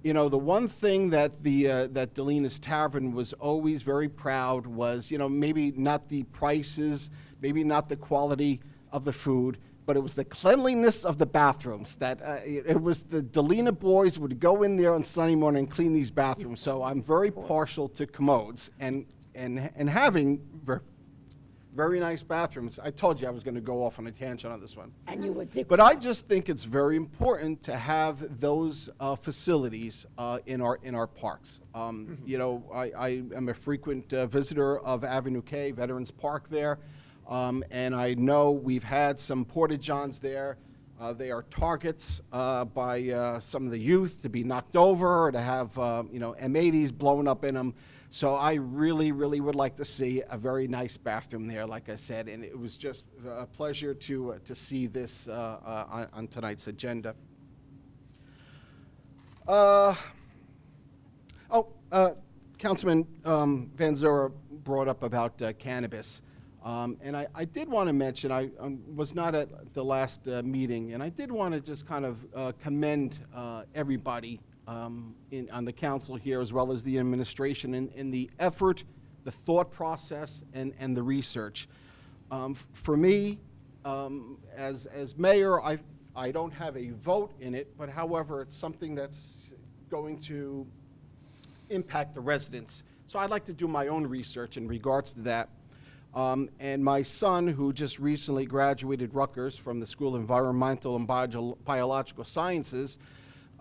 the one thing that that Delina's Tavern was always very proud was, maybe not the prices, maybe not the quality of the food, but it was the cleanliness of the bathrooms. That it was the Delina boys would go in there on Sunday morning and clean these bathrooms. So I'm very partial to commodes and having very nice bathrooms. I told you I was going to go off on a tangent on this one. And you would. But I just think it's very important to have those facilities in our parks. I am a frequent visitor of Avenue K, Veterans Park there, and I know we've had some porta-johns there. They are targets by some of the youth to be knocked over or to have M80s blown up in them. So I really, really would like to see a very nice bathroom there, like I said, and it was just a pleasure to see this on tonight's agenda. Councilman Van Zora brought up about cannabis. And I did want to mention, I was not at the last meeting, and I did want to just kind of commend everybody on the council here, as well as the administration, in the effort, the thought process, and the research. For me, as mayor, I don't have a vote in it, but however, it's something that's going to impact the residents. So I'd like to do my own research in regards to that. And my son, who just recently graduated Rutgers from the School of Environmental and Biological Sciences,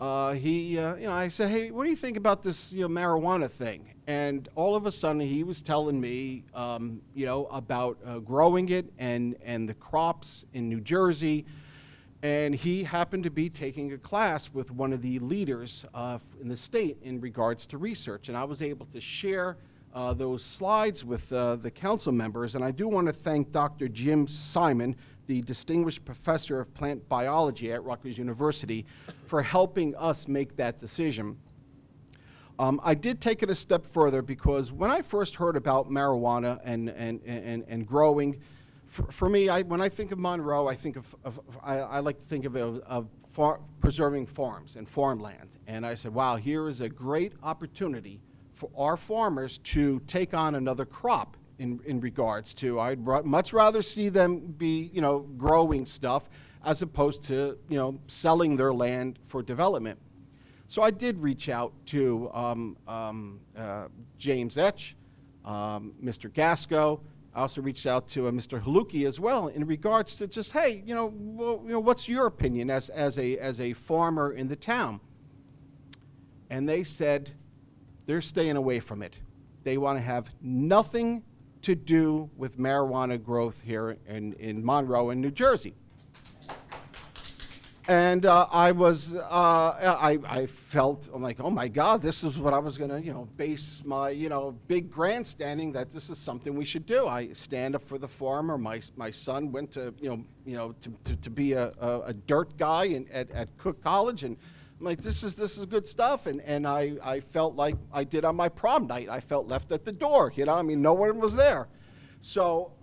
I said, hey, what do you think about this, marijuana thing? And all of a sudden, he was telling me, about growing it and the crops in New Jersey. And he happened to be taking a class with one of the leaders in the state in regards to research. And I was able to share those slides with the council members. And I do want to thank Dr. Jim Simon, the Distinguished Professor of Plant Biology at Rutgers University, for helping us make that decision. I did take it a step further, because when I first heard about marijuana and growing, For me, when I think of Monroe, I think I like to think of preserving farms and farmland. And I said, wow, here is a great opportunity for our farmers to take on another crop in regards to, I'd much rather see them be, growing stuff as opposed to, selling their land for development. So I did reach out to James Etch, Mr. Gasco. I also reached out to Mr. Haluki as well in regards to just, hey, what's your opinion as a farmer in the town? And they said they're staying away from it. They want to have nothing to do with marijuana growth here in Monroe in New Jersey. And I felt, I'm like, oh my God, this is what I was going to, base my, big grandstanding that this is something we should do. I stand up for the farmer. My son went to, to be a dirt guy at Cook College, and I'm like, this is good stuff. And I felt like I did on my prom night. I felt left at the door, no one was there. So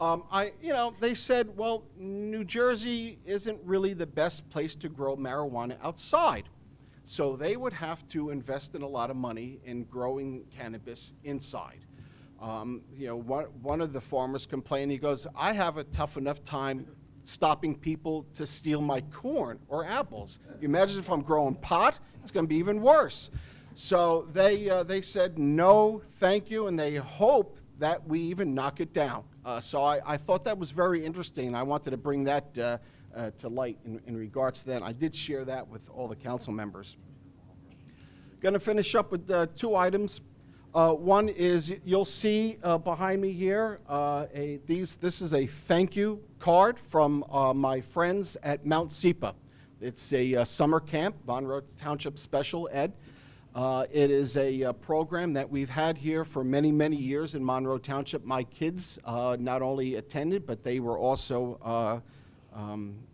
they said, well, New Jersey isn't really the best place to grow marijuana outside. So they would have to invest in a lot of money in growing cannabis inside. One of the farmers complained, he goes, I have a tough enough time stopping people to steal my corn or apples. You imagine if I'm growing pot, it's going to be even worse. So they said, no, thank you, and they hope that we even knock it down. So I thought that was very interesting. I wanted to bring that to light in regards to that. I did share that with all the council members. Going to finish up with two items. One is you'll see behind me here, this is a thank you card from my friends at Mount SEPA. It's a summer camp, Monroe Township Special Ed. It is a program that we've had here for many, many years in Monroe Township. My kids not only attended, but they were also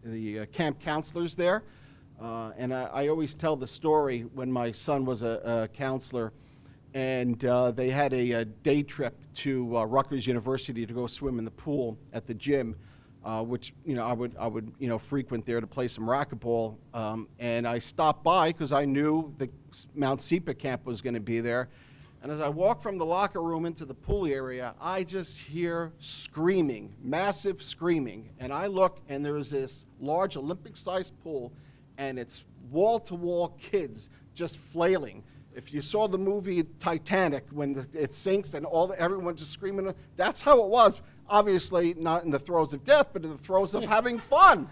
the camp counselors there. And I always tell the story when my son was a counselor, and they had a day trip to Rutgers University to go swim in the pool at the gym, which I would frequent there to play some racquetball. And I stopped by because I knew the Mount SEPA camp was going to be there. And as I walk from the locker room into the pool area, I just hear screaming, massive screaming. And I look, and there is this large Olympic-sized pool, and it's wall-to-wall kids just flailing. If you saw the movie Titanic, when it sinks and everyone's just screaming, that's how it was. Obviously, not in the throes of death, but in the throes of having fun.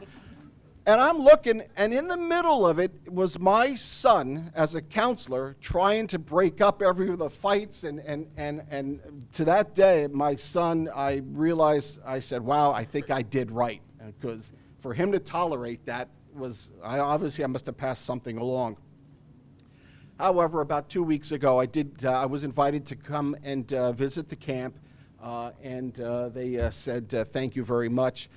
And I'm looking, and in the middle of it was my son, as a counselor, trying to break up every of the fights. And to that day, my son, I realized, I said, wow, I think I did right. Because for him to tolerate that obviously I must have passed something along. However, about 2 weeks ago, I was invited to come and visit the camp, and they said thank you very much.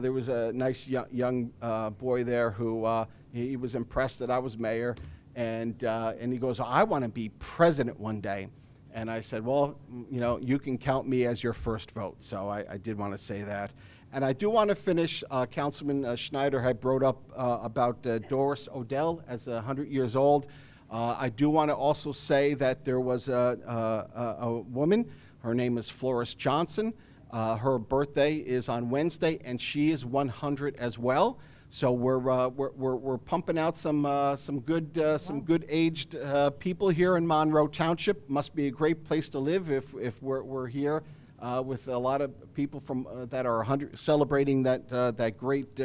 There was a nice young boy there who he was impressed that I was mayor, and he goes, I want to be president one day. And I said, well, you can count me as your first vote. So I did want to say that. And I do want to finish, Councilman Schneider had brought up about Doris Odell as 100 years old. I do want to also say that there was a woman, her name is Florence Johnson. Her birthday is on Wednesday, and she is 100 as well. So we're pumping out some good aged people here in Monroe Township. Must be a great place to live if we're here with a lot of people from that are 100 celebrating that great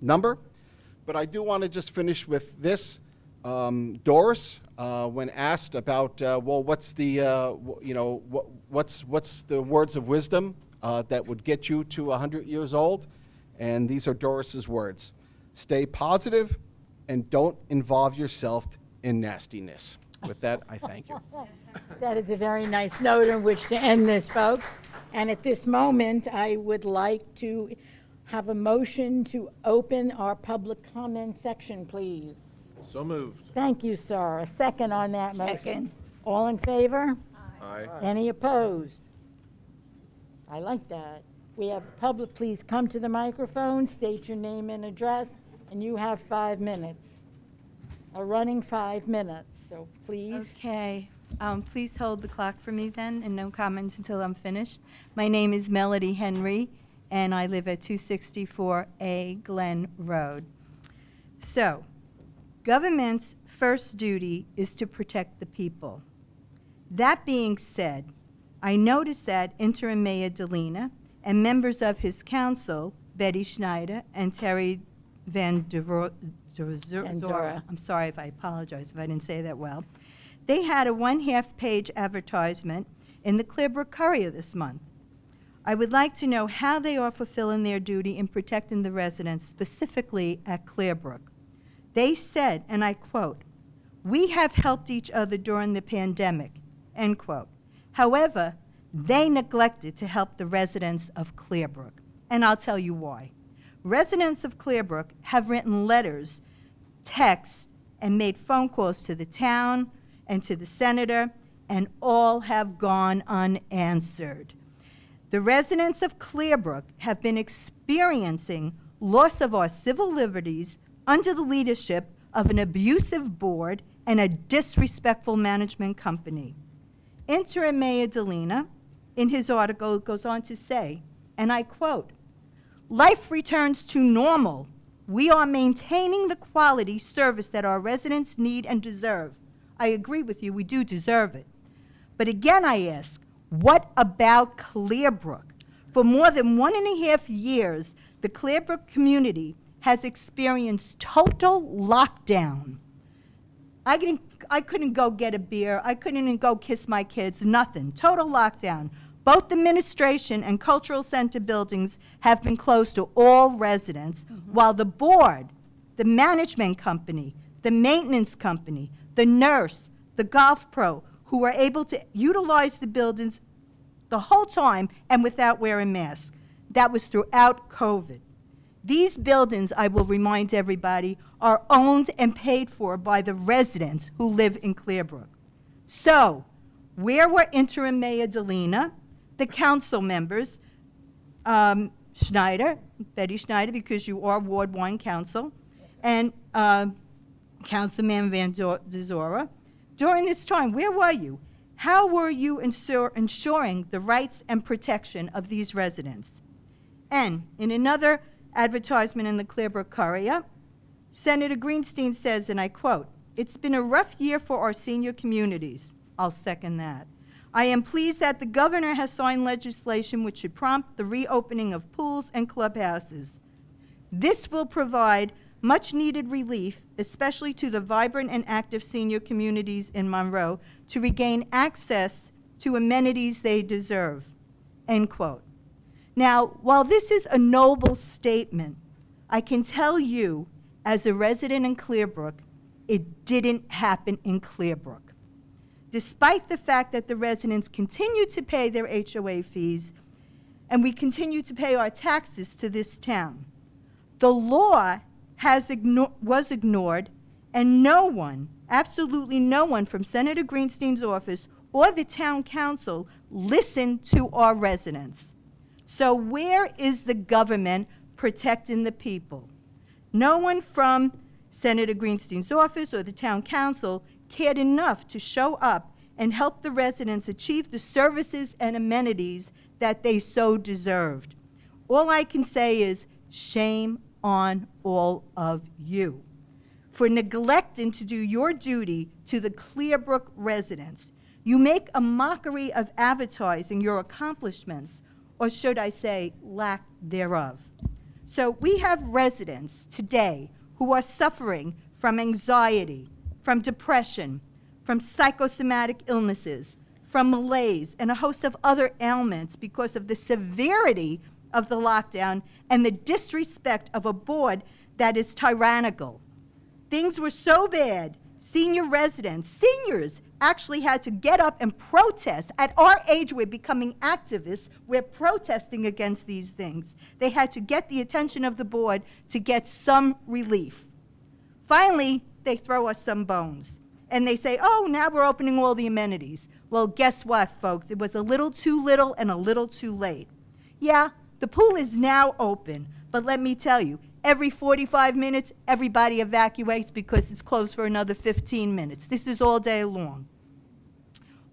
number. But I do want to just finish with this. Doris, when asked about, well, what's the what's the words of wisdom that would get you to 100 years old? And these are Doris's words: stay positive and don't involve yourself in nastiness. With that, I thank you. That is a very nice note on which to end this, folks. And at this moment, I would like to have a motion to open our public comment section, please. So moved. Thank you, sir. A second on that motion. Second. All in favor? Aye. Any opposed? I like that. We have public, please come to the microphone, state your name and address, and you have 5 minutes. A running 5 minutes, so please. Okay. Please hold the clock for me then, and no comments until I'm finished. My name is Melody Henry, and I live at 264A Glen Road. So, government's first duty is to protect the people. That being said, I noticed that Interim Mayor Delina and members of his council, Betty Schneider and Terry Van Zora, I'm sorry if I apologize if I didn't say that well, they had a 1/2-page advertisement in the Clearbrook Courier this month. I would like to know how they are fulfilling their duty in protecting the residents, specifically at Clearbrook. They said, and I quote, "We have helped each other during the pandemic," end quote. However, they neglected to help the residents of Clearbrook, and I'll tell you why. Residents of Clearbrook have written letters, texts, and made phone calls to the town and to the senator, and all have gone unanswered. The residents of Clearbrook have been experiencing loss of our civil liberties under the leadership of an abusive board and a disrespectful management company. Interim Mayor Delina, in his article, goes on to say, and I quote, "Life returns to normal. We are maintaining the quality service that our residents need and deserve." I agree with you, we do deserve it. But again, I ask, what about Clearbrook? For more than 1.5 years, the Clearbrook community has experienced total lockdown. I couldn't go get a beer. I couldn't even go kiss my kids, nothing. Total lockdown. Both administration and cultural center buildings have been closed to all residents, while the board, the management company, the maintenance company, the nurse, the golf pro, who were able to utilize the buildings the whole time and without wearing masks. That was throughout COVID. These buildings, I will remind everybody, are owned and paid for by the residents who live in Clearbrook. So, where were Interim Mayor Delina, the council members, Schneider, Betty Schneider, because you are Ward 1 Council, and Councilman Van Zora? During this time, where were you? How were you ensuring the rights and protection of these residents? And in another advertisement in the Clearbrook Courier, Senator Greenstein says, and I quote, "It's been a rough year for our senior communities." I'll second that. "I am pleased that the governor has signed legislation which should prompt the reopening of pools and clubhouses. This will provide much-needed relief, especially to the vibrant and active senior communities in Monroe, to regain access to amenities they deserve," end quote. Now, while this is a noble statement, I can tell you, as a resident in Clearbrook, it didn't happen in Clearbrook. Despite the fact that the residents continue to pay their HOA fees, and we continue to pay our taxes to this town, the law was ignored, and no one, absolutely no one from Senator Greenstein's office or the town council listened to our residents. So where is the government protecting the people? No one from Senator Greenstein's office or the town council cared enough to show up and help the residents achieve the services and amenities that they so deserved. All I can say is shame on all of you for neglecting to do your duty to the Clearbrook residents. You make a mockery of advertising your accomplishments, or should I say, lack thereof. So we have residents today who are suffering from anxiety, from depression, from psychosomatic illnesses, from malaise, and a host of other ailments because of the severity of the lockdown and the disrespect of a board that is tyrannical. Things were so bad, seniors actually had to get up and protest. At our age, we're becoming activists. We're protesting against these things. They had to get the attention of the board to get some relief. Finally, they throw us some bones. And they say, oh, now we're opening all the amenities. Well, guess what, folks? It was a little too little and a little too late. Yeah, The pool is now open, but let me tell you, every 45 minutes, everybody evacuates because it's closed for another 15 minutes. This is all day long.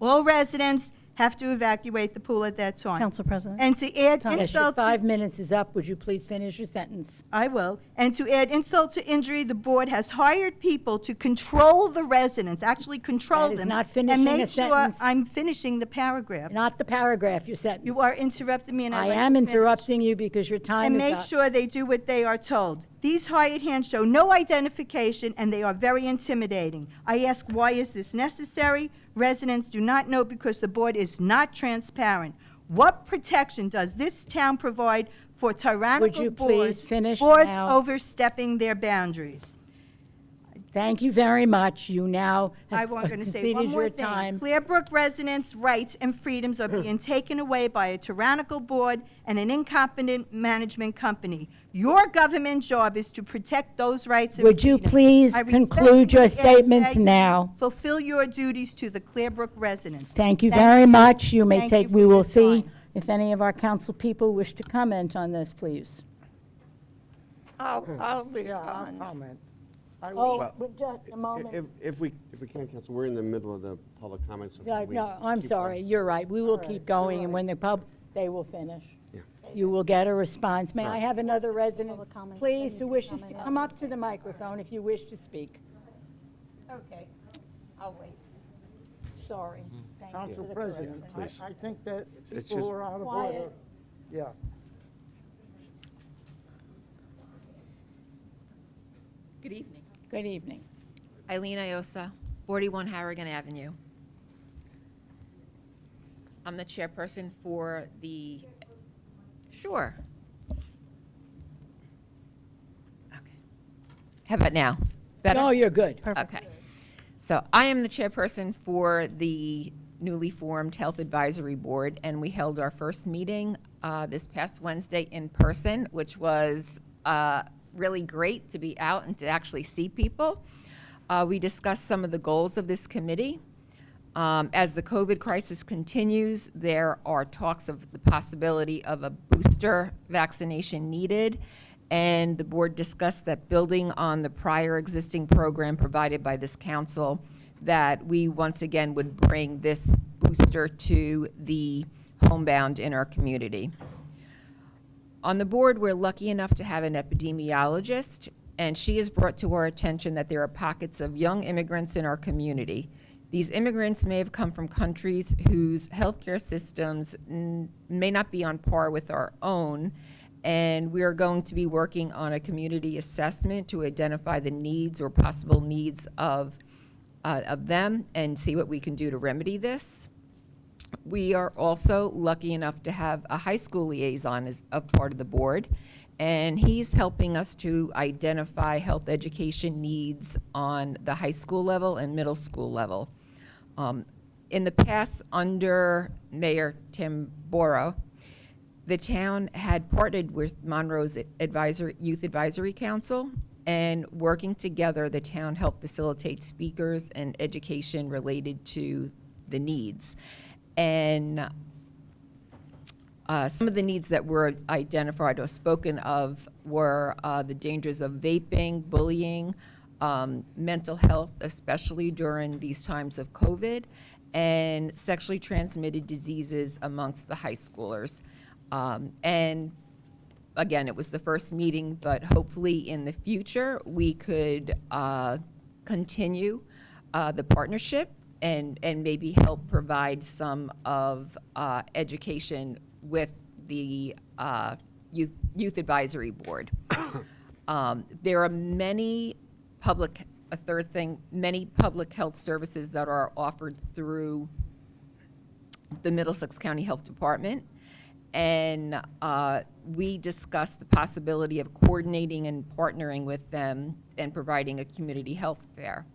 All residents have to evacuate the pool at that time. Council President. And to add Yes, your insult to 5 minutes is up. Would you please finish your sentence? I will. And to add insult to injury, the board has hired people to control the residents, actually control That is them. not finishing and a make sure sentence. I'm finishing the paragraph. Not the paragraph, your sentence. You are interrupting me, and I I'd like am to finish. interrupting you because your time And is make up. sure they do what they are told. These hired hands show no identification, and they are very intimidating. I ask, why is this necessary? Residents do not know because the board is not transparent. What protection does this town provide for tyrannical you boards, please finish boards now? overstepping their boundaries? Thank you very much. You now I have want to say conceded one more your thing. time. Clearbrook residents' rights and freedoms are being taken away by a tyrannical board and an incompetent management company. Your government job is to protect those rights and Would you freedoms. please I conclude your respectfully ask statements that you now? Fulfill your duties to the Clearbrook residents. Thank you very much. You may Thank take, you we for will your see time. if any of our council people wish to comment on this, please. I'll respond. comment. Oh, but just a moment. If we can, Council, we're in the middle of the public comments. So Yeah, can we no, I'm keep sorry, going? you're right. We will keep going, and when they will finish. You will get a response. May I have another resident, please, who wishes to come up to the microphone if you wish to speak? Okay, I'll wait. Sorry. Thank you Council for the President, correction. I think that It's people just- who are out of Quiet. order. Yeah. Good evening. Good evening. Eileen Iosa, 41 Harrigan Avenue. I'm the chairperson for the, sure. Okay. How about now? Better? No, you're good. Okay. So I am the chairperson for the newly formed Health Advisory Board, and we held our first meeting this past Wednesday in person, which was really great to be out and to actually see people. We discussed some of the goals of this committee. As the COVID crisis continues, there are talks of the possibility of a booster vaccination needed, and the board discussed that building on the prior existing program provided by this council, that we once again would bring this booster to the homebound in our community. On the board, we're lucky enough to have an epidemiologist, and she has brought to our attention that there are pockets of young immigrants in our community. These immigrants may have come from countries whose healthcare systems may not be on par with our own, and we are going to be working on a community assessment to identify the needs or possible needs of them and see what we can do to remedy this. We are also lucky enough to have a high school liaison as a part of the board, and he's helping us to identify health education needs on the high school level and middle school level. In the past, under Mayor Tim Borough, the town had partnered with Monroe's Youth Advisory Council, and working together, the town helped facilitate speakers and education related to the needs. And some of the needs that were identified or spoken of were the dangers of vaping, bullying, mental health, especially during these times of COVID, and sexually transmitted diseases amongst the high schoolers. And again, it was the first meeting, but hopefully in the future, we could continue the partnership and maybe help provide some of education with the Youth Advisory Board. There are many many public health services that are offered through the Middlesex County Health Department. And we discussed the possibility of coordinating and partnering with them and providing a community health fair.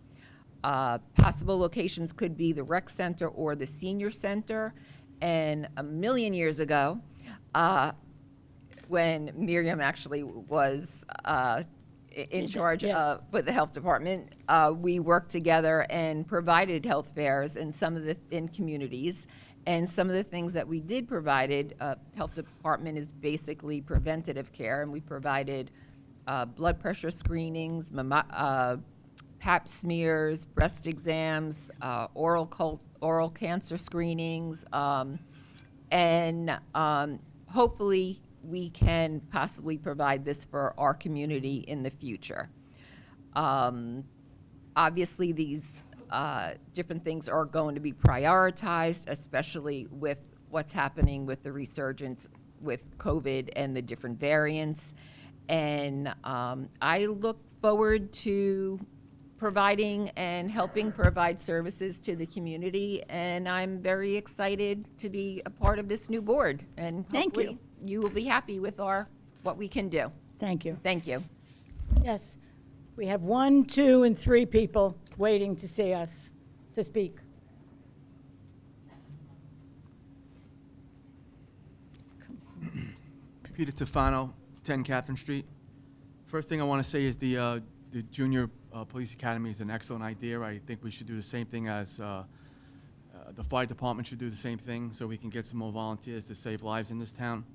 Possible locations could be the rec center or the senior center. And a million years ago, when Miriam actually was in charge with the health department, we worked together and provided health fairs in some of in communities. And some of the things that we did provided, health department is basically preventative care, and we provided blood pressure screenings, pap smears, breast exams, oral cancer screenings, and hopefully we can possibly provide this for our community in the future. Obviously, these different things are going to be prioritized, especially with what's happening with the resurgence with COVID and the different variants. And I look forward to providing and helping provide services to the community, and I'm very excited to be a part of this new board. And Thank you. hopefully you will be happy with what we can do. Thank you. Thank you. Yes. We have 1, 2, and 3 people waiting to see us, to speak. Peter Tefano, 10 Catherine Street. First thing I want to say is the Junior Police Academy is an excellent idea. I think we should do the same thing as the fire department should do the same thing, so we can get some more volunteers to save lives in this town.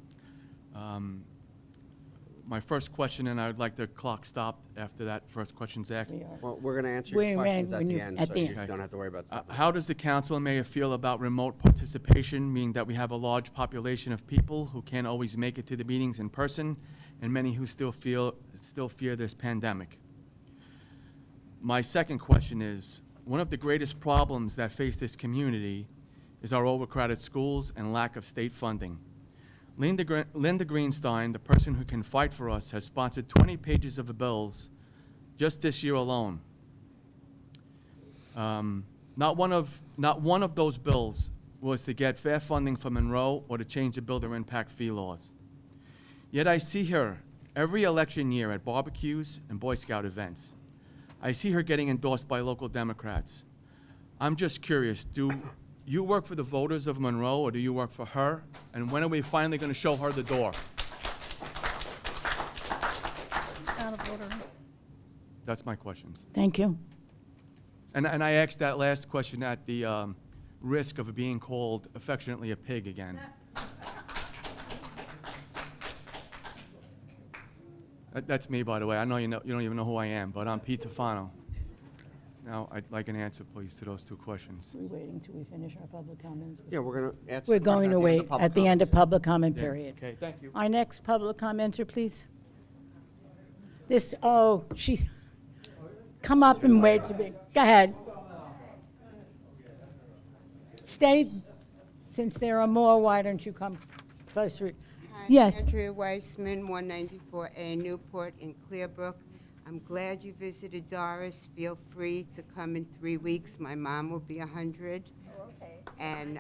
My first question, and I would like the clock stopped after that first question's asked. Well, we're going to answer your questions at the end, so you don't have to worry about that. How does the council and mayor feel about remote participation, meaning that we have a large population of people who can't always make it to the meetings in person, and many who still fear this pandemic? My second question is, one of the greatest problems that face this community is our overcrowded schools and lack of state funding. Linda Greenstein, the person who can fight for us, has sponsored 20 pages of bills just this year alone. Not one of those bills was to get fair funding for Monroe or to change the builder impact fee laws. Yet I see her every election year at barbecues and Boy Scout events. I see her getting endorsed by local Democrats. I'm just curious, do you work for the voters of Monroe, or do you work for her? And when are we finally going to show her the door? Out of order. That's my questions. Thank you. And I asked that last question at the risk of being called affectionately a pig again. That's me, by the way. I know you don't even know who I am, but I'm Pete Tefano. Now, I'd like an answer, please, to those 2 questions. We're waiting till we finish our public comments. Yeah, we're going to answer We're the question going to wait at the end of public comment Yeah, period. okay, thank you. Our next public commenter, please. She's, come up and wait to be, go ahead. Stay, since there are more, why don't you come closer? Yes. Andrea Weissman, 194A Newport in Clearbrook. I'm glad you visited Doris. Feel free to come in 3 weeks. My mom will be 100. Oh, okay. And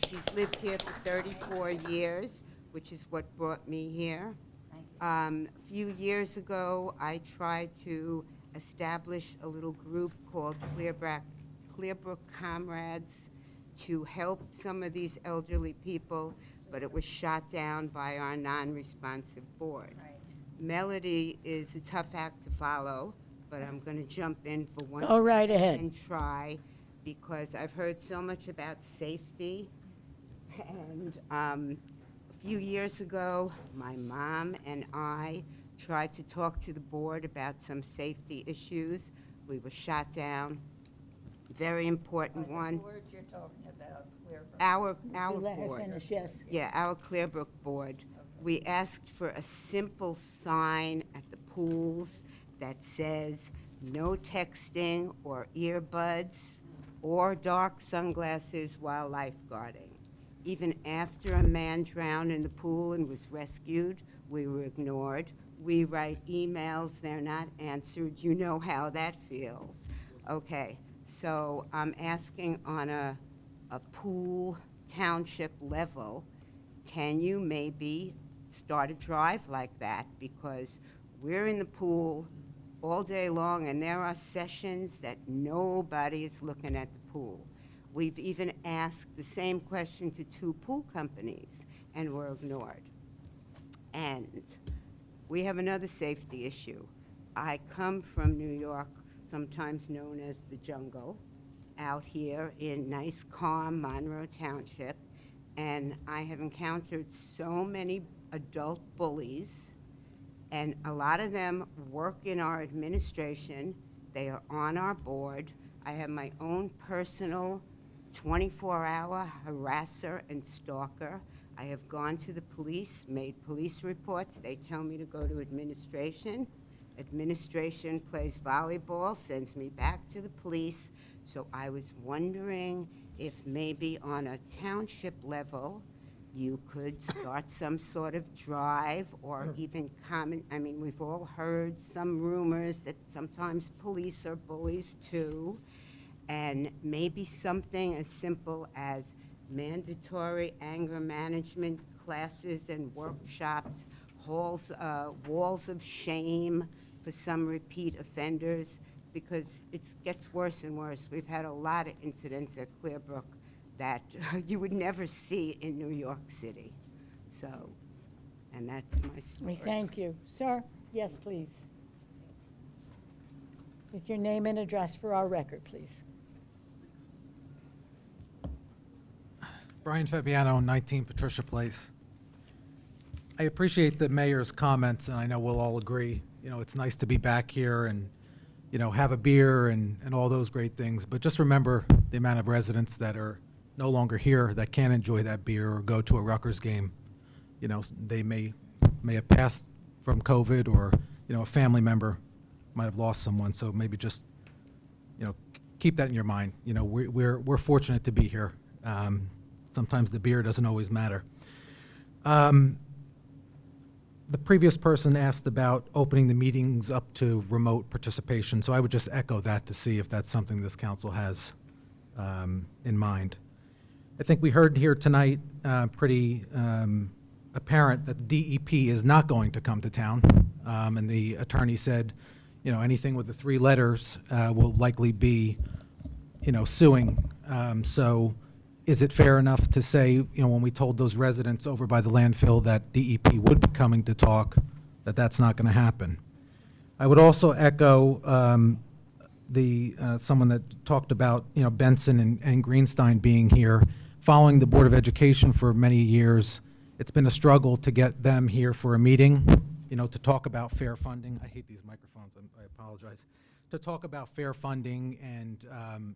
she's lived here for 34 years, which is what brought me here. A few years ago, I tried to establish a little group called Clearbrook Comrades to help some of these elderly people, but it was shot down by our non-responsive board. Right. Melody is a tough act to follow, but I'm going to jump in for one Go right ahead. and try, because I've heard so much about safety. And a few years ago, my mom and I tried to talk to the board about some safety issues. We were shot down. Very important one. What board you're talking about? Our Let her board. finish, yes. Yeah, our Clearbrook board. We asked for a simple sign at the pools that says, no texting or earbuds or dark sunglasses while lifeguarding. Even after a man drowned in the pool and was rescued, we were ignored. We write emails, they're not answered. You know how that feels. Okay, so I'm asking on a pool township level, can you maybe start a drive like that? Because we're in the pool all day long, and there are sessions that nobody is looking at the pool. We've even asked the same question to 2 pool companies, and were ignored. And we have another safety issue. I come from New York, sometimes known as the jungle, out here in nice, calm Monroe Township, and I have encountered so many adult bullies, and a lot of them work in our administration. They are on our board. I have my own personal 24-hour harasser and stalker. I have gone to the police, made police reports. They tell me to go to administration. Administration plays volleyball, sends me back to the police. So I was wondering if maybe on a township level, you could start some sort of drive or even comment. I mean, we've all heard some rumors that sometimes police are bullies too. And maybe something as simple as mandatory anger management classes and workshops, walls of shame for some repeat offenders, because it gets worse and worse. We've had a lot of incidents at Clearbrook that you would never see in New York City. So, and that's my story. We thank you. Sir, yes, please. With your name and address for our record, please. Brian Fabiano, 19 Patricia Place. I appreciate the mayor's comments, and I know we'll all agree. You know, it's nice to be back here and, you know, have a beer and all those great things. But just remember the amount of residents that are no longer here that can't enjoy that beer or go to a Rutgers game. You know, they may have passed from COVID, or, you know, a family member might have lost someone. So maybe just, you know, keep that in your mind. You know, we're fortunate to be here. Sometimes the beer doesn't always matter. The previous person asked about opening the meetings up to remote participation, so I would just echo that to see if that's something this council has in mind. I think we heard here tonight pretty apparent that the DEP is not going to come to town, and the attorney said, you know, anything with the 3 letters will likely be, you know, suing. So is it fair enough to say, you know, when we told those residents over by the landfill that DEP would be coming to talk, that that's not going to happen? I would also echo someone that talked about, you know, Benson and Greenstein being here. Following the Board of Education for many years, it's been a struggle to get them here for a meeting, you know, to talk about fair funding. I hate these microphones, I apologize. To talk about fair funding and,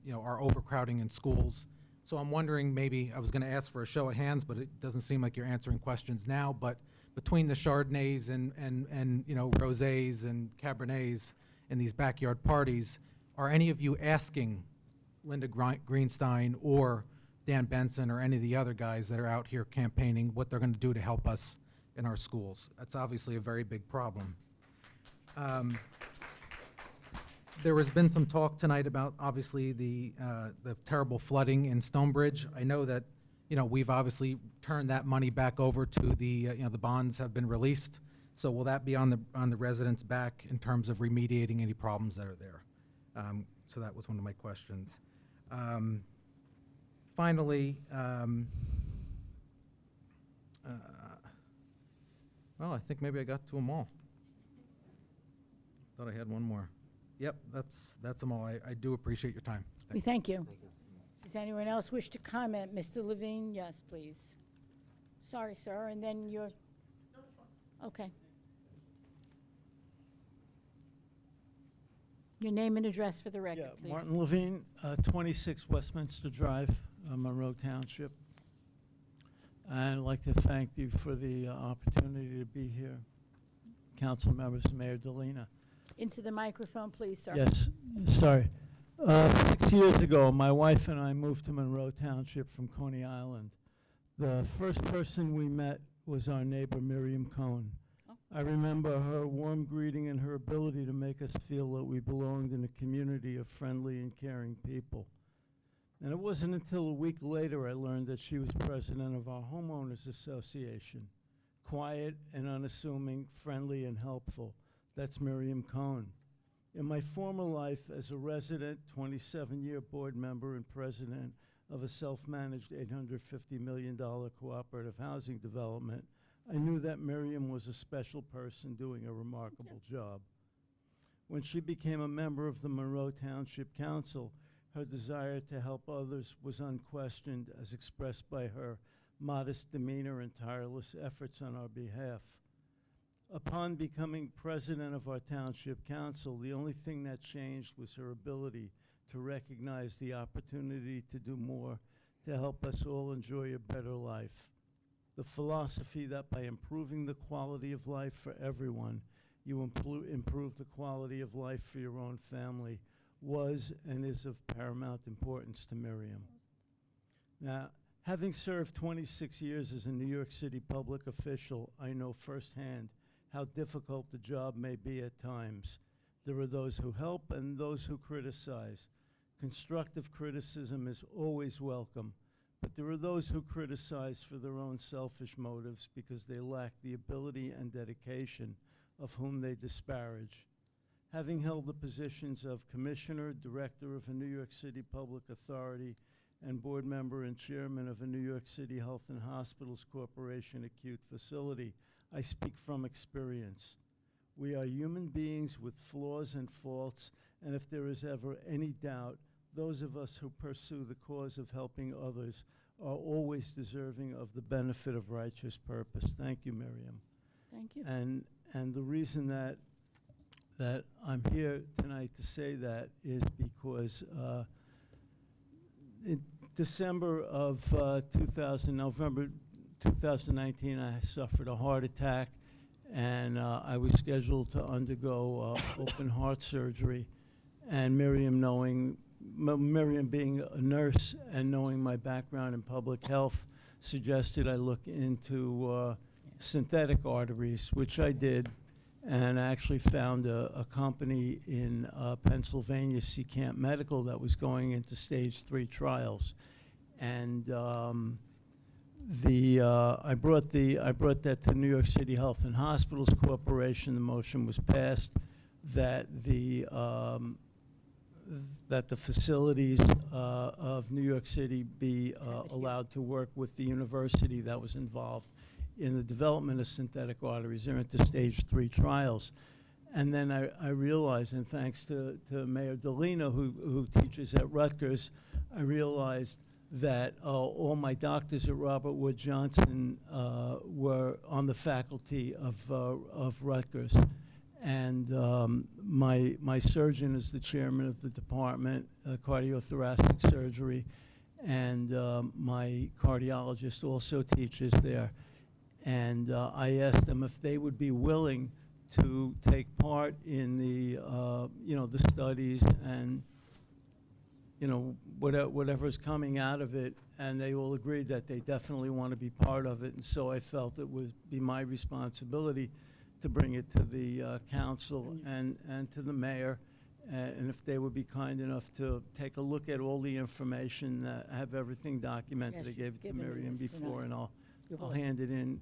you know, our overcrowding in schools. So I'm wondering, maybe, I was going to ask for a show of hands, but it doesn't seem like you're answering questions now, but between the Chardonnays and you know, Rosés and Cabernets and these backyard parties, are any of you asking Linda Greenstein or Dan Benson or any of the other guys that are out here campaigning what they're going to do to help us in our schools? That's obviously a very big problem. There has been some talk tonight about, obviously, the terrible flooding in Stonebridge. I know that, you know, we've obviously turned that money back over to the, you know, the bonds have been released. So will that be on the residents' back in terms of remediating any problems that are there? So that was one of my questions. Finally, well, I think maybe I got to them all. Thought I had one more. Yep, that's them all. I do appreciate your time. We thank you. Does anyone else wish to comment? Mr. Levine, yes, please. Sorry, sir, and then you're, okay. Your name and address for the record, please. Martin Levine, 26 Westminster Drive, Monroe Township. And I'd like to thank you for the opportunity to be here. Council members, Mayor Delina. Into the microphone, please, sir. Yes, sorry. 6 years ago, my wife and I moved to Monroe Township from Coney Island. The first person we met was our neighbor, Miriam Cohn. Oh. I remember her warm greeting and her ability to make us feel that we belonged in a community of friendly and caring people. And it wasn't until a week later I learned that she was president of our homeowners association. Quiet and unassuming, friendly and helpful. That's Miriam Cohn. In my former life as a resident, 27-year board member and president of a self-managed $850 million cooperative housing development, I knew that Miriam was a special person doing a remarkable job. When she became a member of the Monroe Township Council, Her desire to help others was unquestioned, as expressed by her modest demeanor and tireless efforts on our behalf. Upon becoming president of our township council, the only thing that changed was her ability to recognize the opportunity to do more to help us all enjoy a better life. The philosophy that by improving the quality of life for everyone, you improve the quality of life for your own family was and is of paramount importance to Miriam. Now, having served 26 years as a New York City public official, I know firsthand how difficult the job may be at times. There are those who help and those who criticize. Constructive criticism is always welcome, but there are those who criticize for their own selfish motives because they lack the ability and dedication of whom they disparage. Having held the positions of Commissioner, Director of a New York City Public Authority, and Board Member and Chairman of a New York City Health and Hospitals Corporation acute facility, I speak from experience. We are human beings with flaws and faults, and if there is ever any doubt, those of us who pursue the cause of helping others are always deserving of the benefit of righteous purpose. Thank you, Miriam. Thank you. And the reason that I'm here tonight to say that is because in November 2019, I suffered a heart attack, and I was scheduled to undergo open heart surgery. And Miriam being a nurse and knowing my background in public health, suggested I look into synthetic arteries, which I did. And I actually found a company in Pennsylvania, Seacamp Medical, that was going into stage 3 trials. And I brought that to New York City Health and Hospitals Corporation. The motion was passed that the facilities of New York City be allowed to work with the university that was involved in the development of synthetic arteries. They're into stage 3 trials. And then I realized, and thanks to Mayor Delino, who teaches at Rutgers, I realized that all my doctors at Robert Wood Johnson were on the faculty of Rutgers. And my surgeon is the chairman of the department, cardiothoracic surgery, and my cardiologist also teaches there. And I asked them if they would be willing to take part in the, the studies and, whatever's coming out of it. And they all agreed that they definitely want to be part of it. And so I felt it would be my responsibility to bring it to the council and to the mayor. And if they would be kind enough to take a look at all the information, have everything documented. I gave it to Miriam before, and I'll hand it in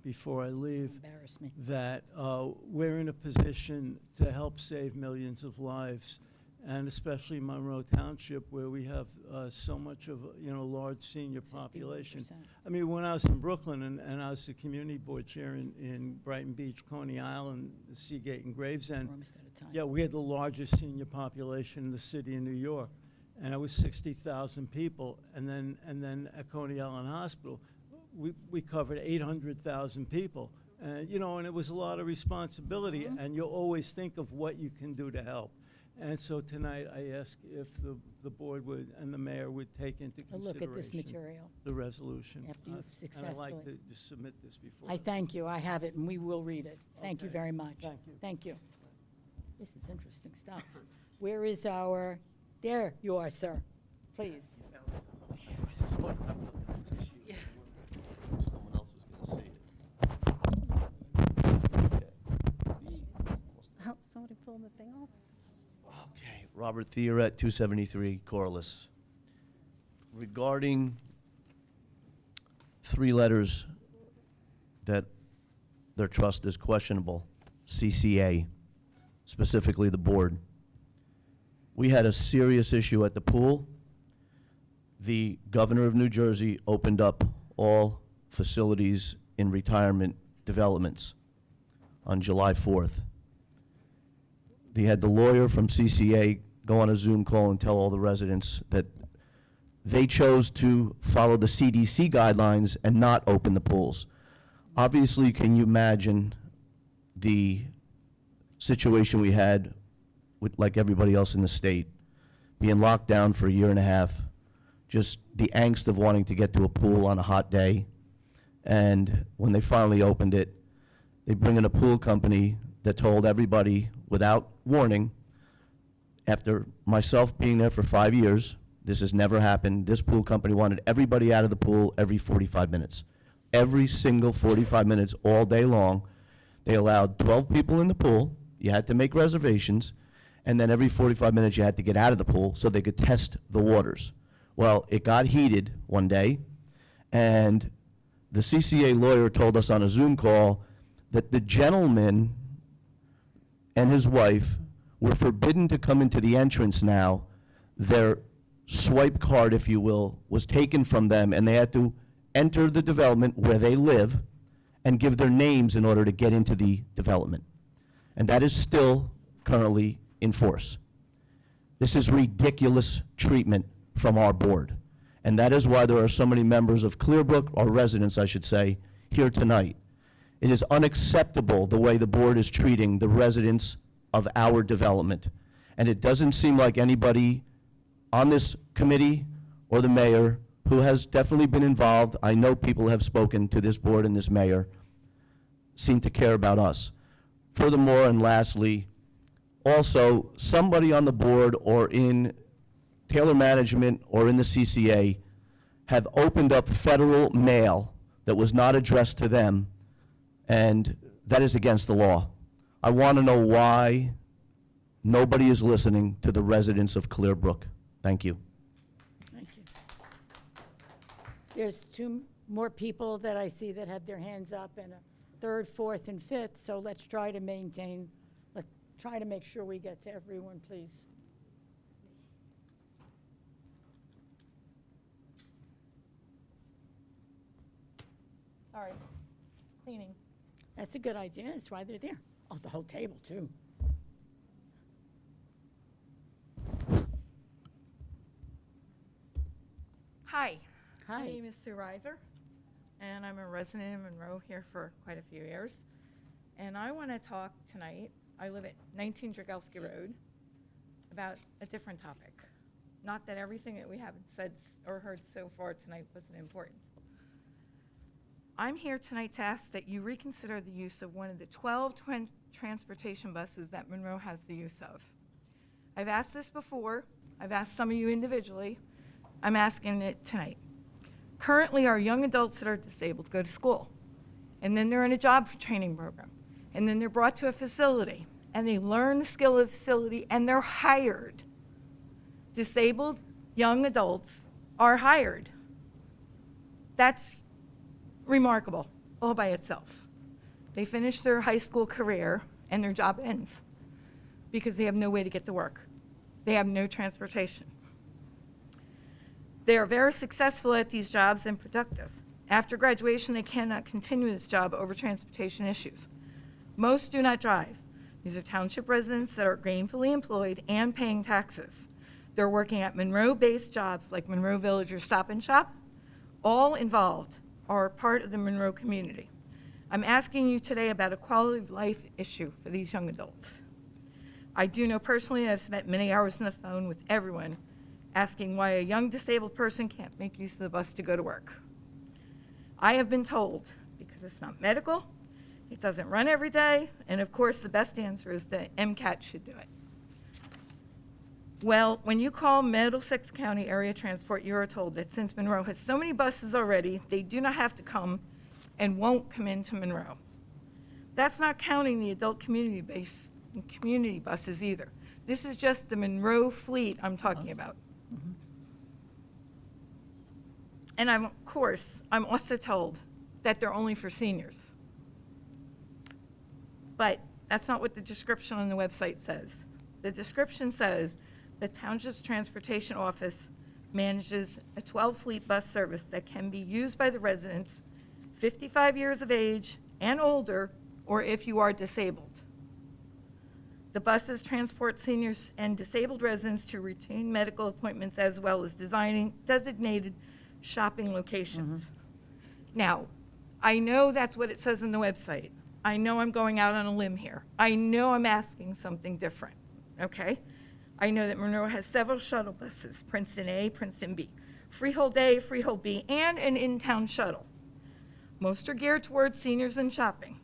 before I leave. Embarrass me. That we're in a position to help save millions of lives, and especially Monroe Township, where we have so much of a large senior population. 51%. I mean, when I was in Brooklyn and I was the community board chair in Brighton Beach, Coney Island, Seagate, and Gravesend, Almost out of time. yeah, we had the largest senior population in the city of New York, and it was 60,000 people. And then at Coney Island Hospital, we covered 800,000 people. And it was a lot of responsibility, and you always think of what you can do to help. And so tonight, I ask if the board would, and the mayor would take into A consideration look at this material. the resolution. After you've And I'd like to successfully- just submit this before. I thank you. I have it, and we will read it. Thank you Okay. very much. Thank you. Thank you. This is interesting stuff. Where is our, there you are, sir. Please. Someone else was going to say it. Oh, somebody pulled the thing off. Okay, Robert Theoret, 273 Corliss. Regarding 3 letters that their trust is questionable, CCA, specifically the board. We had a serious issue at the pool. The governor of New Jersey opened up all facilities in retirement developments on July 4th. They had the lawyer from CCA go on a Zoom call and tell all the residents that they chose to follow the CDC guidelines and not open the pools. Obviously, can you imagine the situation we had with, like everybody else in the state, being locked down for a year and a half, just the angst of wanting to get to a pool on a hot day, and when they finally opened it, they bring in a pool company that told everybody without warning, after myself being there for 5 years, this has never happened, this pool company wanted everybody out of the pool every 45 minutes. Every single 45 minutes, all day long. They allowed 12 people in the pool, you had to make reservations, and then every 45 minutes you had to get out of the pool so they could test the waters. Well, it got heated one day, and the CCA lawyer told us on a Zoom call that the gentleman and his wife were forbidden to come into the entrance now. Their swipe card, if you will, was taken from them, and they had to enter the development where they live and give their names in order to get into the development. And that is still currently in force. This is ridiculous treatment from our board. And that is why there are so many members of Clearbrook, or residents, I should say, here tonight. It is unacceptable the way the board is treating the residents of our development. And it doesn't seem like anybody on this committee or the mayor, who has definitely been involved, I know people have spoken to this board and this mayor, seem to care about us. Furthermore, and lastly, also, somebody on the board or in Taylor Management or in the CCA have opened up federal mail that was not addressed to them, and that is against the law. I want to know why nobody is listening to the residents of Clearbrook. Thank you. Thank you. There's two more people that I see that have their hands up, and a third, fourth, and fifth, so let's try to make sure we get to everyone, please. Sorry, cleaning. That's a good idea, that's why they're there. Oh, the whole table, too. Hi. Hi. My name is Sue Reiser, and I'm a resident in Monroe here for quite a few years. And I want to talk tonight, I live at 19 Dragowski Road, about a different topic. Not that everything that we haven't said or heard so far tonight wasn't important. I'm here tonight to ask that you reconsider the use of one of the 12 transportation buses that Monroe has the use of. I've asked this before. I've asked some of you individually. I'm asking it tonight. Currently, our young adults that are disabled go to school, and then they're in a job training program, and then they're brought to a facility, and they learn the skill of the facility, and they're hired. Disabled young adults are hired. That's remarkable all by itself. They finish their high school career, and their job ends because they have no way to get to work. They have no transportation. They are very successful at these jobs and productive. After graduation, they cannot continue this job over transportation issues. Most do not drive. These are township residents that are gainfully employed and paying taxes. They're working at Monroe-based jobs like Monroe Village or Stop and Shop. All involved are part of the Monroe community. I'm asking you today about a quality of life issue for these young adults. I do know personally, I've spent many hours on the phone with everyone asking why a young disabled person can't make use of the bus to go to work. I have been told because it's not medical, it doesn't run every day, and of course the best answer is that MCAT should do it. Well, when you call Middlesex County Area Transport, you are told that since Monroe has so many buses already, they do not have to come and won't come into Monroe. That's not counting the adult community buses either. This is just the Monroe fleet I'm talking about. And of course, I'm also told that they're only for seniors. But that's not what the description on the website says. The description says the Township's Transportation Office manages a 12 fleet bus service that can be used by the residents 55 years of age and older, or if you are disabled. The buses transport seniors and disabled residents to routine medical appointments as well as designing designated shopping locations. Now, I know that's what it says on the website. I know I'm going out on a limb here. I know I'm asking something different, okay? I know that Monroe has several shuttle buses, Princeton A, Princeton B, Freehold A, Freehold B, and an in-town shuttle. Most are geared towards seniors and shopping.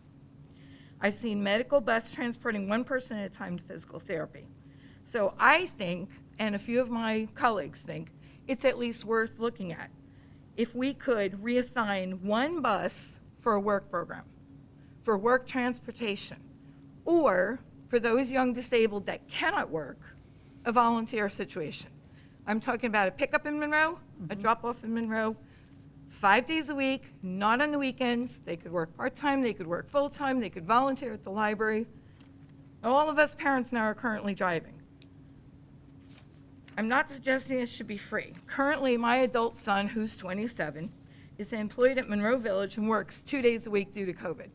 I've seen medical bus transporting one person at a time to physical therapy. So I think, and a few of my colleagues think, it's at least worth looking at. If we could reassign one bus for a work program, for work transportation, or for those young disabled that cannot work, a volunteer situation. I'm talking about a pickup in Monroe, a drop-off in Monroe, 5 days a week, not on the weekends. They could work part-time, they could work full-time, they could volunteer at the library. All of us parents now are currently driving. I'm not suggesting it should be free. Currently, my adult son, who's 27, is employed at Monroe Village and works 2 days a week due to COVID.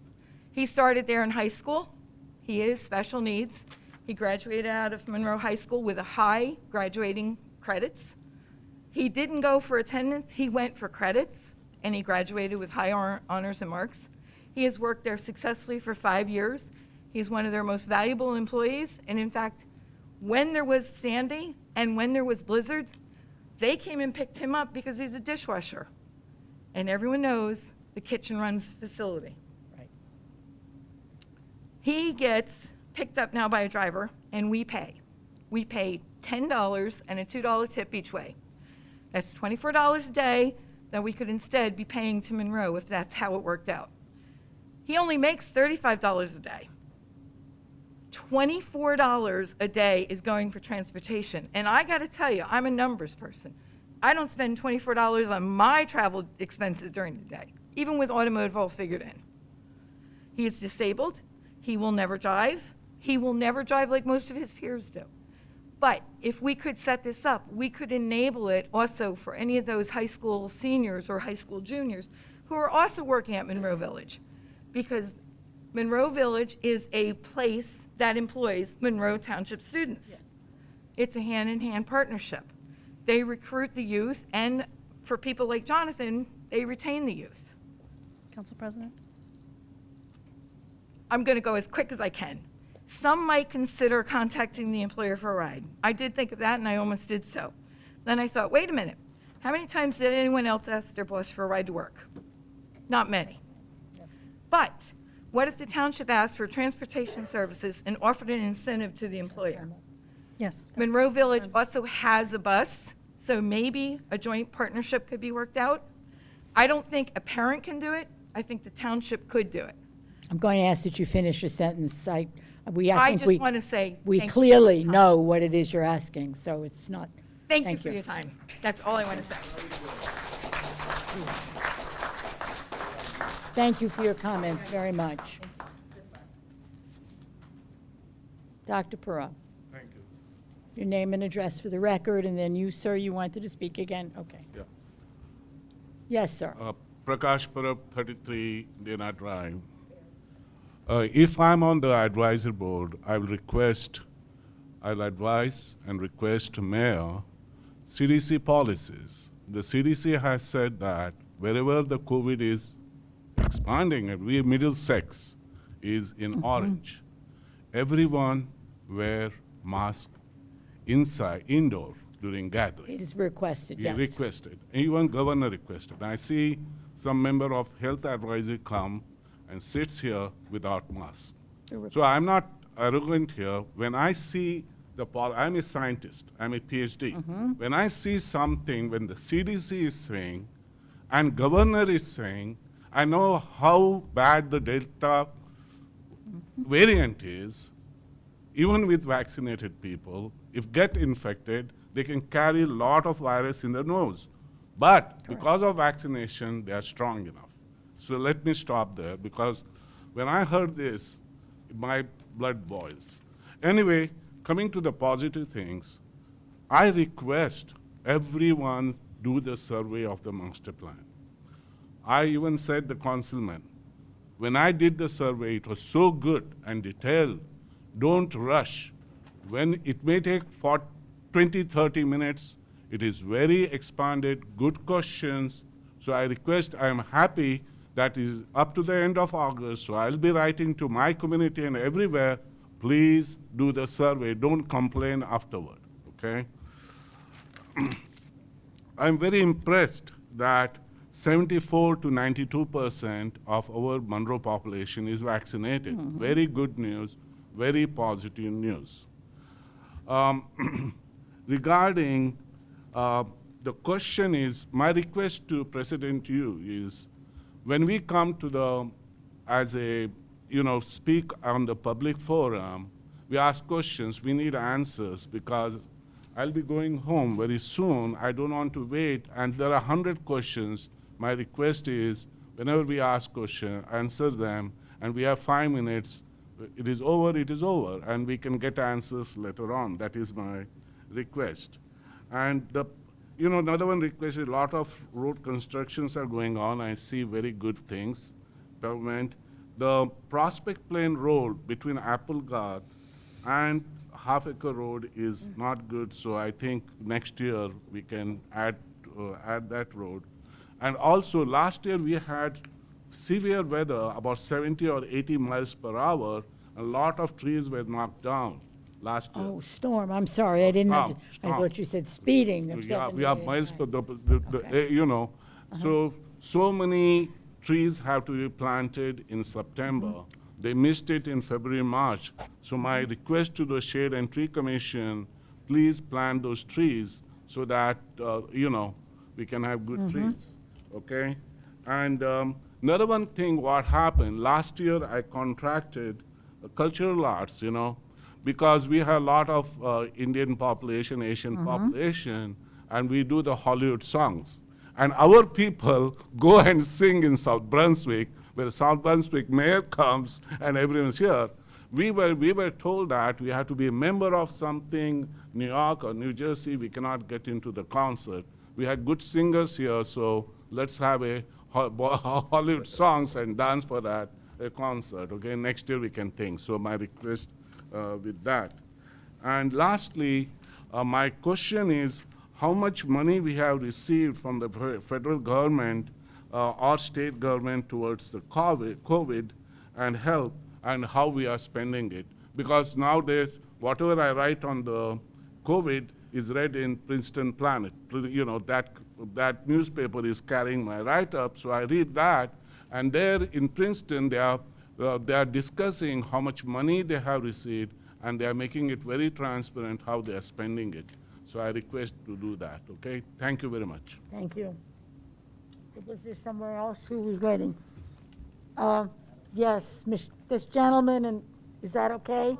He started there in high school. He is special needs. He graduated out of Monroe High School with a high graduating credits. He didn't go for attendance, he went for credits, and he graduated with high honors and marks. He has worked there successfully for 5 years. He's one of their most valuable employees, and in fact, when there was Sandy and when there was blizzards, they came and picked him up because he's a dishwasher. And everyone knows the kitchen runs the facility. Right. He gets picked up now by a driver, and we pay. We pay $10 and a $2 tip each way. That's $24 a day that we could instead be paying to Monroe if that's how it worked out. He only makes $35 a day. $24 a day is going for transportation. And I got to tell you, I'm a numbers person. I don't spend $24 on my travel expenses during the day, even with automotive all figured in. He is disabled. He will never drive. He will never drive like most of his peers do. But if we could set this up, we could enable it also for any of those high school seniors or high school juniors who are also working at Monroe Village. Because Monroe Village is a place that employs Monroe Township students. Yes. It's a hand-in-hand partnership. They recruit the youth, and for people like Jonathan, they retain the youth. Council President? I'm going to go as quick as I can. Some might consider contacting the employer for a ride. I did think of that, and I almost did so. Then I thought, wait a minute. How many times did anyone else ask their boss for a ride to work? Not many. But what if the township asked for transportation services and offered an incentive to the employer? Yes. Monroe Village also has a bus, so maybe a joint partnership could be worked out. I don't think a parent can do it. I think the township could do it. I'm going to ask that you finish your sentence. I I think just want to say we thank you clearly for your time. know what it is you're asking, so it's not. Thank you for your time. That's all I want to say. Thank you for your comments very much. Dr. Perot. Thank you. Your name and address for the record, and then you, sir, you wanted to speak again? Okay. Yeah. Yes, sir. Prakash Parab, 33 Dana Drive. If I'm on the advisory board, I'll advise and request to Mayor CDC policies. The CDC has said that wherever the COVID is expanding, and we Middlesex is in orange, everyone wear mask inside, indoor during gathering. It is requested, He yes. requested, even governor requested. I see some member of health advisory come and sits here without mask. So I'm not arrogant here. When I see I'm a scientist, I'm a PhD. When I see something, when the CDC is saying, and governor is saying, I know how bad the Delta variant is, even with vaccinated people, if get infected, they can carry a lot of virus in their nose. But because of vaccination, they are strong enough. So let me stop there, because when I heard this, my blood boils. Anyway, coming to the positive things, I request everyone do the survey of the master plan. I even said the councilman, when I did the survey, it was so good and detailed, Don't rush. When it may take for 20, 30 minutes, it is very expanded, good questions. So I request, I am happy that is up to the end of August, so I'll be writing to my community and everywhere, please do the survey, don't complain afterward, okay? I'm very impressed that 74 to 92% of our Monroe population is vaccinated. Very good news, very positive news. Regarding the question is, my request to President Yu is, when we come to the, as a, speak on the public forum, we ask questions, we need answers, because I'll be going home very soon. I don't want to wait, and there are 100 questions. My request is, whenever we ask questions, answer them, and we have 5 minutes. It is over, and we can get answers later on. That is my request. And another one request is a lot of road constructions are going on. I see very good things. Government, the Prospect Plain Road between Applegarth and Half Acre Road is not good, so I think next year we can add that road. And also, last year we had severe weather, about 70 or 80 miles per hour. A lot of trees were knocked down last year. Oh, storm, I'm sorry, I didn't, I thought you said speeding of Yeah, 70. we have miles per so many trees have to be planted in September. They missed it in February, March. So my request to the Shade and Tree Commission, please plant those trees so that, we can have good trees, okay? And another one thing, what happened, last year I contracted cultural arts, because we have a lot of Indian population, Asian population, and we do the Hollywood songs. And our people go and sing in South Brunswick, where South Brunswick mayor comes and everyone's here. We were told that we have to be a member of something, New York or New Jersey, we cannot get into the concert. We had good singers here, so let's have a Hollywood songs and dance for that, a concert, okay? Next year we can think, so my request with that. And lastly, my question is, how much money we have received from the federal government or state government towards the COVID and help, and how we are spending it. Because nowadays, whatever I write on the COVID is read in Princeton Planet. That newspaper is carrying my write-up, so I read that, and there in Princeton, they are discussing how much money they have received, and they are making it very transparent how they are spending it. So I request to do that, okay? Thank you very much. Thank you. Was there somewhere else who was waiting? Yes, this gentleman, and is that okay?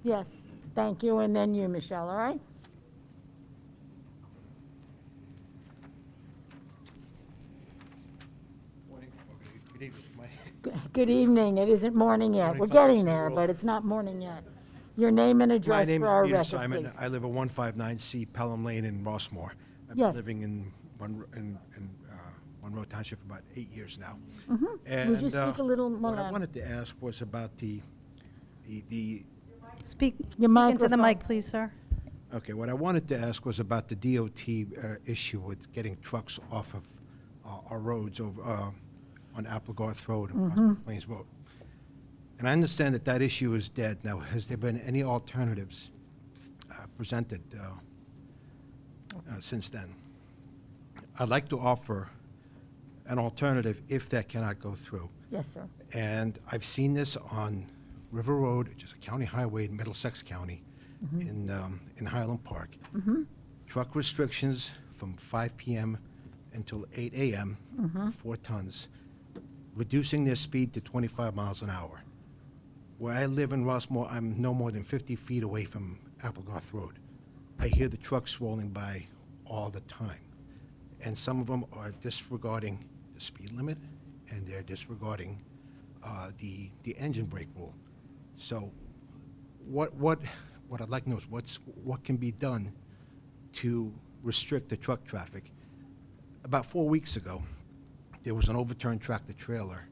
Yes, thank you, and then you, Michelle, all right? Good evening. It isn't morning yet. We're getting there, but it's not morning yet. Your name and address for our record, please. My name is Peter Simon. I live at 159C Pelham Lane in Rossmore. I've Yes. been living in Monroe Township for about 8 years now. Would you speak a little more what I loud? wanted to ask was about the Speak Your into the microphone. mic, please, sir. okay, what I wanted to ask was about the DOT issue with getting trucks off of our roads over on Applegarth Road and Prospect Plains Road. And I understand that that issue is dead. Now, has there been any alternatives presented since then? I'd like to offer an alternative if that cannot go through. Yes, sir. And I've seen this on River Road, which is a county highway in Middlesex County, in Highland Park. Truck restrictions from 5 p.m. until 8 a.m., 4 tons, reducing their speed to 25 miles an hour. Where I live in Rossmore, I'm no more than 50 feet away from Applegarth Road. I hear the trucks rolling by all the time. And some of them are disregarding the speed limit, and they're disregarding the engine brake rule. So what I'd like to know is what can be done to restrict the truck traffic. About 4 weeks ago, there was an overturned tractor trailer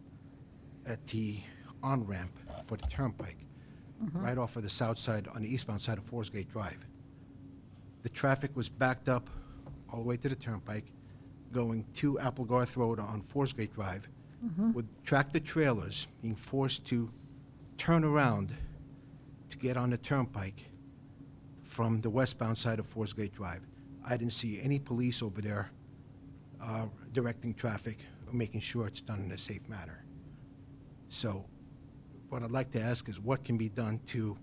at the on-ramp for the turnpike. right off of the south side, on the eastbound side of Forest Gate Drive. The traffic was backed up all the way to the turnpike, going to Applegarth Road on Forest Gate Drive, with tractor trailers being forced to turn around to get on the turnpike from the westbound side of Forest Gate Drive. I didn't see any police over there directing traffic, or making sure it's done in a safe manner. So what I'd like to ask is what can be done to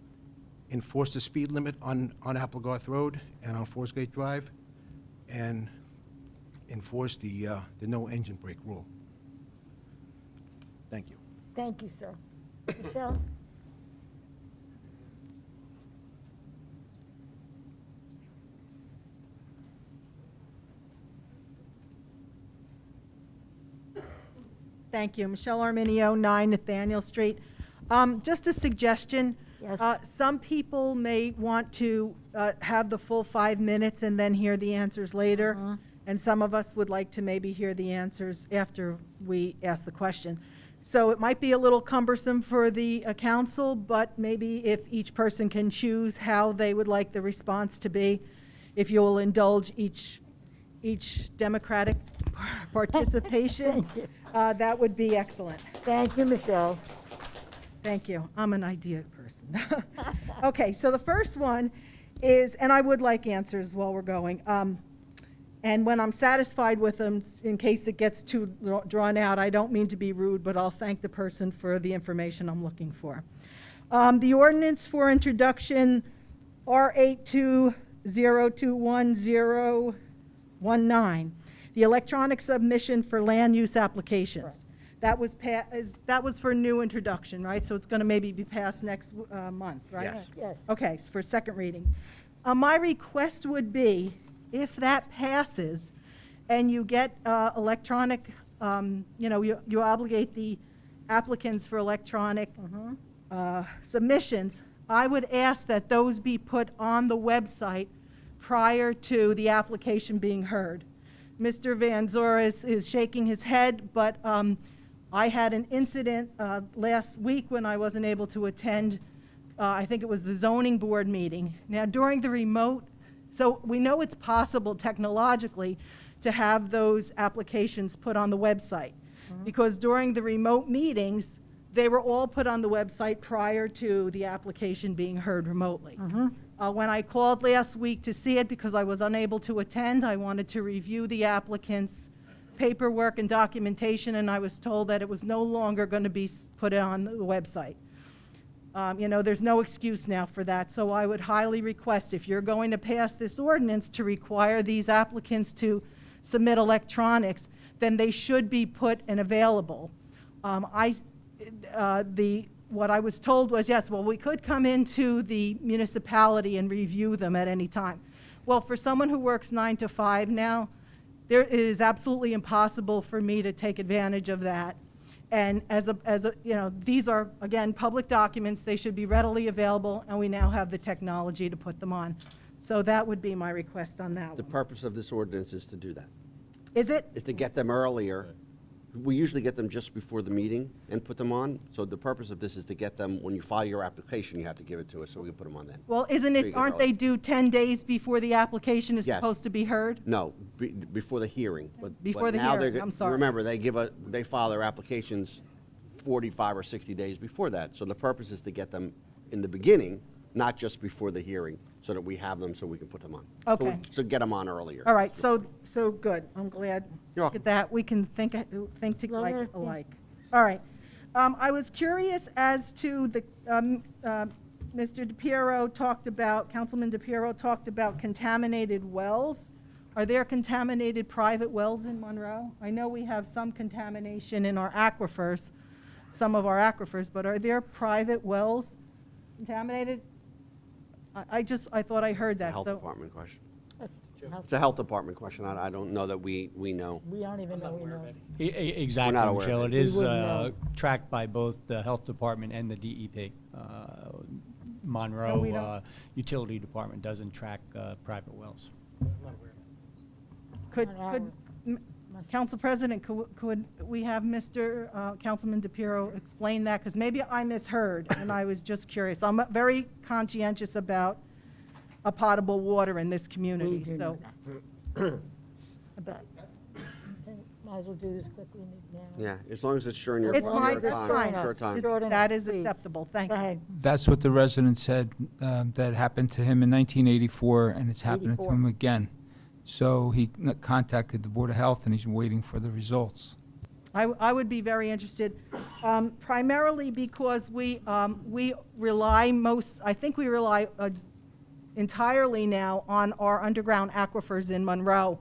enforce the speed limit on Applegarth Road and on Forest Gate Drive, and enforce the no engine brake rule. Thank you. Thank you, sir. Michelle? Thank you. Michelle Arminio, 9 Nathaniel Street. Just a suggestion. Yes. Some people may want to have the full 5 minutes and then hear the answers later. And some of us would like to maybe hear the answers after we ask the question. So it might be a little cumbersome for the council, but maybe if each person can choose how they would like the response to be, if you will indulge each democratic participation, Thank you. that would be excellent. Thank you, Michelle. Thank you. I'm an idea person. Okay, so the first one is, and I would like answers while we're going. And when I'm satisfied with them, in case it gets too drawn out, I don't mean to be rude, but I'll thank the person for the information I'm looking for. The ordinance for introduction, R82021019, the electronic submission for land use applications. That was for new introduction, right? So it's going to maybe be passed next month, right? Yes. Yes. Okay, for second reading. My request would be, if that passes and you get electronic, you obligate the applicants for electronic submissions, I would ask that those be put on the website prior to the application being heard. Mr. Van Zoris is shaking his head, but I had an incident last week when I wasn't able to attend, I think it was the zoning board meeting. Now, during the remote, so we know it's possible technologically to have those applications put on the website, because during the remote meetings, they were all put on the website prior to the application being heard remotely. When I called last week to see it, because I was unable to attend, I wanted to review the applicant's paperwork and documentation, and I was told that it was no longer going to be put on the website. There's no excuse now for that, so I would highly request, if you're going to pass this ordinance to require these applicants to submit electronics, then they should be put and available. What I was told was, yes, well, we could come into the municipality and review them at any time. Well, for someone who works 9 to 5 now, it is absolutely impossible for me to take advantage of that. And these are, again, public documents. They should be readily available, and we now have the technology to put them on. So that would be my request on that The one. purpose of this ordinance is to do that, Is it? is to get them earlier. We usually get them just before the meeting and put them on. So the purpose of this is to get them, when you file your application, you have to give it to us so we can put them on then. Well, So you get aren't they early. due 10 days before the application is Yes. supposed to be heard? No, before the hearing. Before the now they're hearing, go- I'm sorry. Remember, they file their applications 45 or 60 days before that. So the purpose is to get them in the beginning, not just before the hearing, so that we have them so we can put them on. Okay. So get them on earlier. All right, so good. I'm glad. You're Look welcome. at that. We can think Yeah. alike. All right. I was curious as to the, Mr. DePiero talked about, Councilman DePiero talked about contaminated wells. Are there contaminated private wells in Monroe? I know we have some contamination in our aquifers, some of our aquifers, but are there private wells contaminated? I thought I heard that. Health so- department question. That's- It's a health department question. I don't know that we know. We don't even know we know. Exactly, We're not aware of Michelle. it. It is We wouldn't know. tracked by both the health department and the DEP. Monroe we don't- Utility Department doesn't track private wells. Could, Not could, m- Council President, could we have Mr. Councilman DePiero explain that? Because maybe I misheard, and I was just curious. I'm very conscientious about a potable water in this community, so. But, might as well do this quickly now. Yeah, as long as it's during your. It's fine, your that's time, fine. your time. That is Please. acceptable, thank Go you. ahead. That's what the resident said, that happened to him in 1984, and it's happening to 84. him again. So he contacted the Board of Health, and he's waiting for the results. I would be very interested, primarily because we rely entirely now on our underground aquifers in Monroe.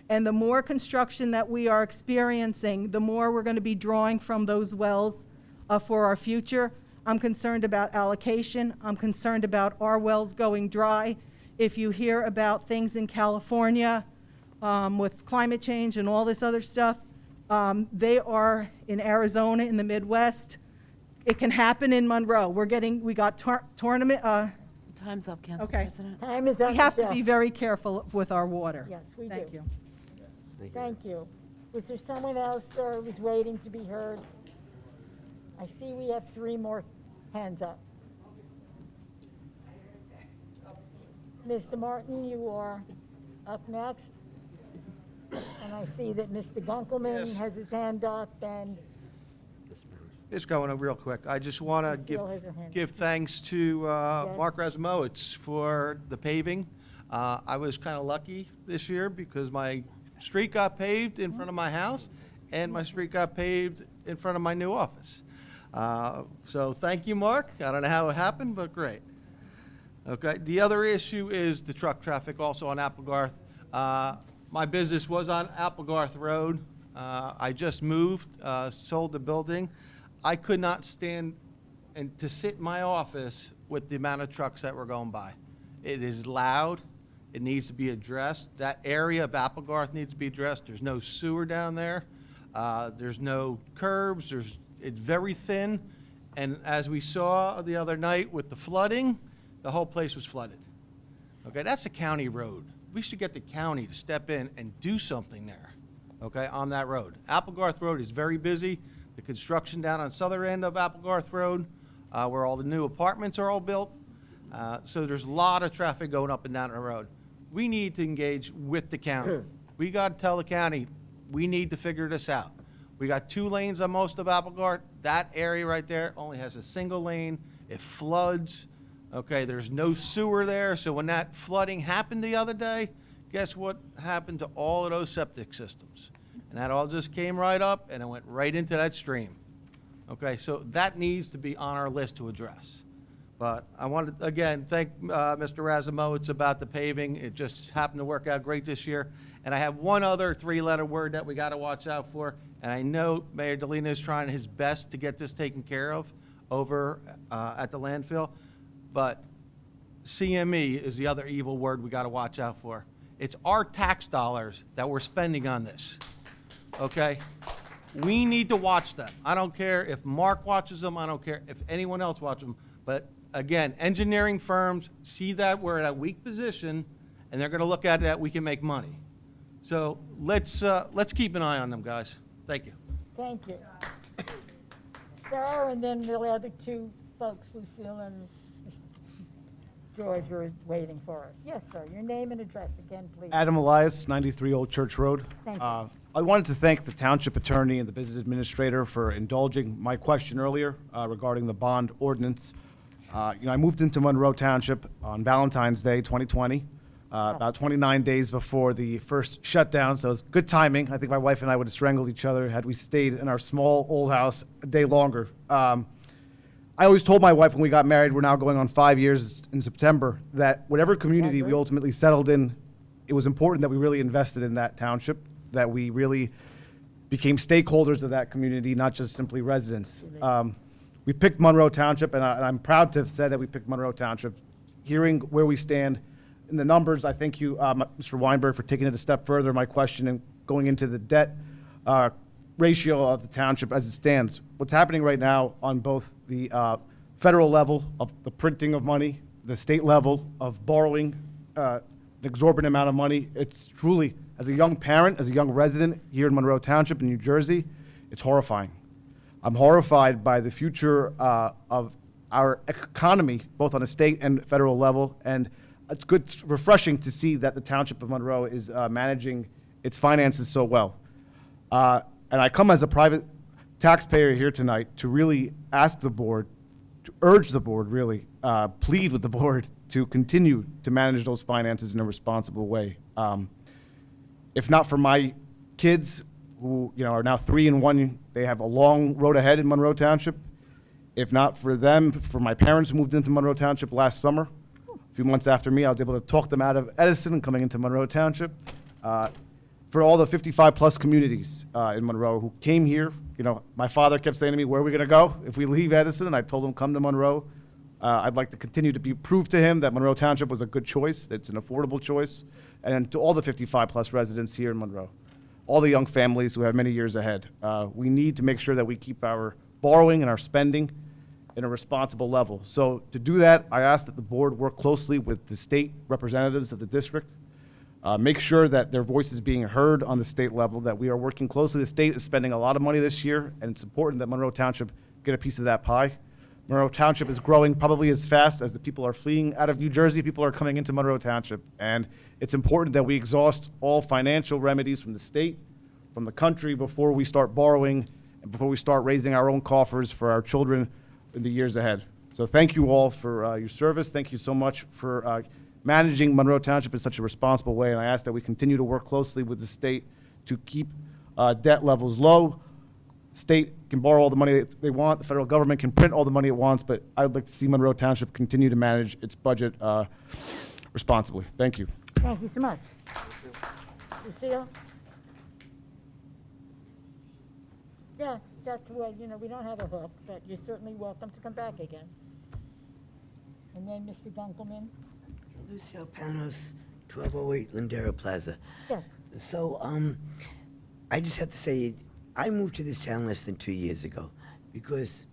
And the more construction that we are experiencing, the more we're going to be drawing from those wells for our future. I'm concerned about allocation. I'm concerned about our wells going dry. If you hear about things in California with climate change and all this other stuff, they are in Arizona, in the Midwest. It can happen in Monroe. We got tournament. Time's up, Council Okay. President. Time is up. We have to Michelle. be very careful with our water. Yes, we do. Thank you. Thank you. Was there someone else, sir, who was waiting to be heard? I see we have 3 more hands up. Mr. Martin, you are up next. And I see that Mr. Gunkelman Yes. has his hand up, and It's going real quick. I just want to Still has her hand. give thanks to Mark Rasimowitz for the paving. I was kind of lucky this year because my street got paved in front of my house, and my street got paved in front of my new office. So thank you, Mark. I don't know how it happened, but great. Okay, the other issue is the truck traffic also on Applegarth. My business was on Applegarth Road. I just moved, sold the building. I could not stand and to sit in my office with the amount of trucks that were going by. It is loud. It needs to be addressed. That area of Applegarth needs to be addressed. There's no sewer down there. There's no curbs. It's very thin. And as we saw the other night with the flooding, the whole place was flooded. Okay, that's a county road. We should get the county to step in and do something there, okay, on that road. Applegarth Road is very busy. The construction down on southern end of Applegarth Road, where all the new apartments are all built. So there's a lot of traffic going up and down the road. We need to engage with the county. We got to tell the county, we need to figure this out. We got 2 lanes on most of Applegarth. That area right there only has a single lane. It floods. Okay, there's no sewer there. So when that flooding happened the other day, guess what happened to all of those septic systems? And that all just came right up and it went right into that stream. Okay, so that needs to be on our list to address. But I want to, again, thank Mr. Rasimowitz about the paving. It just happened to work out great this year. And I have one other 3-letter word that we got to watch out for. And I know Mayor DeLina is trying his best to get this taken care of over at the landfill. But CME is the other evil word we got to watch out for. It's our tax dollars that we're spending on this. Okay? We need to watch them. I don't care if Mark watches them. I don't care if anyone else watches them. But again, engineering firms see that we're at a weak position, and they're going to look at it that we can make money. So let's keep an eye on them, guys. Thank you. thank you. Sir, and then the other 2 folks, Lucille and George, are waiting for us. Yes, sir, your name and address again, please. Adam Elias, 93 Old Church Road. Thank you. I wanted to thank the township attorney and the business administrator for indulging my question earlier regarding the bond ordinance. I moved into Monroe Township on Valentine's Day 2020, about 29 days before the first shutdown, so it was good timing. I think my wife and I would have strangled each other had we stayed in our small old house a day longer. I always told my wife when we got married, we're now going on 5 years in September, that whatever community we ultimately settled in, it was important that we really invested in that township, that we really became stakeholders of that community, not just simply residents. We picked Monroe Township, and I'm proud to have said that we picked Monroe Township. Hearing where we stand in the numbers, I thank you, Mr. Weinberg, for taking it a step further, my question, and going into the debt ratio of the township as it stands. What's happening right now on both the federal level of the printing of money, the state level of borrowing an exorbitant amount of money, it's truly, as As a young parent, as a young resident here in Monroe Township in New Jersey, it's horrifying. I'm horrified by the future of our economy, both on a state and federal level, and it's refreshing to see that the Township of Monroe is managing its finances so well. And I come as a private taxpayer here tonight to really ask the board, to urge the board, really, plead with the board to continue to manage those finances in a responsible way. If not for my kids, who are now 3 and 1, they have a long road ahead in Monroe Township. If not for them, for my parents who moved into Monroe Township last summer, a few months after me, I was able to talk them out of Edison and coming into Monroe Township. For all the 55-plus communities in Monroe who came here, my father kept saying to me, where are we going to go if we leave Edison? And I told him, come to Monroe. I'd like to continue to prove to him that Monroe Township was a good choice, that it's an affordable choice, and to all the 55-plus residents here in Monroe, all the young families who have many years ahead. We need to make sure that we keep our borrowing and our spending in a responsible level. So to do that, I ask that the board work closely with the state representatives of the district, make sure that their voice is being heard on the state level, that we are working closely. The state is spending a lot of money this year, and it's important that Monroe Township get a piece of that pie. Monroe Township is growing probably as fast as the people are fleeing out of New Jersey. People are coming into Monroe Township, and it's important that we exhaust all financial remedies from the state, from the country, before we start borrowing and before we start raising our own coffers for our children in the years ahead. So thank you all for your service. Thank you so much for managing Monroe Township in such a responsible way, and I ask that we continue to work closely with the state to keep debt levels low. State can borrow all the money they want. The federal government can print all the money it wants, but I would like to see Monroe Township continue to manage its budget responsibly. Thank you. Thank you so much. Lucille? Yeah, that's what, we don't have a hook, but you're certainly welcome to come back again. And then Mr. Dunkelman? Lucille Panos, 1208 Lindera Plaza. Yes. So, I just have to say, I moved to this town less than 2 years ago because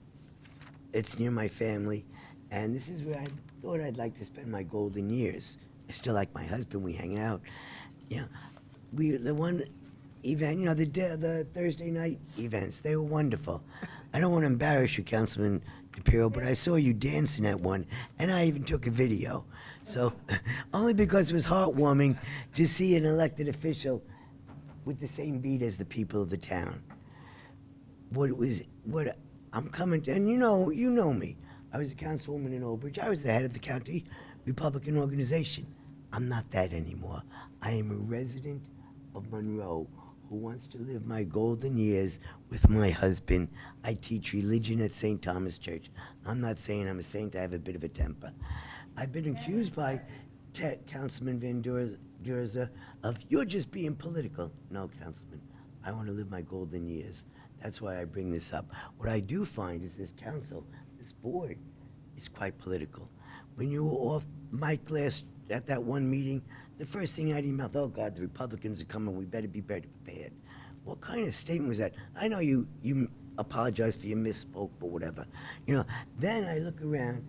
it's near my family, and this is where I thought I'd like to spend my golden years. I still like my husband, we hang out. The one event, the Thursday night events, they were wonderful. I don't want to embarrass you, Councilman DePiero, but I saw you dancing at one, and I even took a video. So, only because it was heartwarming to see an elected official with the same beat as the people of the town. What I'm coming to, and you know me. I was a councilwoman in Old Bridge. I was the head of the county Republican organization. I'm not that anymore. I am a resident of Monroe who wants to live my golden years with my husband. I teach religion at St. Thomas Church. I'm not saying I'm a saint. I have a bit of a temper. I've been accused by Councilman Van Durza of, you're just being political. No, Councilman. I want to live my golden years. That's why I bring this up. What I do find is this council, this board, is quite political. When you were off mic last at that one meeting, the first thing out of your mouth, oh God, the Republicans are coming, we better be better prepared. What kind of statement was that? I know you apologize for your misspoke, but whatever. Then I look around.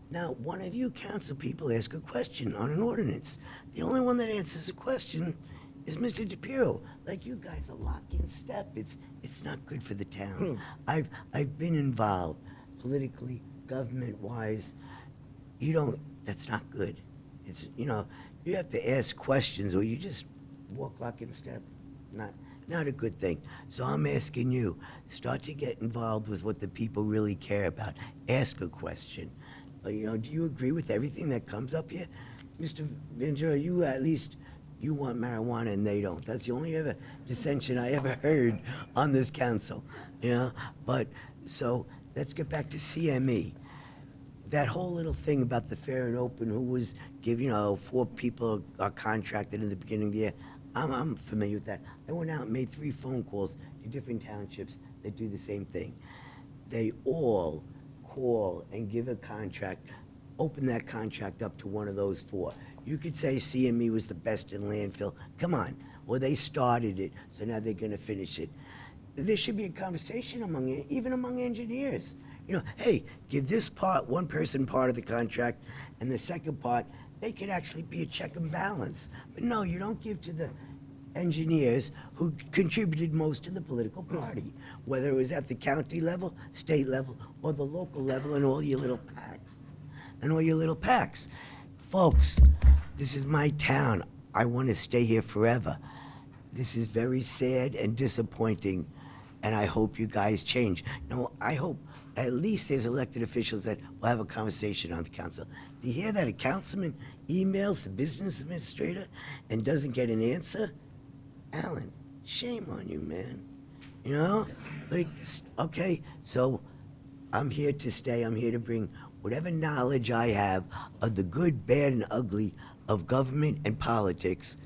Now, one of you council people ask a question on an ordinance. The only one that answers a question is Mr. DePiero. Like, you guys are locked in step. It's not good for the town. I've been involved politically, government-wise. That's not good. It's, you have to ask questions or you just walk lock in step. Not a good thing. So I'm asking you, start to get involved with what the people really care about. Ask a question. Do you agree with everything that comes up here? Mr. Ventura, you want marijuana and they don't. That's the only other dissension I ever heard on this council. But, so, let's get back to CME. That whole little thing about the fair and open, who was giving, 4 people are contracted in the beginning of the year. I'm familiar with that. I went out and made 3 phone calls to different townships that do the same thing. They all call and give a contract, open that contract up to one of those 4. You could say CME was the best in landfill. Come on. Well, they started it, so now they're going to finish it. There should be a conversation even among engineers. Hey, give this one person part of the contract, and the second part, they could actually be a check and balance. But no, you don't give to the engineers who contributed most to the political party, whether it was at the county level, state level, or the local level, and all your little PACs. Folks, this is my town. I want to stay here forever. This is very sad and disappointing, and I hope you guys change. No, I hope at least there's elected officials that will have a conversation on the council. Do you hear that a councilman emails the business administrator and doesn't get an answer? Alan, shame on you, man. You know? Like, okay, so I'm here to stay. I'm here to bring whatever knowledge I have of the good, bad, and ugly of government and politics.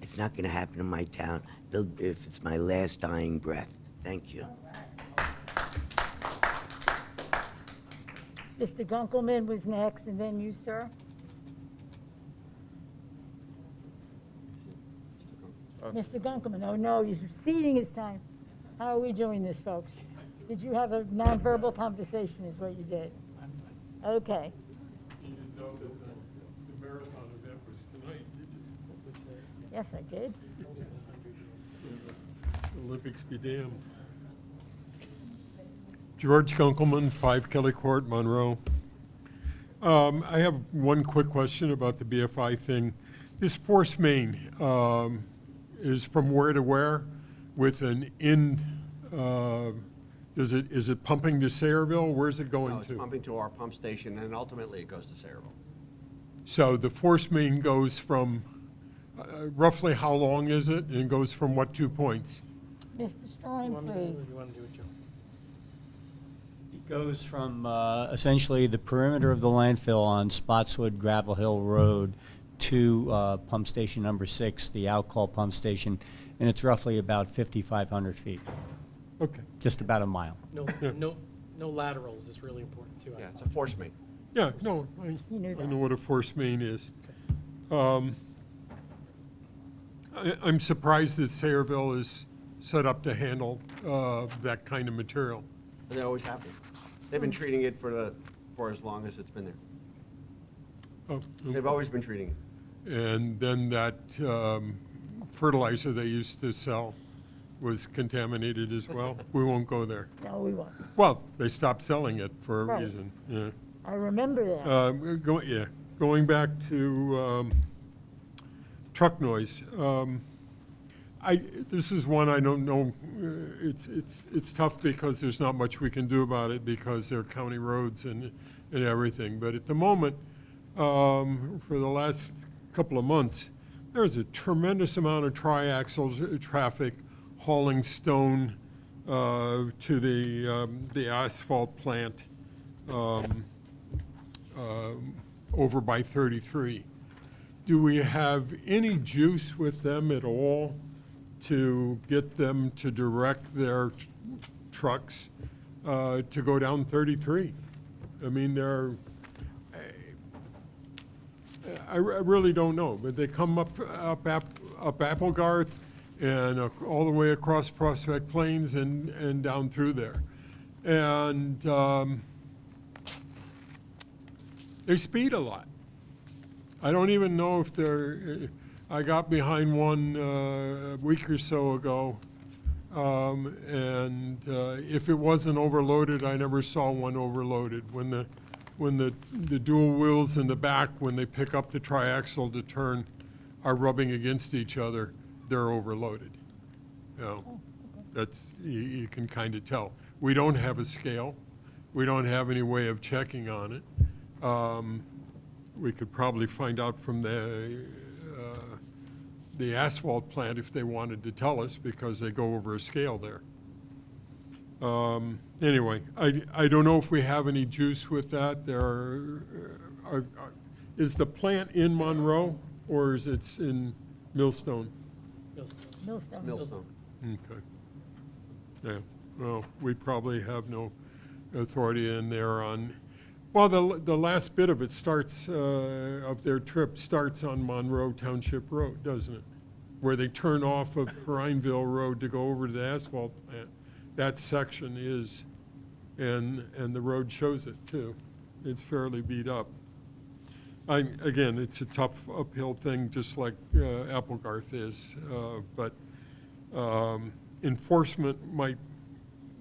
It's not going to happen in my town if it's my last dying breath. Thank you. Mr. Gunkelman was next, and then you, sir. Mr. Gunkelman, oh no, he's ceding his time. How are we doing this, folks? Did you have a nonverbal conversation is what you did? Okay. You didn't know that the marathon event was tonight, did you? Yes, I did. Olympics be damned. George Gunkelman, 5 Kelly Court, Monroe. I have one quick question about the BFI thing. This force main is from where to where with an is it pumping to Sayreville? Where's it going No, it's to? pumping to our pump station, and ultimately it goes to Sayreville. So the force main goes from, roughly how long is it? And goes from what 2 points? Mr. Strine, please. You want to do it, Joe? It goes from essentially the perimeter of the landfill on Spotswood Gravel Hill Road to pump station number 6, the Outcall pump station, and it's roughly about 5,500 feet. Okay. Just about a mile. No laterals is really important too. Yeah, it's a force main. Yeah, no, I know what a force main is. I'm surprised that Sayreville is set up to handle that kind of material. They always have been. They've been treating it for as long as it's been there. Oh, They've always been treating it. And then that fertilizer they used to sell was contaminated as well. We won't go there. No, we won't. Well, they stopped selling it for a Right. reason, yeah. I remember that. Going back to truck noise. This is one I don't know. It's tough because there's not much we can do about it because they're county roads and everything. But at the moment, for the last couple of months, there's a tremendous amount of triaxle traffic hauling stone to the asphalt plant over by 33. Do we have any juice with them at all to get them to direct their trucks to go down 33? I mean, I really don't know, but they come up Applegarth and all the way across Prospect Plains and down through there. And they speed a lot. I don't even know if I got behind one a week or so ago, and if it wasn't overloaded, I never saw one overloaded. When the dual wheels in the back, when they pick up the triaxle to turn, are rubbing against each other, they're overloaded. You can kind of tell. We don't have a scale. We don't have any way of checking on it. We could probably find out from the asphalt plant if they wanted to tell us because they go over a scale there. Anyway, I don't know if we have any juice with that. Is the plant in Monroe or is it in Millstone? Millstone. Okay. Yeah, well, we probably have no authority in there on, well, the last bit of it starts, of their trip starts on Monroe Township Road, doesn't it? Where they turn off of Prineville Road to go over to the asphalt plant. That section is, and the road shows it too. It's fairly beat up. Again, it's a tough uphill thing, just like Applegarth is, but enforcement might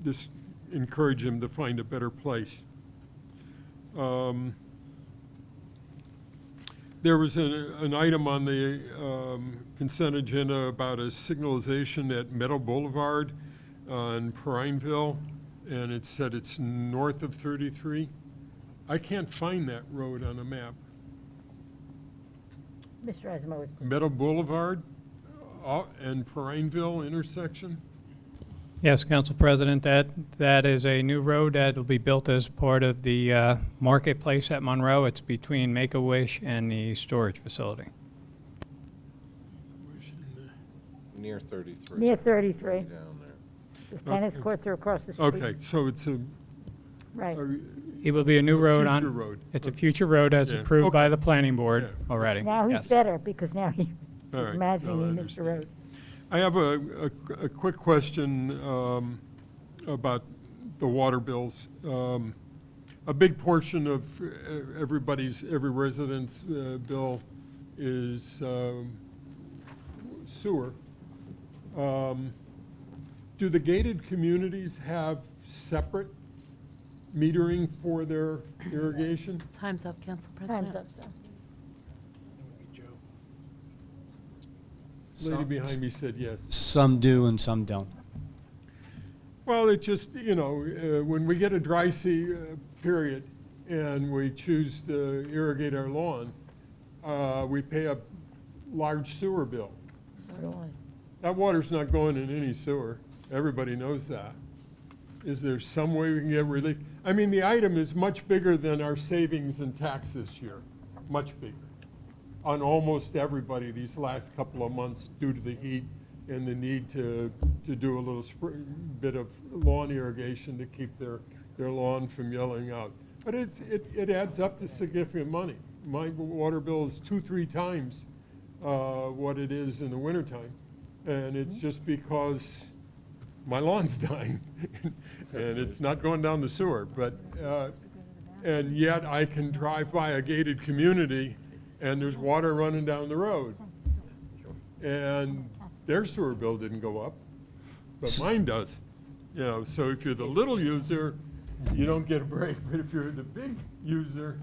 just encourage him to find a better place. There was an item on the consent agenda about a signalization at Meadow Boulevard in Prineville, and it said it's north of 33. I can't find that road on a map. Mr. Asimo, Meadow Boulevard and Prineville intersection? Yes, Council President, that is a new road that will be built as part of the marketplace at Monroe. It's between Make-A-Wish and the storage facility. Near 33. near 33. Down there. The tennis courts are across the street. Okay, so it's a... Right. It will be a new road on... future road. It's a future road as Yeah. approved by Okay. the planning board Yeah. already. Now he's Yes. better, because now he's All right. imagining No, I he missed the road. I have a quick question about the water bills. A big portion of every resident's bill is sewer. Do the gated communities have separate metering for their irrigation? Time's up, Council President. Time's up, sir. Lady behind me said yes. Some do and some don't. Well, it just, when we get a dry period and we choose to irrigate our lawn, we pay a large sewer bill. So do I. That water's not going in any sewer. Everybody knows that. Is there some way we can get relief? I mean, the item is much bigger than our savings and tax this year, much bigger, on almost everybody these last couple of months due to the heat and the need to do a little bit of lawn irrigation to keep their lawn from yellowing out. But it adds up to significant money. My water bill is 2-3 times what it is in the wintertime. And it's just because my lawn's dying and it's not going down the sewer. But and yet I can drive by a gated community and there's water running down the road. And their sewer bill didn't go up, but mine does. So if you're the little user, you don't get a break, but if you're the big user,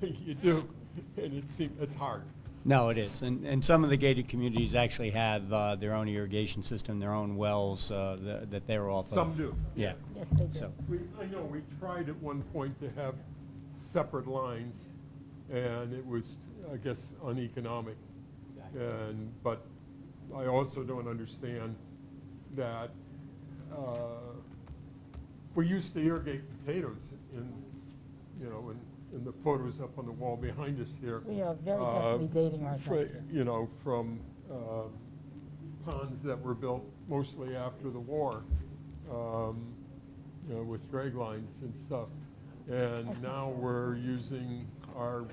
you do. And it's hard. No, it is. And some of the gated communities actually have their own irrigation system, their own wells that they're off of. Some do. Yeah. Yes, they do. So, I know we tried at one point to have separate lines, and it was, I guess, uneconomic. But I also don't understand that we used to irrigate potatoes in the photos up on the wall behind us here. We are very definitely dating ourselves here. From ponds that were built mostly after the war, with drag lines and stuff. And now we're using our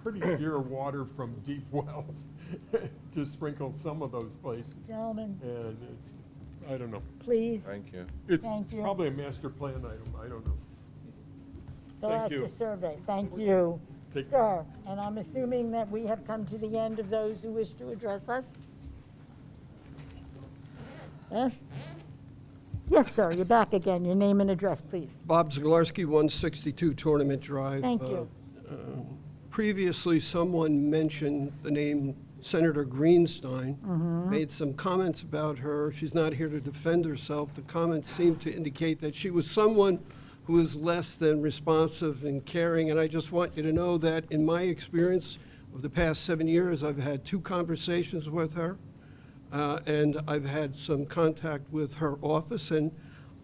pretty dear water from deep wells to sprinkle some of those places. Gentlemen. And I don't know. Please. Thank you. It's Thank you. probably a master plan item, I don't know. Fill Thank out you. your survey. Thank you, Take- sir. And I'm assuming that we have come to the end of those who wish to address us? Yes? Yes, sir, you're back again. Your name and address, please. Bob Zaglarski, 162 Tournament Drive. Thank you. Previously, someone mentioned the name Senator Greenstein, Mhm. made some comments about her. She's not here to defend herself. The comments seem to indicate that she was someone who is less than responsive and caring, and I just want you to know that in my experience of the past 7 years, I've had 2 conversations with her, and I've had some contact with her office, and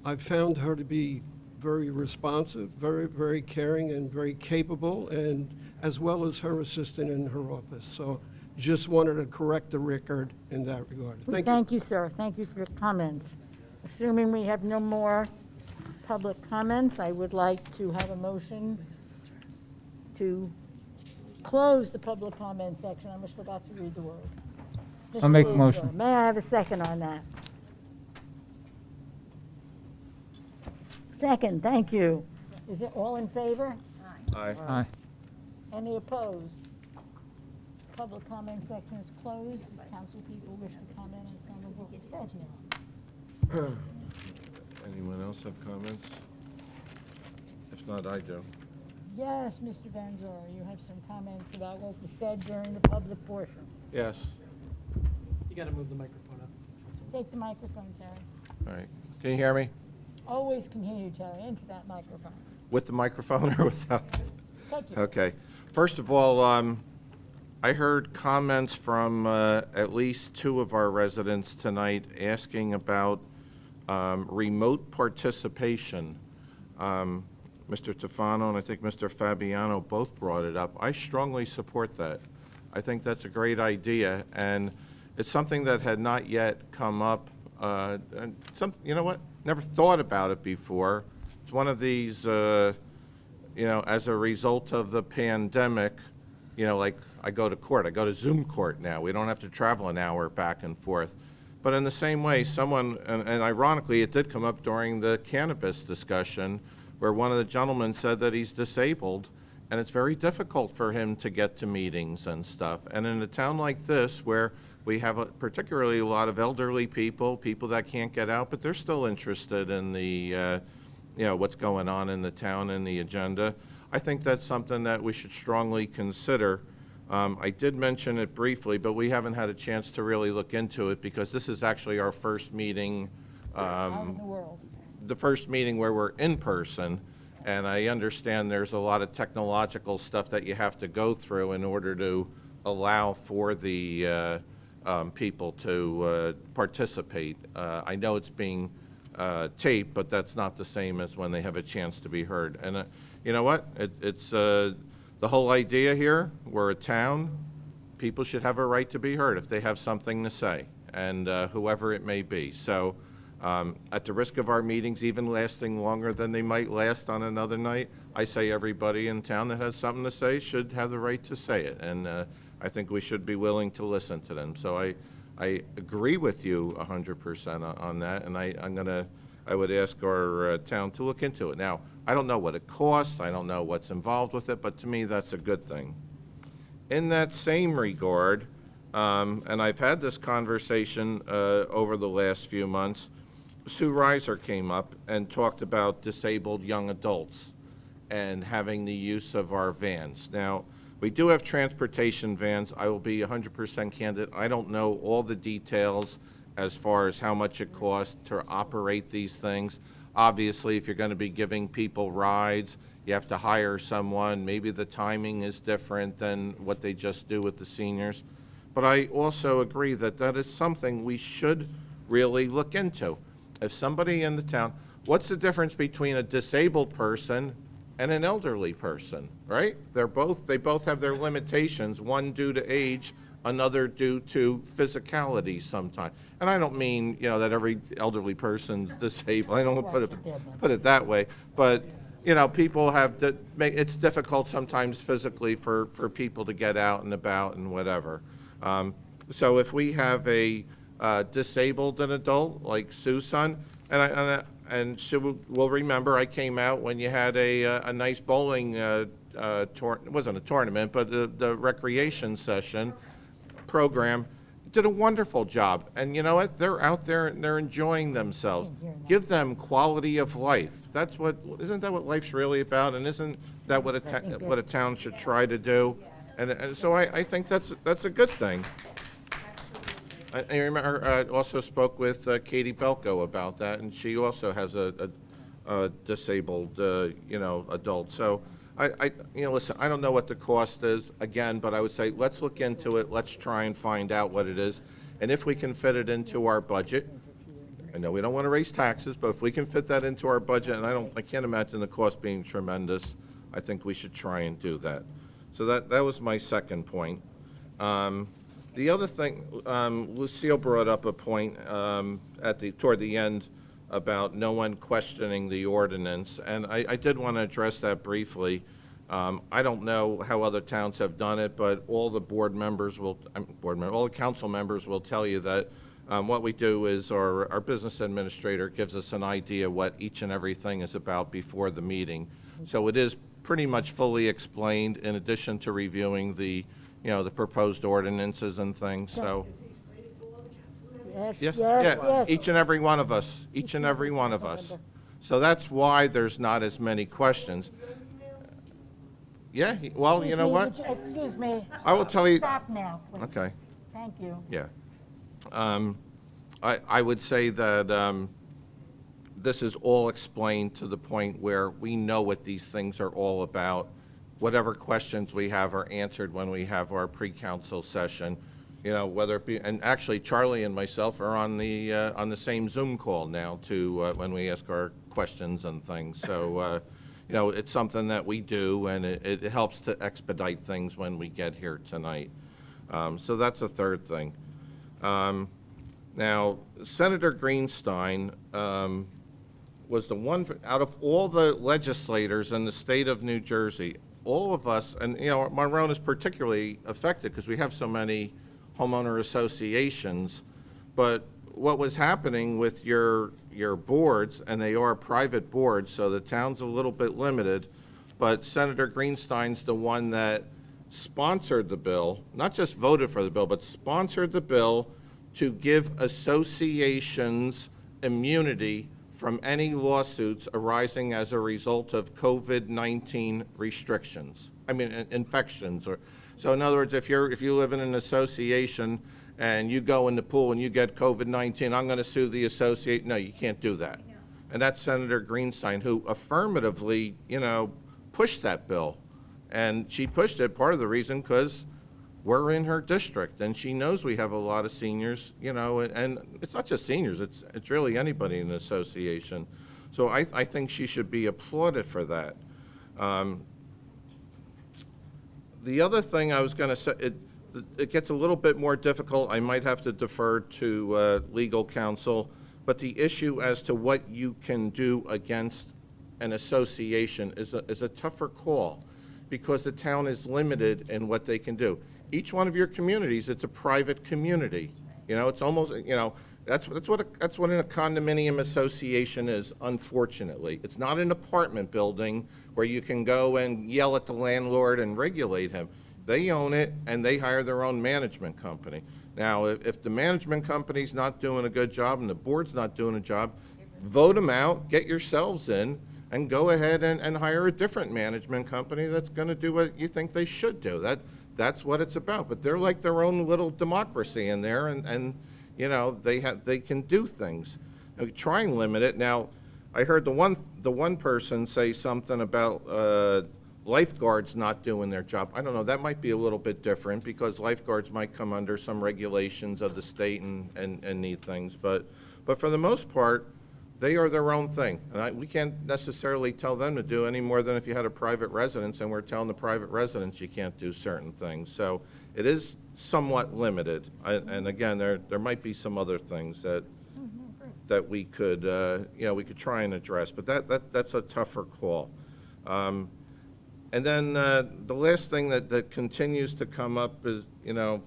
I've found her to be very responsive, very, very caring, and very capable, and as well as her assistant in her office. So just wanted to correct the record in that regard. Thank you. Thank you, sir. Thank you for your comments. Assuming we have no more public comments, I would like to have a motion to close the public comment section. I almost forgot to read the word. I'll make a Mr. motion. May I have a second on that? Second, thank you. Is it all in favor? Aye. Aye. Any opposed? Public comment section is closed. Council people wish to comment on some of what was said. Anyone else have comments? If not, I do. Yes, Mr. Van Zor, you have some comments about what was said during the public portion. Yes. You got to move the microphone up. Take the microphone, Terry. All right. Can you hear me? Always can hear you, Terry, into that microphone. With the microphone or without? Thank you. Okay. First of all, I heard comments from at least 2 of our residents tonight asking about remote participation. Mr. Tufano and I think Mr. Fabiano both brought it up. I strongly support that. I think that's a great idea, and it's something that had not yet come up. And you know what? Never thought about it before. It's one of these, you know, as a result of the pandemic, you know, like I go to court. I go to Zoom court now. We don't have to travel an hour back and forth. But in the same way, someone, and ironically, it did come up during the cannabis discussion, where one of the gentlemen said that he's disabled, and it's very difficult for him to get to meetings and stuff. And in a town like this, where we have particularly a lot of elderly people, people that can't get out, but they're still interested in the, you know, what's going on in the town and the agenda, I think that's something that we should strongly consider. I did mention it briefly, but we haven't had a chance to really look into it because this is actually our first meeting, Out in the world. the first meeting where we're in person, and I understand there's a lot of technological stuff that you have to go through in order to allow for the people to participate. I know it's being taped, but that's not the same as when they have a chance to be heard. And you know what? It's the whole idea here, we're a town, people should have a right to be heard if they have something to say, and whoever it may be. So at the risk of our meetings even lasting longer than they might last on another night, I say everybody in town that has something to say should have the right to say it, and I think we should be willing to listen to them. So I agree with you 100% on that, and I would ask our town to look into it. Now, I don't know what it costs, I don't know what's involved with it, but to me, that's a good thing. In that same regard, and I've had this conversation over the last few months, Sue Reiser came up and talked about disabled young adults and having the use of our vans. Now, we do have transportation vans. I will be 100% candid. I don't know all the details as far as how much it costs to operate these things. Obviously, if you're going to be giving people rides, you have to hire someone. Maybe the timing is different than what they just do with the seniors. But I also agree that that is something we should really look into. If somebody in the town, what's the difference between a disabled person and an elderly person, right? They both have their limitations, one due to age, another due to physicality sometimes. And I don't mean, you know, that every elderly person's disabled. I don't want to put it that way. But, you know, people have, it's difficult sometimes physically for people to get out and about and whatever. So if we have a disabled an adult like Sue's son, and Sue will remember I came out when you had a nice bowling it wasn't a tournament, but the recreation session program. Did a wonderful job, and you know what? They're out there and they're enjoying themselves. Give them quality of life. Isn't that what life's really about? And isn't that what a town should try to do? And so I think that's a good thing. I remember I also spoke with Katie Belko about that, and she also has a disabled you know, adult. So you know, listen, I don't know what the cost is again, but I would say let's look into it. Let's try and find out what it is, and if we can fit it into our budget. I know we don't want to raise taxes, but if we can fit that into our budget, and I can't imagine the cost being tremendous, I think we should try and do that. So that was my second point. The other thing, Lucille brought up a point toward the end about no one questioning the ordinance, and I did want to address that briefly. I don't know how other towns have done it, but all the all the council members will tell you that what we do is our business administrator gives us an idea what each and everything is about before the meeting. So it is pretty much fully explained in addition to reviewing the the proposed ordinances and things, so. Yes, Yes, yes, yeah, yes. each and every one of us, each and every one of us. So that's why there's not as many questions. Yeah, well, you know what? Excuse me. I will tell you. Stop now, please. Okay, Thank you. yeah. I would say that this is all explained to the point where we know what these things are all about. Whatever questions we have are answered when we have our pre-council session. Whether it be, and actually Charlie and myself are on the same Zoom call now to when we ask our questions and things. So, it's something that we do, and it helps to expedite things when we get here tonight. So that's a third thing. Now, Senator Greenstein was the one, out of all the legislators in the state of New Jersey, all of us, and Monroe is particularly affected because we have so many homeowner associations, but what was happening with your boards, and they are private boards, so the town's a little bit limited, but Senator Greenstein's the one that sponsored the bill, not just voted for the bill, but sponsored the bill to give associations immunity from any lawsuits arising as a result of COVID-19 restrictions. I mean, infections. So in other words, if you live in an association and you go in the pool and you get COVID-19, I'm going to sue the associate. No, you can't do that. And that's Senator Greenstein, who affirmatively, pushed that bill. And she pushed it, part of the reason, because we're in her district, and she knows we have a lot of seniors, and it's not just seniors, it's really anybody in the association. So I think she should be applauded for that. The other thing I was going to say, it gets a little bit more difficult. I might have to defer to legal counsel, but the issue as to what you can do against an association is a tougher call, because the town is limited in what they can do. Each one of your communities, it's a private community. It's almost, that's what a condominium association is, unfortunately. It's not an apartment building where you can go and yell at the landlord and regulate him. They own it, and they hire their own management company. Now, if the management company's not doing a good job and the board's not doing a job, vote them out, get yourselves in, and go ahead and hire a different management company that's going to do what you think they should do. That's what it's about. But they're like their own little democracy in there, and they can do things. Try and limit it. Now, I heard the one person say something about lifeguards not doing their job. I don't know. That might be a little bit different, because lifeguards might come under some regulations of the state and need things. But for the most part, they are their own thing. And we can't necessarily tell them to do any more than if you had a private residence and we're telling the private residence you can't do certain things. So it is somewhat limited. And again, there might be some other things that we could, we could try and address. But that's a tougher call. And then the last thing that continues to come up is, I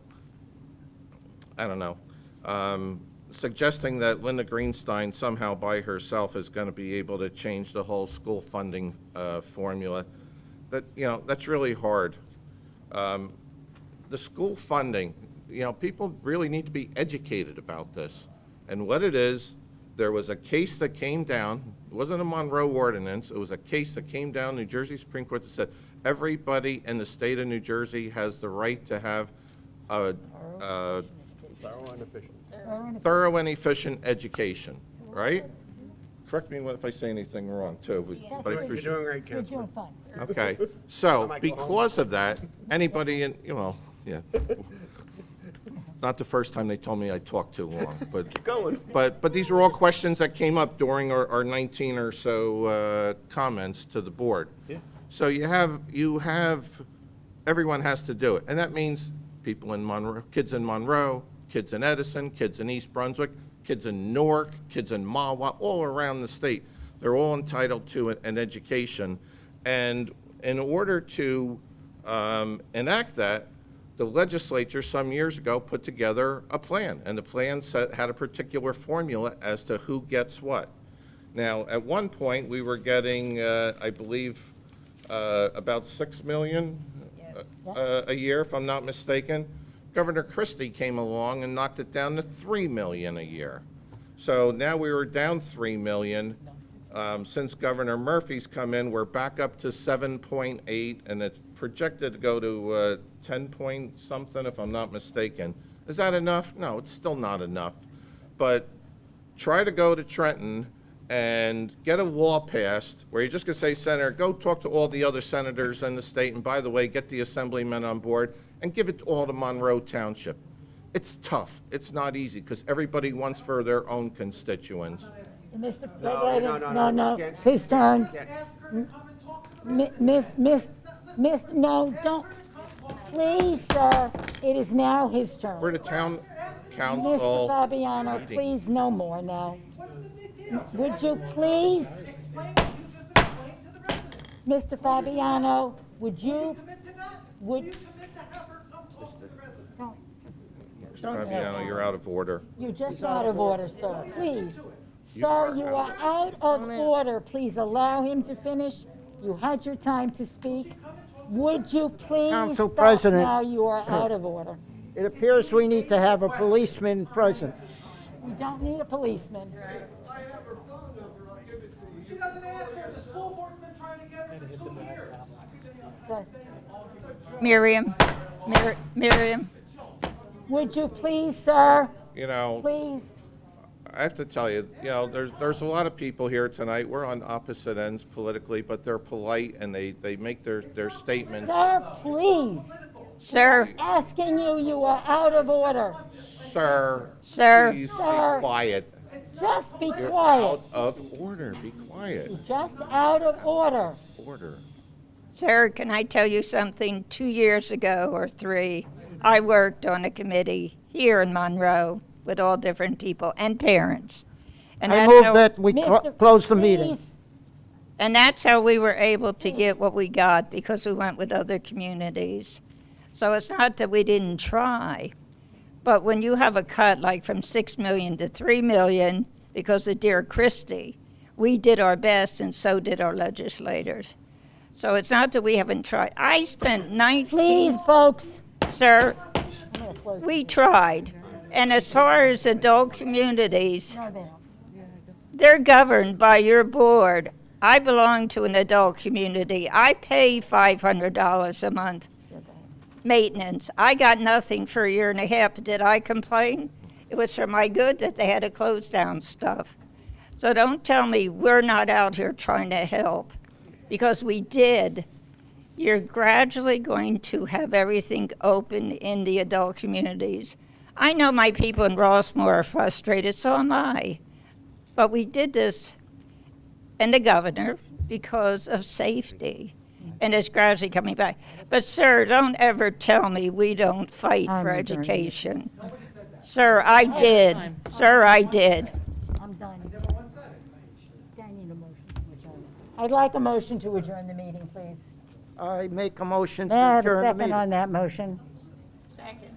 don't know, suggesting that Linda Greenstein somehow by herself is going to be able to change the whole school funding formula. That's really hard. The school funding, people really need to be educated about this. And what it is, there was a case that came down. It wasn't a Monroe ordinance. It was a case that came down, New Jersey Supreme Court, that said everybody in the state of New Jersey has the right to have a thorough and efficient education, right? Correct me if I say anything wrong, too. But I appreciate You're doing great, You're Councilman. doing fine. Okay, so because of that, anybody in, yeah. It's not the first time they told me I talked too long, but. Keep going. But these are all questions that came up during our 19 or so comments to the board. Yeah. So you have, everyone has to do it, and that means people in Monroe, kids in Edison, kids in East Brunswick, kids in Newark, kids in Mahwah, all around the state. They're all entitled to an education. And in order to enact that, the legislature some years ago put together a plan, and the plan had a particular formula as to who gets what. Now, at one point, we were getting, I believe, about $6 million. a year, if I'm not mistaken. Governor Christie came along and knocked it down to 3 million a year. So now we were down 3 million. Since Governor Murphy's come in, we're back up to 7.8, and it's projected to go to 10 point something, if I'm not mistaken. Is that enough? No, it's still not enough. But try to go to Trenton and get a law passed where you're just going to say, Senator, go talk to all the other senators in the state, and by the way, get the assemblymen on board, and give it all to Monroe Township. It's tough. It's not easy, because everybody wants for their own constituents. Mr. No, no, no, no, No, you can't- please turn. you can't. No, don't. Please, sir, it is now his turn. We're the town Mr. council. Fabiano, meeting. please, no more now. Would you please? Mr. Fabiano, would you? Would? Fabiano, you're out of order. You're just out of order, sir. Please. Sir, you are out of order. Please allow him to finish. You had your time to speak. Would you please Council stop President. now? You are out of order. It appears we need to have a policeman present. We don't need a policeman. I have her phone number, I'll give it to you. She doesn't answer, the school board's been trying to get her for 2 years. Yes. Miriam. Would you please, sir? You know, Please. I have to tell you, there's a lot of people here tonight. We're on opposite ends politically, but they're polite and they make their statements. Sir, please. Sir. Asking you, you are out of order. Sir, Sir. please be Sir. quiet. Just be You're quiet. out of order. Be quiet. Just out of order. Order. Sir, can I tell you something? 2 years ago or 3, I worked on a committee here in Monroe with all different people and parents. And I that's move how- that we Mr. close the meeting. Please. And that's how we were able to get what we got, because we went with other communities. So it's not that we didn't try, but when you have a cut like from 6 million to 3 million because of dear Christie, we did our best, and so did our legislators. So it's not that we haven't tried. I spent 19... Please, folks. Sir, we tried. And as far as adult communities, No, they don't. they're governed by your board. I belong to an adult community. I pay $500 a month maintenance. I got nothing for a year and a half. Did I complain? It was for my good that they had to close down stuff. So don't tell me we're not out here trying to help, because we did. You're gradually going to have everything open in the adult communities. I know my people in Rossmore are frustrated, so am I. But we did this, and the governor, because of safety. And it's gradually coming back. But sir, don't ever tell me we don't fight I'm for adjourned. education. Sir, I did. Sir, I did. I'm done. I need a motion to adjourn. I'd like a motion to adjourn the meeting, please. I make a motion May I to have a adjourn the second meeting. on that motion? Second.